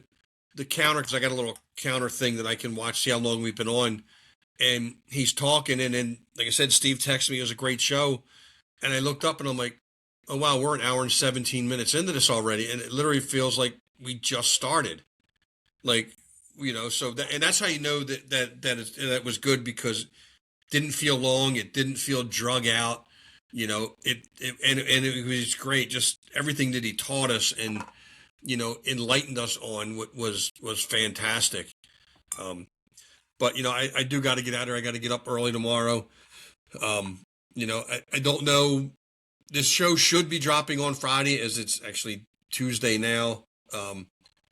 counter because I got a little counter thing that I can watch, see how long we've been on, and he's talking and then like I said, Steve texted me it was a great show, and I looked up and I'm like, oh wow, we're an hour and 17 minutes into this already, and it literally feels like we just started. Like so and that's how you know that was good, because it didn't feel long. It didn't feel drug out. And it was great. Just everything that he taught us and, enlightened us on was fantastic. But, I do got to get out there. I got to get up early tomorrow. I don't know. This show should be dropping on Friday, as it's actually Tuesday now.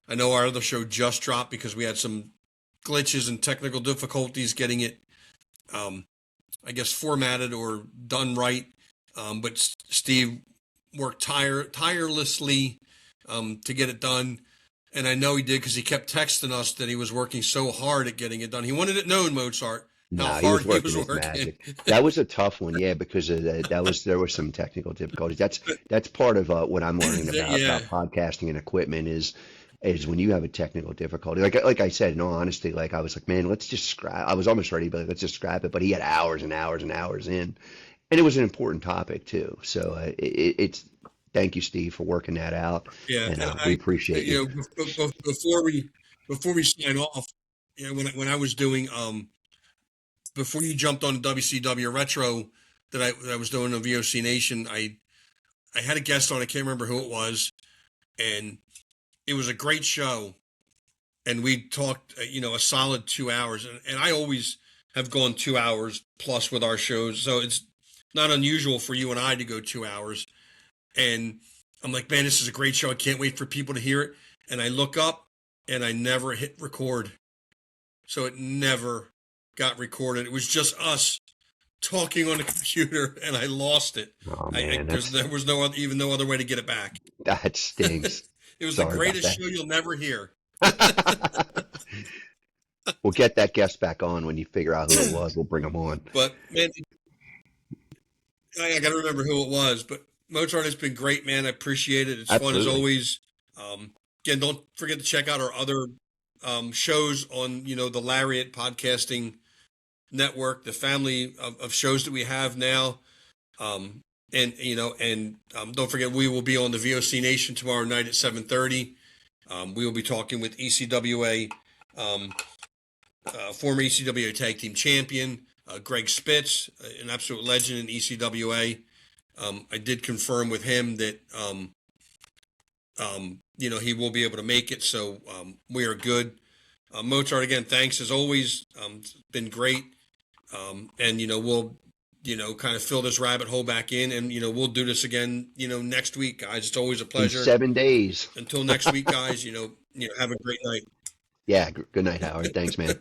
I know our other show just dropped because we had some glitches and technical difficulties getting it, I guess, formatted or done right. But Steve worked tirelessly to get it done. And I know he did, because he kept texting us that he was working so hard at getting it done. He wanted it known, Mozart, how hard he was working. Magic. That was a tough one, yeah, because there was some technical difficulties. That's part of what I'm learning about podcasting and equipment is when you have a technical difficulty. Like I said, in all honesty, like I was like, man, let's just scrap. I was almost ready, but let's just scrap it. But he had hours and hours and hours in, and it was an important topic too. So it's thank you, Steve, for working that out. Yeah, and we appreciate you. Before we sign off, when I was doing before you jumped on WCW Retro that I was doing on VOC Nation, I had a guest on. I can't remember who it was, and it was a great show. And we talked, a solid 2 hours, and I always have gone 2 hours plus with our shows, so it's not unusual for you and I to go 2 hours. And I'm like, man, this is a great show. I can't wait for people to hear it. And I look up, and I never hit record. So it never got recorded. It was just us talking on the computer, and I lost it. Oh, man, there was no other way to get it back. That stings. It was the greatest show you'll never hear. We'll get that guest back on when you figure out who it was. We'll bring him on. But, man, I got to remember who it was. But Mozart, has been great, man. I appreciate it. It's Absolutely. fun as always. Again, don't forget to check out our other shows on, the Lariat Podcasting Network, the family of shows that we have now. And don't forget, we will be on the VOC Nation tomorrow night at 7:30. We will be talking with ECWA, former ECWA Tag Team Champion, Greg Spitz, an absolute legend in ECWA. I did confirm with him that, he will be able to make it. So we are good. Mozart, again, thanks as always. It's been great. And, we'll, kind of fill this rabbit hole back in, and, we'll do this again, next week, guys. It's always a pleasure. In 7 days. Until next week, guys, have a great night. Yeah. Good night, Howard. Thanks, man.